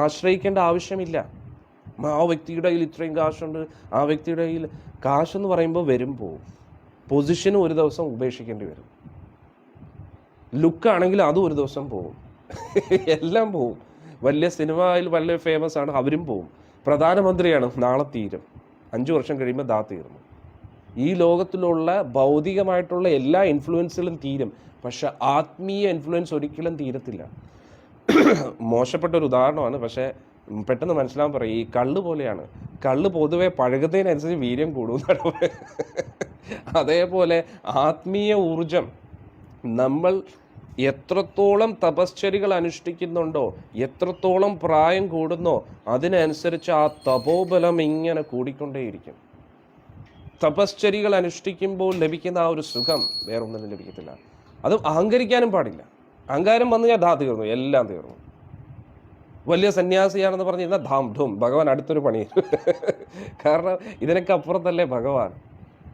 ആശ്രയിക്കേണ്ട ആവശ്യമില്ല. ആ വ്യക്തിയുടെ കയ്യിൽ ഇത്രയും കാശുണ്ട്, ആ വ്യക്തിയുടെ കയ്യിൽ കാശെന്ന് പറയുമ്പോൾ വരും പോവും. പൊസിഷനും ഒരു ദിവസം ഉപേക്ഷിക്കേണ്ടി വരും. ലുക്കാണെങ്കിൽ അതും ഒരു ദിവസം പോവും. എല്ലാം പോവും. വലിയ സിനിമയിൽ വലിയ ഫേമസ് ആണ്, അവരും പോവും. പ്രധാനമന്ത്രിയാണ്, നാളെ തീരും. 5 വർഷം കഴിയുമ്പോൾ തീർന്നു. ഈ ലോകത്തിലുള്ള ഭൗതികമായിട്ടുള്ള എല്ലാ ഇൻഫ്ലുവൻസുകളും തീരും, പക്ഷെ ആത്മീയ ഇൻഫ്ലുവൻസ് ഒരിക്കലും തീരത്തില്ല. മോശപ്പെട്ട ഒരു ഉദാഹരണമാണ്, പക്ഷേ പെട്ടെന്ന് മനസ്സിലാകാൻ പറയും. ഈ കള്ള് പോലെയാണ്. കള്ള് പൊതുവെ പഴകുന്നതിനനുസരിച്ച് വീര്യം കൂടുന്നതാണ്. അതേപോലെ ആത്മീയ ഊർജം നമ്മൾ എത്രത്തോളം തപശ്ചര്യകൾ അനുഷ്ഠിക്കുന്നുണ്ടോ, എത്രത്തോളം പ്രായം കൂടുന്നോ, അതിനനുസരിച്ച് ആ തപോബലം ഇങ്ങനെ കൂടിക്കൊണ്ടേയിരിക്കും. തപശ്ചര്യകൾ അനുഷ്ഠിക്കുമ്പോൾ ലഭിക്കുന്ന ആ ഒരു സുഖം വേറൊന്നിനും ലഭിക്കത്തില്ല. അത് അഹങ്കരിക്കാനും പാടില്ല. അഹങ്കാരം വന്നു ഞാൻ തീർന്നു, എല്ലാം തീർന്നു. വലിയ സന്യാസിയാണെന്ന് പറഞ്ഞിരുന്നാൽ ധാം ധൂം, ഭഗവാൻ അടുത്തൊരു പണി. കാരണം ഇതിനൊക്കെ അപ്പുറത്തല്ലേ ഭഗവാൻ.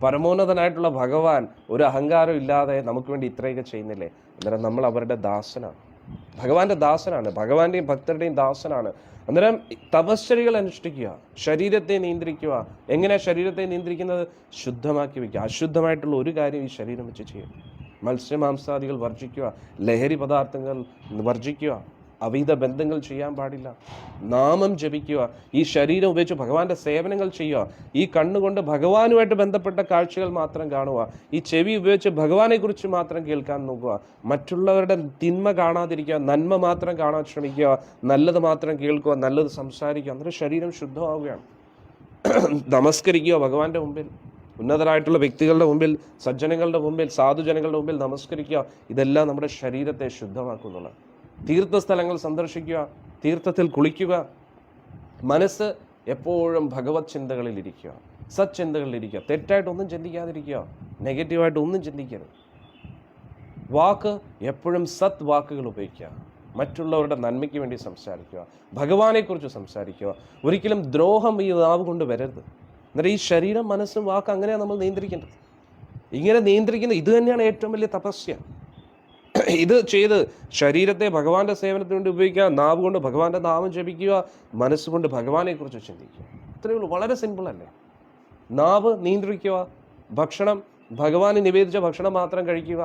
പരമോന്നതനായിട്ടുള്ള ഭഗവാൻ ഒരു അഹങ്കാരം ഇല്ലാതെ നമുക്ക് വേണ്ടി ഇത്രയൊക്കെ ചെയ്യുന്നില്ലേ? അന്നേരം നമ്മൾ അവരുടെ ദാസനാണ്, ഭഗവാന്റെ ദാസനാണ്, ഭഗവാന്റെയും ഭക്തരുടെയും ദാസനാണ്. അന്നേരം തപശ്ചര്യകൾ അനുഷ്ഠിക്കുക, ശരീരത്തെ നിയന്ത്രിക്കുക. എങ്ങനെ ശരീരത്തെ നിയന്ത്രിക്കുന്നത്? ശുദ്ധമാക്കി വയ്ക്കുക. അശുദ്ധമായിട്ടുള്ള ഒരു കാര്യം ഈ ശരീരം വെച്ച് ചെയ്യും. മത്സ്യമാംസാദികൾ വർജിക്കുക, ലഹരി പദാർത്ഥങ്ങൾ വർജിക്കുക, അവൈധ ബന്ധങ്ങൾ ചെയ്യാൻ പാടില്ല, നാമം ജപിക്കുക, ഈ ശരീരം ഉപയോഗിച്ച് ഭഗവാന്റെ സേവനങ്ങൾ ചെയ്യുക, ഈ കണ്ണുകൊണ്ട് ഭഗവാനുമായിട്ട് ബന്ധപ്പെട്ട കാഴ്ചകൾ മാത്രം കാണുക, ഈ ചെവി ഉപയോഗിച്ച് ഭഗവാനെ കുറിച്ച് മാത്രം കേൾക്കാൻ നോക്കുക, മറ്റുള്ളവരുടെ തിന്മ കാണാതിരിക്കുക, നന്മ മാത്രം കാണാൻ ശ്രമിക്കുക, നല്ലത് മാത്രം കേൾക്കുക, നല്ലത് സംസാരിക്കുക. അന്നേരം ശരീരം ശുദ്ധമാവുകയാണ്. നമസ്കരിക്കുക ഭഗവാന്റെ മുമ്പിൽ, ഉന്നതരായിട്ടുള്ള വ്യക്തികളുടെ മുമ്പിൽ, സജ്ജനങ്ങളുടെ മുമ്പിൽ, സാധുജനങ്ങളുടെ മുമ്പിൽ നമസ്കരിക്കുക. ഇതെല്ലാം നമ്മുടെ ശരീരത്തെ ശുദ്ധമാക്കുന്നുള്ള. തീർത്ഥസ്ഥലങ്ങൾ സന്ദർശിക്കുക, തീർത്ഥത്തിൽ കുളിക്കുക. മനസ്സ് എപ്പോഴും ഭഗവത് ചിന്തകളിൽ ഇരിക്കുക, സച്ചിന്തകളിൽ ഇരിക്കുക. തെറ്റായിട്ടൊന്നും ചിന്തിക്കാതിരിക്കുക, നെഗറ്റീവായിട്ട് ഒന്നും ചിന്തിക്കരുത്. വാക്ക് എപ്പോഴും സത് വാക്കുകൾ ഉപയോഗിക്കുക, മറ്റുള്ളവരുടെ നന്മയ്ക്ക് വേണ്ടി സംസാരിക്കുക, ഭഗവാനെക്കുറിച്ച് സംസാരിക്കുക. ഒരിക്കലും ദ്രോഹം ഈ നാവ് കൊണ്ട് വരരുത്. എന്നിട്ട് ഈ ശരീരം, മനസ്സും വാക്ക് അങ്ങനെയാണ് നമ്മൾ നിയന്ത്രിക്കേണ്ടത്. ഇങ്ങനെ നിയന്ത്രിക്കുന്നത് ഇത് തന്നെയാണ് ഏറ്റവും വലിയ തപസ്യ. ഇത് ചെയ്ത് ശരീരത്തെ ഭഗവാന്റെ സേവനത്തിന് വേണ്ടി ഉപയോഗിക്കുക, നാവ് കൊണ്ട് ഭഗവാന്റെ നാമം ജപിക്കുക, മനസ്സുകൊണ്ട് ഭഗവാനെക്കുറിച്ച് ചിന്തിക്കുക. ഇത്രയേ ഉള്ളൂ. വളരെ സിമ്പിൾ അല്ലേ? നാവ് നിയന്ത്രിക്കുക, ഭക്ഷണം ഭഗവാന് നിവേദിച്ച ഭക്ഷണം മാത്രം കഴിക്കുക,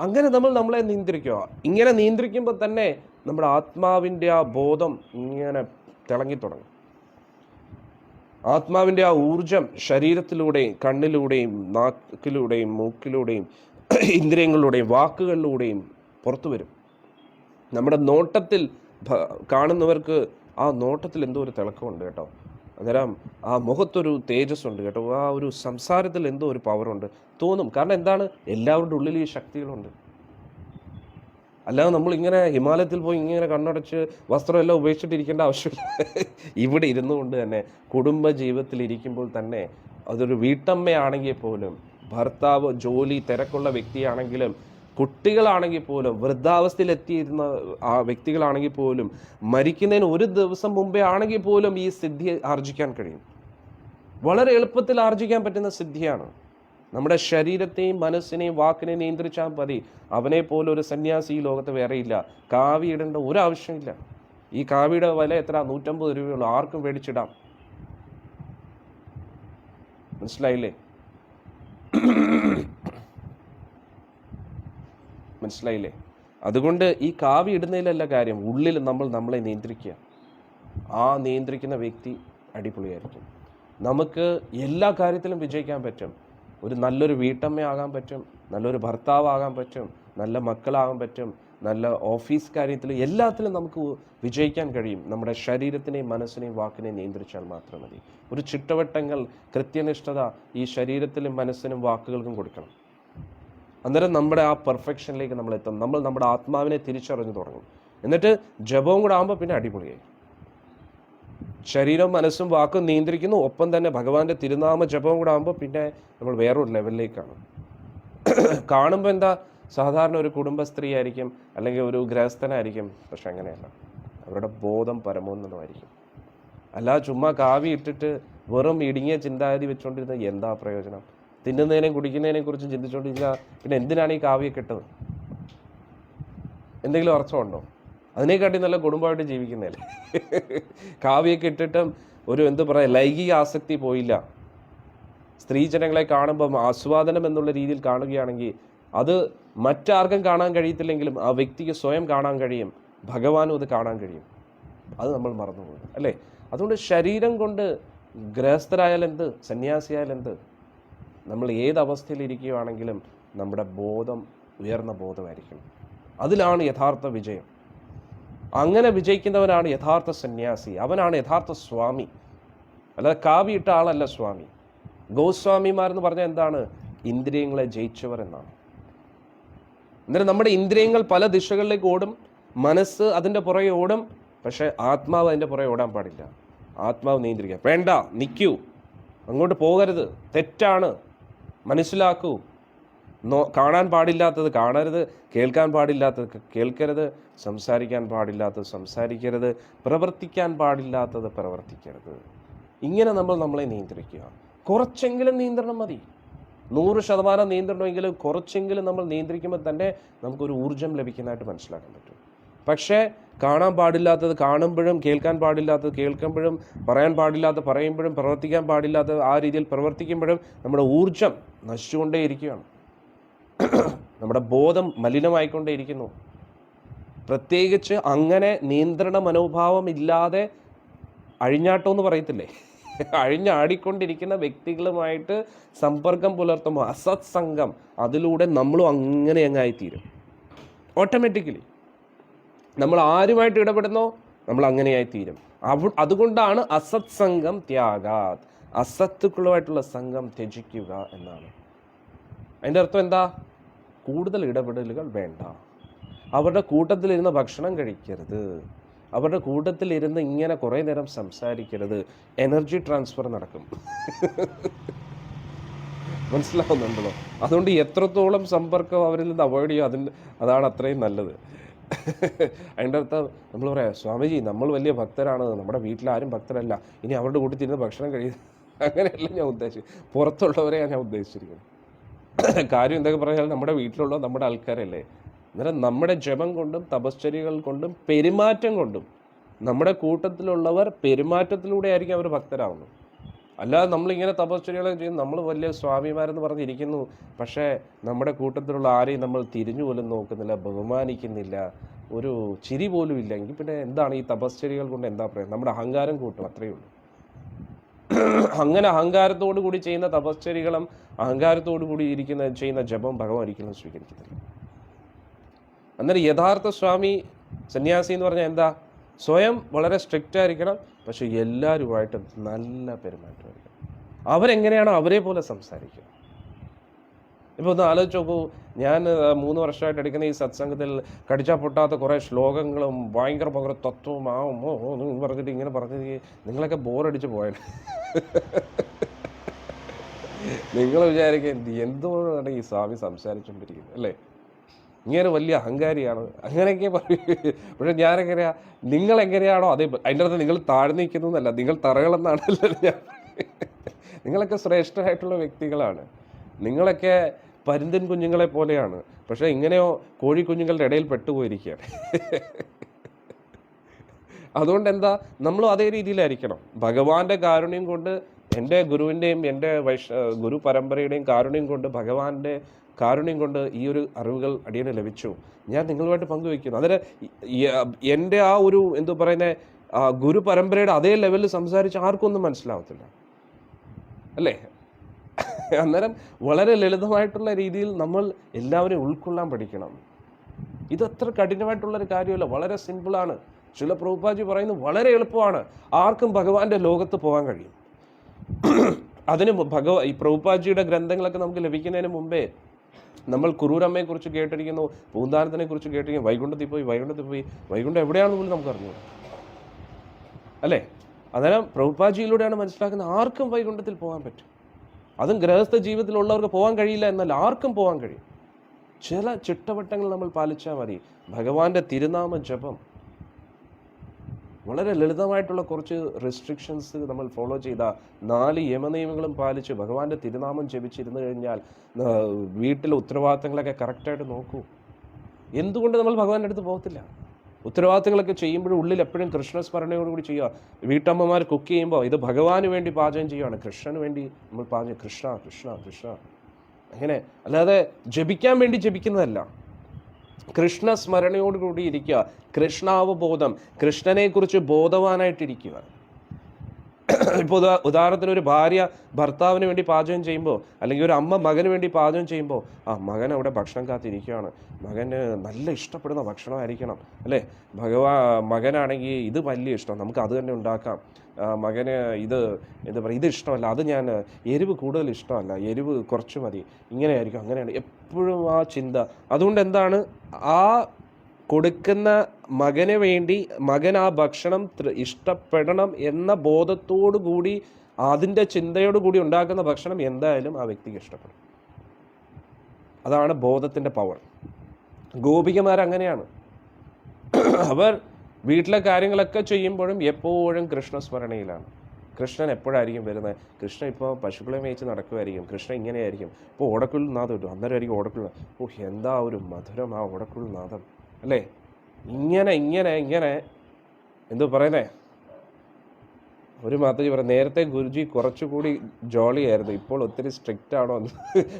അങ്ങനെ നമ്മൾ നമ്മളെ നിയന്ത്രിക്കുക. ഇങ്ങനെ നിയന്ത്രിക്കുമ്പോൾ തന്നെ നമ്മുടെ ആത്മാവിൻ്റെ ആ ബോധം ഇങ്ങനെ തിളങ്ങി തുടങ്ങും. ആത്മാവിൻ്റെ ആ ഊർജം ശരീരത്തിലൂടെയും കണ്ണിലൂടെയും നാക്കിലൂടെയും മൂക്കിലൂടെയും ഇന്ദ്രിയങ്ങളിലൂടെയും വാക്കുകളിലൂടെയും പുറത്തു വരും. നമ്മുടെ നോട്ടത്തിൽ കാണുന്നവർക്ക് ആ നോട്ടത്തിൽ എന്തോ ഒരു തിളക്കമുണ്ട് കേട്ടോ. അന്നേരം ആ മുഖത്തൊരു തേജസ് ഉണ്ട് കേട്ടോ. ആ ഒരു സംസാരത്തിൽ എന്തോ ഒരു പവറുണ്ട് തോന്നും. കാരണം എന്താണ്, എല്ലാവരുടെ ഉള്ളിൽ ഈ ശക്തികളുണ്ട്. അല്ലാതെ നമ്മളിങ്ങനെ ഹിമാലയത്തിൽ പോയി ഇങ്ങനെ കണ്ണടച്ച് വസ്ത്രമെല്ലാം ഉപേക്ഷിച്ചിട്ടിരിക്കേണ്ട ആവശ്യമില്ല. ഇവിടെ ഇരുന്നു കൊണ്ട് തന്നെ കുടുംബ ജീവിതത്തിൽ ഇരിക്കുമ്പോൾ തന്നെ അതൊരു വീട്ടമ്മയാണെങ്കിൽ പോലും, ഭർത്താവ് ജോലി തിരക്കുള്ള വ്യക്തിയാണെങ്കിലും, കുട്ടികളാണെങ്കിൽ പോലും, വൃദ്ധാവസ്ഥയിലെത്തിയിരുന്ന ആ വ്യക്തികളാണെങ്കിൽ പോലും, മരിക്കുന്നതിന് ഒരു ദിവസം മുമ്പേ ആണെങ്കിൽ പോലും ഈ സിദ്ധി ആർജിക്കാൻ കഴിയും. വളരെ എളുപ്പത്തിൽ ആർജിക്കാൻ പറ്റുന്ന സിദ്ധിയാണ്. നമ്മുടെ ശരീരത്തെയും മനസ്സിനെയും വാക്കിനെയും നിയന്ത്രിച്ചാൽ മതി. അവനെ പോലെ ഒരു സന്യാസി ഈ ലോകത്ത് വേറെയില്ല. കാവി ഇടേണ്ട ഒരാവശ്യമില്ല. ഈ കാവിയുടെ വില എത്ര? 150 രൂപയുള്ളൂ. ആർക്കും മേടിച്ചിടാം. മനസ്സിലായില്ലേ? മനസ്സിലായില്ലേ? അതുകൊണ്ട് ഈ കാവി ഇടുന്നതിലല്ല കാര്യം, ഉള്ളിൽ നമ്മൾ നമ്മളെ നിയന്ത്രിക്കുക. ആ നിയന്ത്രിക്കുന്ന വ്യക്തി അടിപൊളിയായിരിക്കും. നമുക്ക് എല്ലാ കാര്യത്തിലും വിജയിക്കാൻ പറ്റും. ഒരു നല്ലൊരു വീട്ടമ്മയാകാൻ പറ്റും, നല്ലൊരു ഭർത്താവാകാൻ പറ്റും, നല്ല മക്കളാകാൻ പറ്റും, നല്ല ഓഫീസ് കാര്യത്തിൽ എല്ലാത്തിലും നമുക്ക് വിജയിക്കാൻ കഴിയും. നമ്മുടെ ശരീരത്തിനെയും മനസ്സിനെയും വാക്കിനെയും നിയന്ത്രിച്ചാൽ മാത്രം മതി. ഒരു ചിട്ടവട്ടങ്ങൾ, കൃത്യനിഷ്ഠത ഈ ശരീരത്തിലും മനസ്സിനും വാക്കുകൾക്കും കൊടുക്കണം. അന്നേരം നമ്മുടെ ആ പെർഫെക്ഷനിലേക്ക് നമ്മൾ എത്തും. നമ്മൾ നമ്മുടെ ആത്മാവിനെ തിരിച്ചറിഞ്ഞു തുടങ്ങും. എന്നിട്ട് ജപവും കൂടെ ആകുമ്പോൾ പിന്നെ അടിപൊളിയായി. ശരീരവും മനസ്സും വാക്കും നിയന്ത്രിക്കുന്നു, ഒപ്പം തന്നെ ഭഗവാന്റെ തിരുനാമ ജപവും കൂടെ ആകുമ്പോൾ പിന്നെ നമ്മൾ വേറൊരു ലെവലിലേക്കാണ്. കാണുമ്പോൾ എന്താ, സാധാരണ ഒരു കുടുംബസ്ത്രീ ആയിരിക്കും, അല്ലെങ്കിൽ ഒരു ഗൃഹസ്ഥനായിരിക്കും. പക്ഷെ അങ്ങനെയല്ല, അവരുടെ ബോധം പരമോന്നതമായിരിക്കും. അല്ലാതെ ചുമ്മാ കാവി ഇട്ടിട്ട് വെറും ഇടുങ്ങിയ ചിന്താഗതി വെച്ചുകൊണ്ടിരുന്ന എന്താ പ്രയോജനം? തിന്നുന്നതിനെയും കുടിക്കുന്നതിനെയും കുറിച്ചും ചിന്തിച്ചുകൊണ്ടിരുന്നാൽ പിന്നെ എന്തിനാണ് ഈ കാവ്യൊക്കെ ഇട്ടത്? എന്തെങ്കിലും അർത്ഥമുണ്ടോ? അതിനെക്കാട്ടി നല്ല കുടുംബമായിട്ട് ജീവിക്കുന്നതല്ലേ. കാവ്യൊക്കെ ഇട്ടിട്ടും ഒരു എന്ത് പറയാ, ലൈംഗിക ആസക്തി പോയില്ല. സ്ത്രീജനങ്ങളെ കാണുമ്പം ആസ്വാദനം എന്നുള്ള രീതിയിൽ കാണുകയാണെങ്കിൽ അത് മറ്റാർക്കും കാണാൻ കഴിയത്തില്ലെങ്കിലും ആ വ്യക്തിക്ക് സ്വയം കാണാൻ കഴിയും, ഭഗവാനും അത് കാണാൻ കഴിയും. അത് നമ്മൾ മറന്നുപോകും അല്ലേ? അതുകൊണ്ട് ശരീരം കൊണ്ട് ഗൃഹസ്ഥരായാൽ എന്ത്, സന്യാസിയായാൽ എന്ത്, നമ്മൾ ഏത് അവസ്ഥയിലിരിക്കുകയാണെങ്കിലും നമ്മുടെ ബോധം ഉയർന്ന ബോധമായിരിക്കണം. അതിലാണ് യഥാർത്ഥ വിജയം. അങ്ങനെ വിജയിക്കുന്നവനാണ് യഥാർത്ഥ സന്യാസി. അവനാണ് യഥാർത്ഥ സ്വാമി. അല്ലാതെ കാവി ഇട്ട ആളല്ല സ്വാമി. ഗോസ്വാമിമാരെന്ന് പറഞ്ഞാൽ എന്താണ്? ഇന്ദ്രിയങ്ങളെ ജയിച്ചവർ എന്നാണ്. അന്നേരം നമ്മുടെ ഇന്ദ്രിയങ്ങൾ പല ദിശകളിലേക്ക് ഓടും, മനസ്സ് അതിൻ്റെ പുറകെ ഓടും. പക്ഷെ ആത്മാവ് അതിൻ്റെ പുറകെ ഓടാൻ പാടില്ല. ആത്മാവ് നിയന്ത്രിക്കുക. വേണ്ട, നിൽക്കൂ, അങ്ങോട്ട് പോകരുത്, തെറ്റാണ്, മനസ്സിലാക്കൂ. കാണാൻ പാടില്ലാത്തത് കാണരുത്, കേൾക്കാൻ പാടില്ലാത്തത് കേൾക്കരുത്, സംസാരിക്കാൻ പാടില്ലാത്തത് സംസാരിക്കരുത്, പ്രവർത്തിക്കാൻ പാടില്ലാത്തത് പ്രവർത്തിക്കരുത്. ഇങ്ങനെ നമ്മൾ നമ്മളെ നിയന്ത്രിക്കുക. കുറച്ചെങ്കിലും നിയന്ത്രണം മതി. 100% നിയന്ത്രണമെങ്കിലും കുറച്ചെങ്കിലും നമ്മൾ നിയന്ത്രിക്കുമ്പോൾ തന്നെ നമുക്കൊരു ഊർജം ലഭിക്കുന്നതായിട്ട് മനസ്സിലാക്കാൻ പറ്റും. പക്ഷേ കാണാൻ പാടില്ലാത്തത് കാണുമ്പോഴും, കേൾക്കാൻ പാടില്ലാത്തത് കേൾക്കുമ്പോഴും, പറയാൻ പാടില്ലാത്തത് പറയുമ്പോഴും, പ്രവർത്തിക്കാൻ പാടില്ലാത്തത് ആ രീതിയിൽ പ്രവർത്തിക്കുമ്പോഴും നമ്മുടെ ഊർജം നശിച്ചുകൊണ്ടേയിരിക്കുകയാണ്. നമ്മുടെ ബോധം മലിനമായിക്കൊണ്ടേയിരിക്കുന്നു. പ്രത്യേകിച്ച് അങ്ങനെ നിയന്ത്രണ മനോഭാവം ഇല്ലാതെ അഴിഞ്ഞാട്ടം എന്ന് പറയത്തില്ലേ, അഴിഞ്ഞാടിക്കൊണ്ടിരിക്കുന്ന വ്യക്തികളുമായിട്ട് സമ്പർക്കം പുലർത്തുമ്പോൾ അസത് സംഘം, അതിലൂടെ നമ്മളും അങ്ങനെ അങ്ങായിത്തീരും. ഓട്ടോമാറ്റിക്കലി നമ്മൾ ആരുമായിട്ട് ഇടപെടുന്നോ നമ്മൾ അങ്ങനെയായിത്തീരും. അതുകൊണ്ടാണ് അസത് സംഘം ത്യാഗാത്, അസത്തുക്കളുമായിട്ടുള്ള സംഘം ത്യജിക്കുക എന്നാണ്. അതിൻ്റെ അർത്ഥം എന്താ? കൂടുതൽ ഇടപെടലുകൾ വേണ്ട. അവരുടെ കൂട്ടത്തിലിരുന്ന് ഭക്ഷണം കഴിക്കരുത്, അവരുടെ കൂട്ടത്തിലിരുന്ന് ഇങ്ങനെ കുറേ നേരം സംസാരിക്കരുത്. എനർജി ട്രാൻസ്ഫർ നടക്കും. മനസ്സിലാവുന്നുണ്ടല്ലോ? അതുകൊണ്ട് എത്രത്തോളം സമ്പർക്കം അവരിൽ നിന്ന് അവോയ്ഡ് ചെയ്യുക, അതാണ് അത്രയും നല്ലത്. അതിൻ്റെ അർത്ഥം നമ്മൾ പറയാം, സ്വാമിജി നമ്മൾ വലിയ ഭക്തരാണ്, നമ്മുടെ വീട്ടിലാരും ഭക്തരല്ല, ഇനി അവരുടെ കൂട്ടത്തിരുന്ന് ഭക്ഷണം കഴിയുന്നത്, അങ്ങനെയല്ല ഞാൻ ഉദ്ദേശിച്ചത്. പുറത്തുള്ളവരെയാണ് ഞാൻ ഉദ്ദേശിച്ചിരിക്കുന്നത്. കാര്യം എന്തൊക്കെ പറഞ്ഞാൽ നമ്മുടെ വീട്ടിലുള്ള നമ്മുടെ ആൾക്കാരല്ലേ. അന്നേരം നമ്മുടെ ജപം കൊണ്ടും തപശ്ചര്യകൾ കൊണ്ടും പെരുമാറ്റം കൊണ്ടും നമ്മുടെ കൂട്ടത്തിലുള്ളവർ പെരുമാറ്റത്തിലൂടെ ആയിരിക്കും അവർ ഭക്തരാകുന്നത്. അല്ലാതെ നമ്മളിങ്ങനെ തപശ്ചര്യകളൊക്കെ ചെയ്യും, നമ്മൾ വലിയ സ്വാമിമാരെന്ന് പറഞ്ഞിരിക്കുന്നു, പക്ഷേ നമ്മുടെ കൂട്ടത്തിലുള്ള ആരെയും നമ്മൾ തിരിഞ്ഞു പോലും നോക്കുന്നില്ല, ബഹുമാനിക്കുന്നില്ല, ഒരു ചിരി പോലും ഇല്ല. എങ്കിൽ പിന്നെ എന്താണ് ഈ തപശ്ചര്യകൾ കൊണ്ട് എന്താ പറയുക? നമ്മുടെ അഹങ്കാരം കൂട്ടും, അത്രയേ ഉള്ളൂ. അങ്ങനെ അഹങ്കാരത്തോടു കൂടി ചെയ്യുന്ന തപശ്ചര്യകളും അഹങ്കാരത്തോടു കൂടി ചെയ്യുന്ന ജപം ഭഗവാൻ ഒരിക്കലും സ്വീകരിക്കുന്നില്ല. അന്നേരം യഥാർത്ഥ സ്വാമി സന്യാസി എന്ന് പറഞ്ഞാൽ എന്താ? സ്വയം വളരെ സ്ട്രിക്റ്റ് ആയിരിക്കണം, പക്ഷെ എല്ലാവരുമായിട്ട് നല്ല പെരുമാറ്റമായിരിക്കണം. അവരെങ്ങനെയാണോ അവരെ പോലെ സംസാരിക്കുക. ഇപ്പോൾ ഒന്ന് ആലോചിച്ച് നോക്കൂ, ഞാൻ 3 വർഷമായിട്ട് എടുക്കുന്ന ഈ സത്സംഗത്തിൽ കടിച്ചാൽ പൊട്ടാത്ത കുറേ ശ്ലോകങ്ങളും ഭയങ്കര തത്വവും പറഞ്ഞിട്ട് ഇങ്ങനെ പറഞ്ഞിട്ട് നിങ്ങളൊക്കെ ബോറടിച്ച് പോയാൽ നിങ്ങൾ വിചാരിക്കുക എന്തുകൊണ്ടാണ് ഈ സ്വാമി സംസാരിച്ചുകൊണ്ടിരിക്കുന്നത് അല്ലേ? ഇങ്ങനെ വലിയ അഹങ്കാരിയാണ്, അങ്ങനെയൊക്കെ പറയും. പക്ഷെ ഞാനെങ്ങനെയാ, നിങ്ങളെങ്ങനെയാണോ അതേ. അതിൻ്റെ അർത്ഥം നിങ്ങൾ താഴ്ന്നു നിൽക്കുന്നതല്ല, നിങ്ങൾ തറകളെന്നാണല്ലോ ഞാൻ. നിങ്ങളൊക്കെ ശ്രേഷ്ഠരായിട്ടുള്ള വ്യക്തികളാണ്, നിങ്ങളൊക്കെ പരുന്തൻ കുഞ്ഞുങ്ങളെ പോലെയാണ്. പക്ഷേ ഇങ്ങനെയോ കോഴിക്കുഞ്ഞുങ്ങളുടെ ഇടയിൽ പെട്ടുപോയിരിക്കുകയാണ്. അതുകൊണ്ട് എന്താ, നമ്മളും അതേ രീതിയിലായിരിക്കണം. ഭഗവാന്റെ കാരുണ്യം കൊണ്ട്, എൻ്റെ ഗുരുവിൻ്റെയും എൻ്റെ ഗുരു പരമ്പരയുടെയും കാരുണ്യം കൊണ്ട്, ഭഗവാന്റെ കാരുണ്യം കൊണ്ട് ഈ ഒരു അറിവുകൾ അടിയന് ലഭിച്ചു. ഞാൻ നിങ്ങളുമായിട്ട് പങ്കുവയ്ക്കുന്നു. അതിന് എൻ്റെ ആ ഒരു എന്തു പറയുന്നത്, ഗുരു പരമ്പരയുടെ അതേ ലെവലിൽ സംസാരിച്ച് ആർക്കും ഒന്നും മനസ്സിലാവത്തില്ല അല്ലേ? അന്നേരം വളരെ ലളിതമായിട്ടുള്ള രീതിയിൽ നമ്മൾ എല്ലാവരെയും ഉൾക്കൊള്ളാൻ പഠിക്കണം. ഇതത്ര കഠിനമായിട്ടുള്ളൊരു കാര്യമല്ല, വളരെ സിമ്പിളാണ്. ശില പ്രഭുപാദി പറയുന്നത് വളരെ എളുപ്പമാണ്. ആർക്കും ഭഗവാന്റെ ലോകത്ത് പോകാൻ കഴിയും. അതിന് ഈ പ്രഭുപാദിയുടെ ഗ്രന്ഥങ്ങളൊക്കെ നമുക്ക് ലഭിക്കുന്നതിന് മുമ്പേ നമ്മൾ കുറൂരമ്മയെ കുറിച്ച് കേട്ടിരിക്കുന്നു, പൂന്താനത്തിനെ കുറിച്ച് കേട്ടിരിക്കുന്നു, വൈകുണ്ഠത്തിൽ പോയി. വൈകുണ്ഠം എവിടെയാണെന്ന് പോലും നമുക്ക് അറിഞ്ഞു അല്ലേ? അന്നേരം പ്രഭുപാദിയിലൂടെയാണ് മനസ്സിലാക്കുന്നത് ആർക്കും വൈകുണ്ഠത്തിൽ പോകാൻ പറ്റും. അതും ഗൃഹസ്ഥ ജീവിതത്തിലുള്ളവർക്ക് പോകാൻ കഴിയില്ല എന്നല്ല, ആർക്കും പോകാൻ കഴിയും. ചില ചിട്ടവട്ടങ്ങൾ നമ്മൾ പാലിച്ചാൽ മതി. ഭഗവാന്റെ തിരുനാമ ജപം, വളരെ ലളിതമായിട്ടുള്ള കുറച്ച് റെസ്ട്രിക്ഷൻസ് നമ്മൾ ഫോളോ ചെയ്ത 4 യമനിയമങ്ങളും പാലിച്ച് ഭഗവാന്റെ തിരുനാമം ജപിച്ചിരുന്നു കഴിഞ്ഞാൽ വീട്ടിലെ ഉത്തരവാദിത്തങ്ങളൊക്കെ കറക്റ്റായിട്ട് നോക്കൂ. എന്തുകൊണ്ട് നമ്മൾ ഭഗവാന്റെ അടുത്ത് പോകത്തില്ല? ഉത്തരവാദിത്തങ്ങളൊക്കെ ചെയ്യുമ്പോഴും ഉള്ളിൽ എപ്പോഴും കൃഷ്ണസ്മരണയോടുകൂടി ചെയ്യുക. വീട്ടമ്മമാർ കുക്ക് ചെയ്യുമ്പോൾ ഇത് ഭഗവാന് വേണ്ടി പാചകം ചെയ്യുകയാണ്, കൃഷ്ണന് വേണ്ടി നമ്മൾ പാചകം, കൃഷ്ണ കൃഷ്ണ കൃഷ്ണ അങ്ങനെ. അല്ലാതെ ജപിക്കാൻ വേണ്ടി ജപിക്കുന്നതല്ല. കൃഷ്ണ സ്മരണയോടുകൂടി ഇരിക്കുക, കൃഷ്ണാവബോധം, കൃഷ്ണനെക്കുറിച്ച് ബോധവാനായിട്ടിരിക്കുക. ഇപ്പോൾ ഉദാഹരണത്തിന് ഒരു ഭാര്യ ഭർത്താവിന് വേണ്ടി പാചകം ചെയ്യുമ്പോൾ, അല്ലെങ്കിൽ ഒരു അമ്മ മകന് വേണ്ടി പാചകം ചെയ്യുമ്പോൾ, മകൻ അവിടെ ഭക്ഷണം കാത്തിരിക്കുകയാണ്, മകന് നല്ല ഇഷ്ടപ്പെടുന്ന ഭക്ഷണമായിരിക്കണം അല്ലേ? മകനാണെങ്കിൽ ഇത് വലിയ ഇഷ്ടം, നമുക്ക് അത് തന്നെ ഉണ്ടാക്കാം. മകന് ഇത് എന്താ പറയുക, ഇത് ഇഷ്ടമല്ല, അത് ഞാൻ എരിവ് കൂടുതൽ ഇഷ്ടമല്ല, എരിവ് കുറച്ച് മതി, ഇങ്ങനെയായിരിക്കും, അങ്ങനെയാണ് എപ്പോഴും ആ ചിന്ത. അതുകൊണ്ട് എന്താണ്, ആ കൊടുക്കുന്ന മകന് വേണ്ടി മകൻ ആ ഭക്ഷണം ഇഷ്ടപ്പെടണം എന്ന ബോധത്തോടു കൂടി, അതിൻ്റെ ചിന്തയോടു കൂടി ഉണ്ടാക്കുന്ന ഭക്ഷണം എന്തായാലും ആ വ്യക്തിക്ക് ഇഷ്ടപ്പെടും. അതാണ് ബോധത്തിൻ്റെ പവർ. ഗോപികമാരങ്ങനെയാണ്. അവർ വീട്ടിലെ കാര്യങ്ങളൊക്കെ ചെയ്യുമ്പോഴും എപ്പോഴും കൃഷ്ണസ്മരണയിലാണ്. കൃഷ്ണൻ എപ്പോഴായിരിക്കും വരുന്നത്? കൃഷ്ണൻ ഇപ്പോൾ പശുക്കളെ മേയിച്ച് നടക്കുമായിരിക്കും, കൃഷ്ണൻ ഇങ്ങനെയായിരിക്കും. ഇപ്പോൾ ഓടക്കുഴൽ നാദം കിട്ടും, അന്നേരമായിരിക്കും ഓടക്കുഴൽ. എന്താ ഒരു മധുരം ആ ഓടക്കുഴൽ നാദം അല്ലേ? ഇങ്ങനെ ഇങ്ങനെ ഇങ്ങനെ എന്തോ പറയുന്നേ, ഒരു മാതാജി പറയും, നേരത്തെ ഗുരുജി കുറച്ചുകൂടി ജോളിയായിരുന്നു, ഇപ്പോൾ ഒത്തിരി സ്ട്രിക്റ്റ് ആണോ എന്ന്.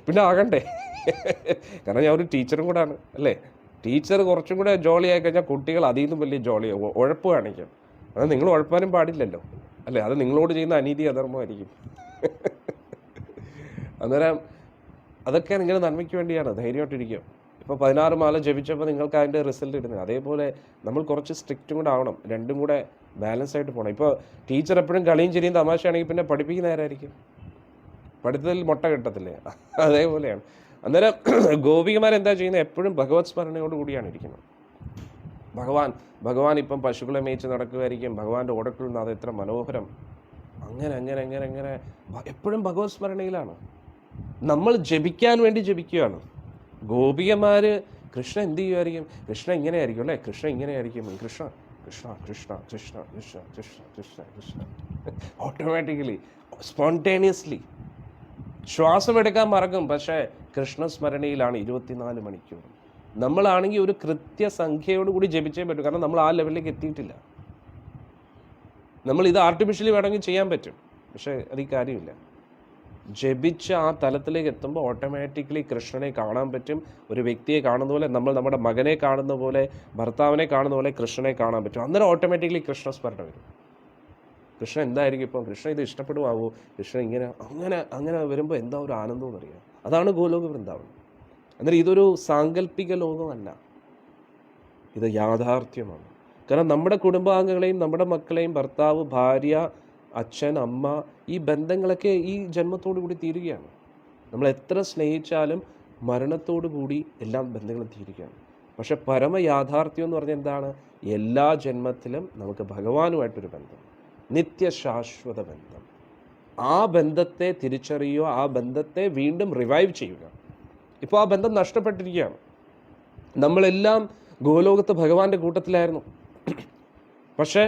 പിന്നെ ആകണ്ടേ, കാരണം ഞാൻ ഒരു ടീച്ചറും കൂടെ ആണ് അല്ലേ? ടീച്ചർ കുറച്ചും കൂടെ ജോളി ആയി കഴിഞ്ഞാൽ കുട്ടികൾ അതിൽ നിന്നും വലിയ ജോളിയാവും, ഉഴപ്പ് കാണിക്കും. അത് നിങ്ങൾ ഉഴപ്പാനും പാടില്ലല്ലോ അല്ലേ? അത് നിങ്ങളോട് ചെയ്യുന്ന അനീതി അധർമ്മമായിരിക്കും. അന്നേരം അതൊക്കെ നിങ്ങളുടെ നന്മയ്ക്ക് വേണ്ടിയാണ്, ധൈര്യമായിട്ടിരിക്കും. ഇപ്പോൾ 16 മാല ജപിച്ചപ്പോൾ നിങ്ങൾക്ക് അതിൻ്റെ റിസൾട്ട് ഇടുന്നത്. അതേപോലെ നമ്മൾ കുറച്ച് സ്ട്രിക്റ്റും കൂടെ ആവണം, രണ്ടും കൂടെ ബാലൻസ് ആയിട്ട് പോകണം. ഇപ്പോൾ ടീച്ചർ എപ്പോഴും കളിയും ചിരിയും തമാശയാണെങ്കിൽ പിന്നെ പഠിപ്പിക്കുന്ന ആരായിരിക്കും? പഠിത്തത്തിൽ മുട്ട കിട്ടത്തില്ലേ? അതേപോലെയാണ്. അന്നേരം ഗോപികമാരെന്താ ചെയ്യുന്നത്? എപ്പോഴും ഭഗവത് സ്മരണയോട് കൂടിയാണ് ഇരിക്കുന്നത്. ഭഗവാൻ ഇപ്പം പശുക്കളെ മേയിച്ച് നടക്കുമായിരിക്കും, ഭഗവാന്റെ ഓടക്കുഴൽ നാദം എത്ര മനോഹരം, അങ്ങനെ അങ്ങനെ അങ്ങനെ അങ്ങനെ എപ്പോഴും ഭഗവത് സ്മരണയിലാണ്. നമ്മൾ ജപിക്കാൻ വേണ്ടി ജപിക്കുകയാണ്. ഗോപികമാർ കൃഷ്ണ എന്ത് ചെയ്യുമായിരിക്കും? കൃഷ്ണ ഇങ്ങനെയായിരിക്കും അല്ലേ? കൃഷ്ണ ഇങ്ങനെയായിരിക്കും, കൃഷ്ണ കൃഷ്ണ കൃഷ്ണ കൃഷ്ണ കൃഷ്ണ കൃഷ്ണ കൃഷ്ണ കൃഷ്ണ, ഓട്ടോമാറ്റിക്കലി സ്പോണ്ടേനിയസ്ലി. ശ്വാസം എടുക്കാൻ മറക്കും, പക്ഷേ കൃഷ്ണസ്മരണയിലാണ് 24 മണിക്കൂർ. നമ്മളാണെങ്കിൽ ഒരു കൃത്യസംഖ്യയോടുകൂടി ജപിച്ചേ പറ്റും, കാരണം നമ്മൾ ആ ലെവലിലേക്ക് എത്തിയിട്ടില്ല. നമ്മൾ ഇത് ആർട്ടിഫിഷ്യലി വേണമെങ്കിൽ ചെയ്യാൻ പറ്റും, പക്ഷേ അത് ഈ കാര്യമില്ല. ജപിച്ച് ആ തലത്തിലേക്ക് എത്തുമ്പോൾ ഓട്ടോമാറ്റിക്കലി കൃഷ്ണനെ കാണാൻ പറ്റും. ഒരു വ്യക്തിയെ കാണുന്ന പോലെ, നമ്മൾ നമ്മുടെ മകനെ കാണുന്ന പോലെ, ഭർത്താവിനെ കാണുന്ന പോലെ കൃഷ്ണനെ കാണാൻ പറ്റും. അന്നേരം ഓട്ടോമാറ്റിക്കലി കൃഷ്ണസ്മരണ വരും. കൃഷ്ണൻ എന്തായിരിക്കും ഇപ്പം, കൃഷ്ണൻ ഇത് ഇഷ്ടപ്പെടുമാവോ, കൃഷ്ണൻ ഇങ്ങനെ അങ്ങനെ വരുമ്പോൾ എന്താ ഒരു ആനന്ദം എന്നറിയാം. അതാണ് ഗോലോക വൃന്ദാവനം. അന്നേരം ഇതൊരു സാങ്കല്പിക ലോകമല്ല, ഇത് യാഥാർത്ഥ്യമാണ്. കാരണം നമ്മുടെ കുടുംബാംഗങ്ങളെയും നമ്മുടെ മക്കളെയും, ഭർത്താവ്, ഭാര്യ, അച്ഛൻ, അമ്മ, ഈ ബന്ധങ്ങളൊക്കെ ഈ ജന്മത്തോടു കൂടി തീരുകയാണ്. നമ്മൾ എത്ര സ്നേഹിച്ചാലും മരണത്തോടു കൂടി എല്ലാ ബന്ധങ്ങളും തീരുകയാണ്. പക്ഷെ പരമ യാഥാർത്ഥ്യം എന്ന് പറഞ്ഞാൽ എന്താണ്? എല്ലാ ജന്മത്തിലും നമുക്ക് ഭഗവാനുമായിട്ടൊരു ബന്ധം, നിത്യശാശ്വത ബന്ധം. ആ ബന്ധത്തെ തിരിച്ചറിയുക, ആ ബന്ധത്തെ വീണ്ടും റിവൈവ് ചെയ്യുക. ഇപ്പോൾ ആ ബന്ധം നഷ്ടപ്പെട്ടിരിക്കുകയാണ്. നമ്മളെല്ലാം ഗോലോകത്ത് ഭഗവാന്റെ കൂട്ടത്തിലായിരുന്നു. പക്ഷേ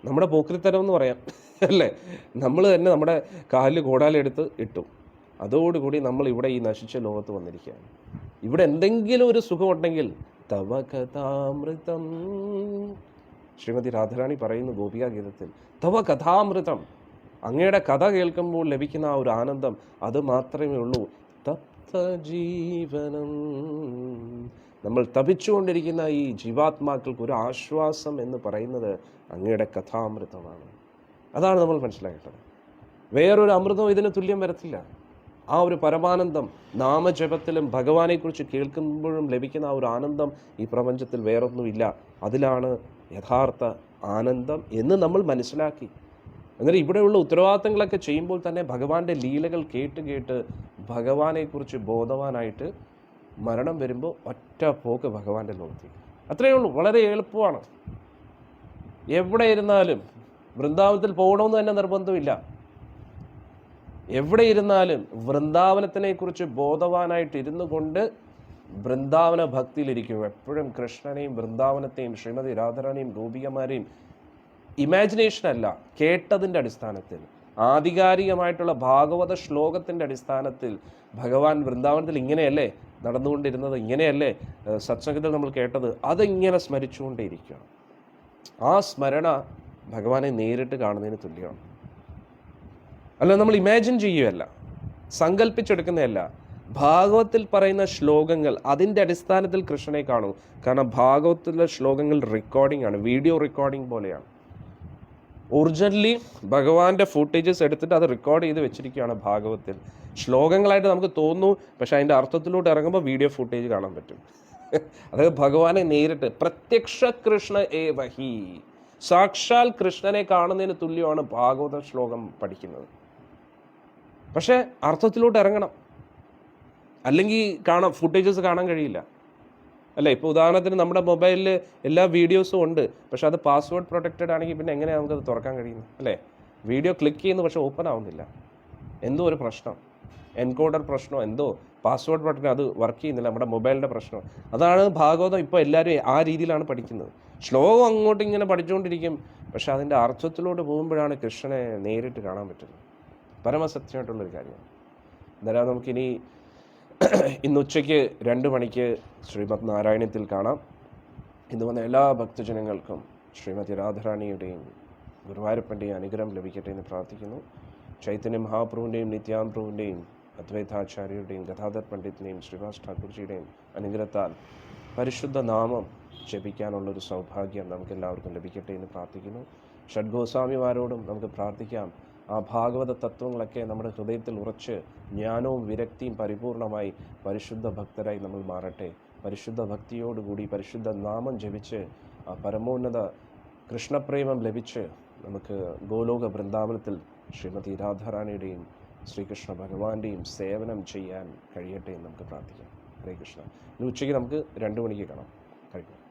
നമ്മുടെ പോക്രിത്തരം എന്ന് പറയാം അല്ലേ, നമ്മൾ തന്നെ നമ്മുടെ കാലിൽ കോടാലെടുത്ത് ഇട്ടു. അതോടുകൂടി നമ്മൾ ഇവിടെ ഈ നശിച്ച ലോകത്ത് വന്നിരിക്കുകയാണ്. ഇവിടെ എന്തെങ്കിലും ഒരു സുഖമുണ്ടെങ്കിൽ തവ കഥാമൃതം, ശ്രീമതി രാധാറാണി പറയുന്നു ഗോപികാ ഗീതത്തിൽ, തവ കഥാമൃതം, അങ്ങയുടെ കഥ കേൾക്കുമ്പോൾ ലഭിക്കുന്ന ആ ഒരു ആനന്ദം, അത് മാത്രമേ ഉള്ളൂ. തപ്ത ജീവനം, നമ്മൾ തപിച്ചുകൊണ്ടിരിക്കുന്ന ഈ ജീവാത്മാക്കൾക്ക് ഒരു ആശ്വാസം എന്ന് പറയുന്നത് അങ്ങയുടെ കഥാമൃതമാണ്. അതാണ് നമ്മൾ മനസ്സിലാക്കേണ്ടത്. വേറൊരു അമൃതവും ഇതിന് തുല്യം വരത്തില്ല. ആ ഒരു പരമാനന്ദം നാമജപത്തിലും ഭഗവാനെക്കുറിച്ച് കേൾക്കുമ്പോഴും ലഭിക്കുന്ന ആ ഒരു ആനന്ദം ഈ പ്രപഞ്ചത്തിൽ വേറൊന്നുമില്ല. അതിലാണ് യഥാർത്ഥ ആനന്ദം എന്ന് നമ്മൾ മനസ്സിലാക്കി. അന്നേരം ഇവിടെയുള്ള ഉത്തരവാദിത്തങ്ങളൊക്കെ ചെയ്യുമ്പോൾ തന്നെ ഭഗവാന്റെ ലീലകൾ കേട്ട് ഭഗവാനെക്കുറിച്ച് ബോധവാനായിട്ട് മരണം വരുമ്പോൾ ഒറ്റ പോക്ക് ഭഗവാന്റെ ലോകത്തേക്ക്. അത്രയേ ഉള്ളൂ, വളരെ എളുപ്പമാണ്. എവിടെ ഇരുന്നാലും, വൃന്ദാവനത്തിൽ പോകണമെന്ന് തന്നെ നിർബന്ധമില്ല. എവിടെ ഇരുന്നാലും വൃന്ദാവനത്തിനെ കുറിച്ച് ബോധവാനായിട്ട് ഇരുന്നു കൊണ്ട് വൃന്ദാവന ഭക്തിയിലിരിക്കും. എപ്പോഴും കൃഷ്ണനെയും വൃന്ദാവനത്തെയും ശ്രീമതി രാധാറാണിയും ഗോപികമാരെയും ഇമാജിനേഷൻ അല്ല, കേട്ടതിൻ്റെ അടിസ്ഥാനത്തിൽ, ആധികാരികമായിട്ടുള്ള ഭാഗവത ശ്ലോകത്തിൻ്റെ അടിസ്ഥാനത്തിൽ ഭഗവാൻ വൃന്ദാവനത്തിൽ ഇങ്ങനെയല്ലേ നടന്നുകൊണ്ടിരുന്നത്, ഇങ്ങനെയല്ലേ സത്സംഗത്തിൽ നമ്മൾ കേട്ടത്, അതിങ്ങനെ സ്മരിച്ചുകൊണ്ടേയിരിക്കുകയാണ്. ആ സ്മരണ ഭഗവാനെ നേരിട്ട് കാണുന്നതിന് തുല്യമാണ്. അല്ല, നമ്മൾ ഇമാജിൻ ചെയ്യുകയല്ല, സങ്കല്പിച്ചെടുക്കുന്നതല്ല. ഭാഗവത്തിൽ പറയുന്ന ശ്ലോകങ്ങൾ, അതിൻ്റെ അടിസ്ഥാനത്തിൽ കൃഷ്ണനെ കാണൂ. കാരണം ഭാഗവത്തിലെ ശ്ലോകങ്ങൾ റെക്കോർഡിംഗ് ആണ്, വീഡിയോ റെക്കോർഡിംഗ് പോലെയാണ്. ഒറിജിനലി ഭഗവാന്റെ ഫുട്ടേജസ് എടുത്തിട്ട് അത് റെക്കോർഡ് ചെയ്ത് വെച്ചിരിക്കുകയാണ് ഭാഗവത്തിൽ. ശ്ലോകങ്ങളായിട്ട് നമുക്ക് തോന്നുന്നു, പക്ഷെ അതിൻ്റെ അർത്ഥത്തിലോട്ട് ഇറങ്ങുമ്പോൾ വീഡിയോ ഫുട്ടേജ് കാണാൻ പറ്റും. അതായത് ഭഗവാനെ നേരിട്ട്, പ്രത്യക്ഷ കൃഷ്ണ ഏവഹി, സാക്ഷാൽ കൃഷ്ണനെ കാണുന്നതിന് തുല്യമാണ് ഭാഗവത ശ്ലോകം പഠിക്കുന്നത്. പക്ഷെ അർത്ഥത്തിലോട്ട് ഇറങ്ങണം, അല്ലെങ്കിൽ ഫുട്ടേജസ് കാണാൻ കഴിയില്ല അല്ലേ. ഇപ്പോൾ ഉദാഹരണത്തിന് നമ്മുടെ മൊബൈലിൽ എല്ലാ വീഡിയോസും ഉണ്ട്, പക്ഷെ അത് പാസ്വേഡ് പ്രൊട്ടക്റ്റഡ് ആണെങ്കിൽ പിന്നെ എങ്ങനെയാണ് നമുക്കത് തുറക്കാൻ കഴിയുന്നത് അല്ലേ? വീഡിയോ ക്ലിക്ക് ചെയ്യുന്നു, പക്ഷെ ഓപ്പൺ ആവുന്നില്ല. എന്തോ ഒരു പ്രശ്നം, എൻകോഡർ പ്രശ്നമോ എന്തോ, പാസ്വേഡ് പ്രൊട്ടക്റ്റ് അത് വർക്ക് ചെയ്യുന്നില്ല, നമ്മുടെ മൊബൈലിൻ്റെ പ്രശ്നം. അതാണ് ഭാഗവതം ഇപ്പോൾ എല്ലാവരും ആ രീതിയിലാണ് പഠിക്കുന്നത്. ശ്ലോകം അങ്ങോട്ട് ഇങ്ങനെ പഠിച്ചുകൊണ്ടിരിക്കും, പക്ഷെ അതിൻ്റെ അർത്ഥത്തിലോട്ട് പോകുമ്പോഴാണ് കൃഷ്ണനെ നേരിട്ട് കാണാൻ പറ്റുന്നത്. പരമസത്യമായിട്ടുള്ളൊരു കാര്യമാണ്. അന്നേരം നമുക്കിനി ഇന്ന് ഉച്ചയ്ക്ക് 2 മണിക്ക് ശ്രീമദ് നാരായണത്തിൽ കാണാം. ഇന്ന് വന്ന എല്ലാ ഭക്തജനങ്ങൾക്കും ശ്രീമതി രാധാറാണിയുടെയും ഗുരുവായൂരപ്പൻ്റെയും അനുഗ്രഹം ലഭിക്കട്ടെ എന്ന് പ്രാർത്ഥിക്കുന്നു. ചൈതന്യ മഹാപ്രഭുവിൻ്റെയും നിത്യാനന്ദപ്രഭുവിൻ്റെയും അദ്വൈതാചാര്യരുടെയും ഗദാധർ പണ്ഡിറ്റിൻ്റെയും ശ്രീവാസ് ഠാക്കൂർജിയുടെയും അനുഗ്രഹത്താൽ പരിശുദ്ധ നാമം ജപിക്കാനുള്ളൊരു സൗഭാഗ്യം നമുക്കെല്ലാവർക്കും ലഭിക്കട്ടെ എന്ന് പ്രാർത്ഥിക്കുന്നു. ഷഡ്ഗോസ്വാമിമാരോടും നമുക്ക് പ്രാർത്ഥിക്കാം, ആ ഭാഗവത തത്വങ്ങളൊക്കെ നമ്മുടെ ഹൃദയത്തിൽ ഉറച്ച് ജ്ഞാനവും വിരക്തിയും പരിപൂർണമായി പരിശുദ്ധ ഭക്തരായി നമ്മൾ മാറട്ടെ. പരിശുദ്ധ ഭക്തിയോടുകൂടി പരിശുദ്ധ നാമം ജപിച്ച് ആ പരമോന്നത കൃഷ്ണപ്രേമം ലഭിച്ച് നമുക്ക് ഗോലോക വൃന്ദാവനത്തിൽ ശ്രീമതി രാധാറാണിയുടെയും ശ്രീകൃഷ്ണ ഭഗവാന്റെയും സേവനം ചെയ്യാൻ കഴിയട്ടെ എന്ന് നമുക്ക് പ്രാർത്ഥിക്കാം. ഹരേ കൃഷ്ണ. ഇന്ന് ഉച്ചയ്ക്ക് നമുക്ക് 2 മണിക്ക് കാണാം. കഴിക്കും.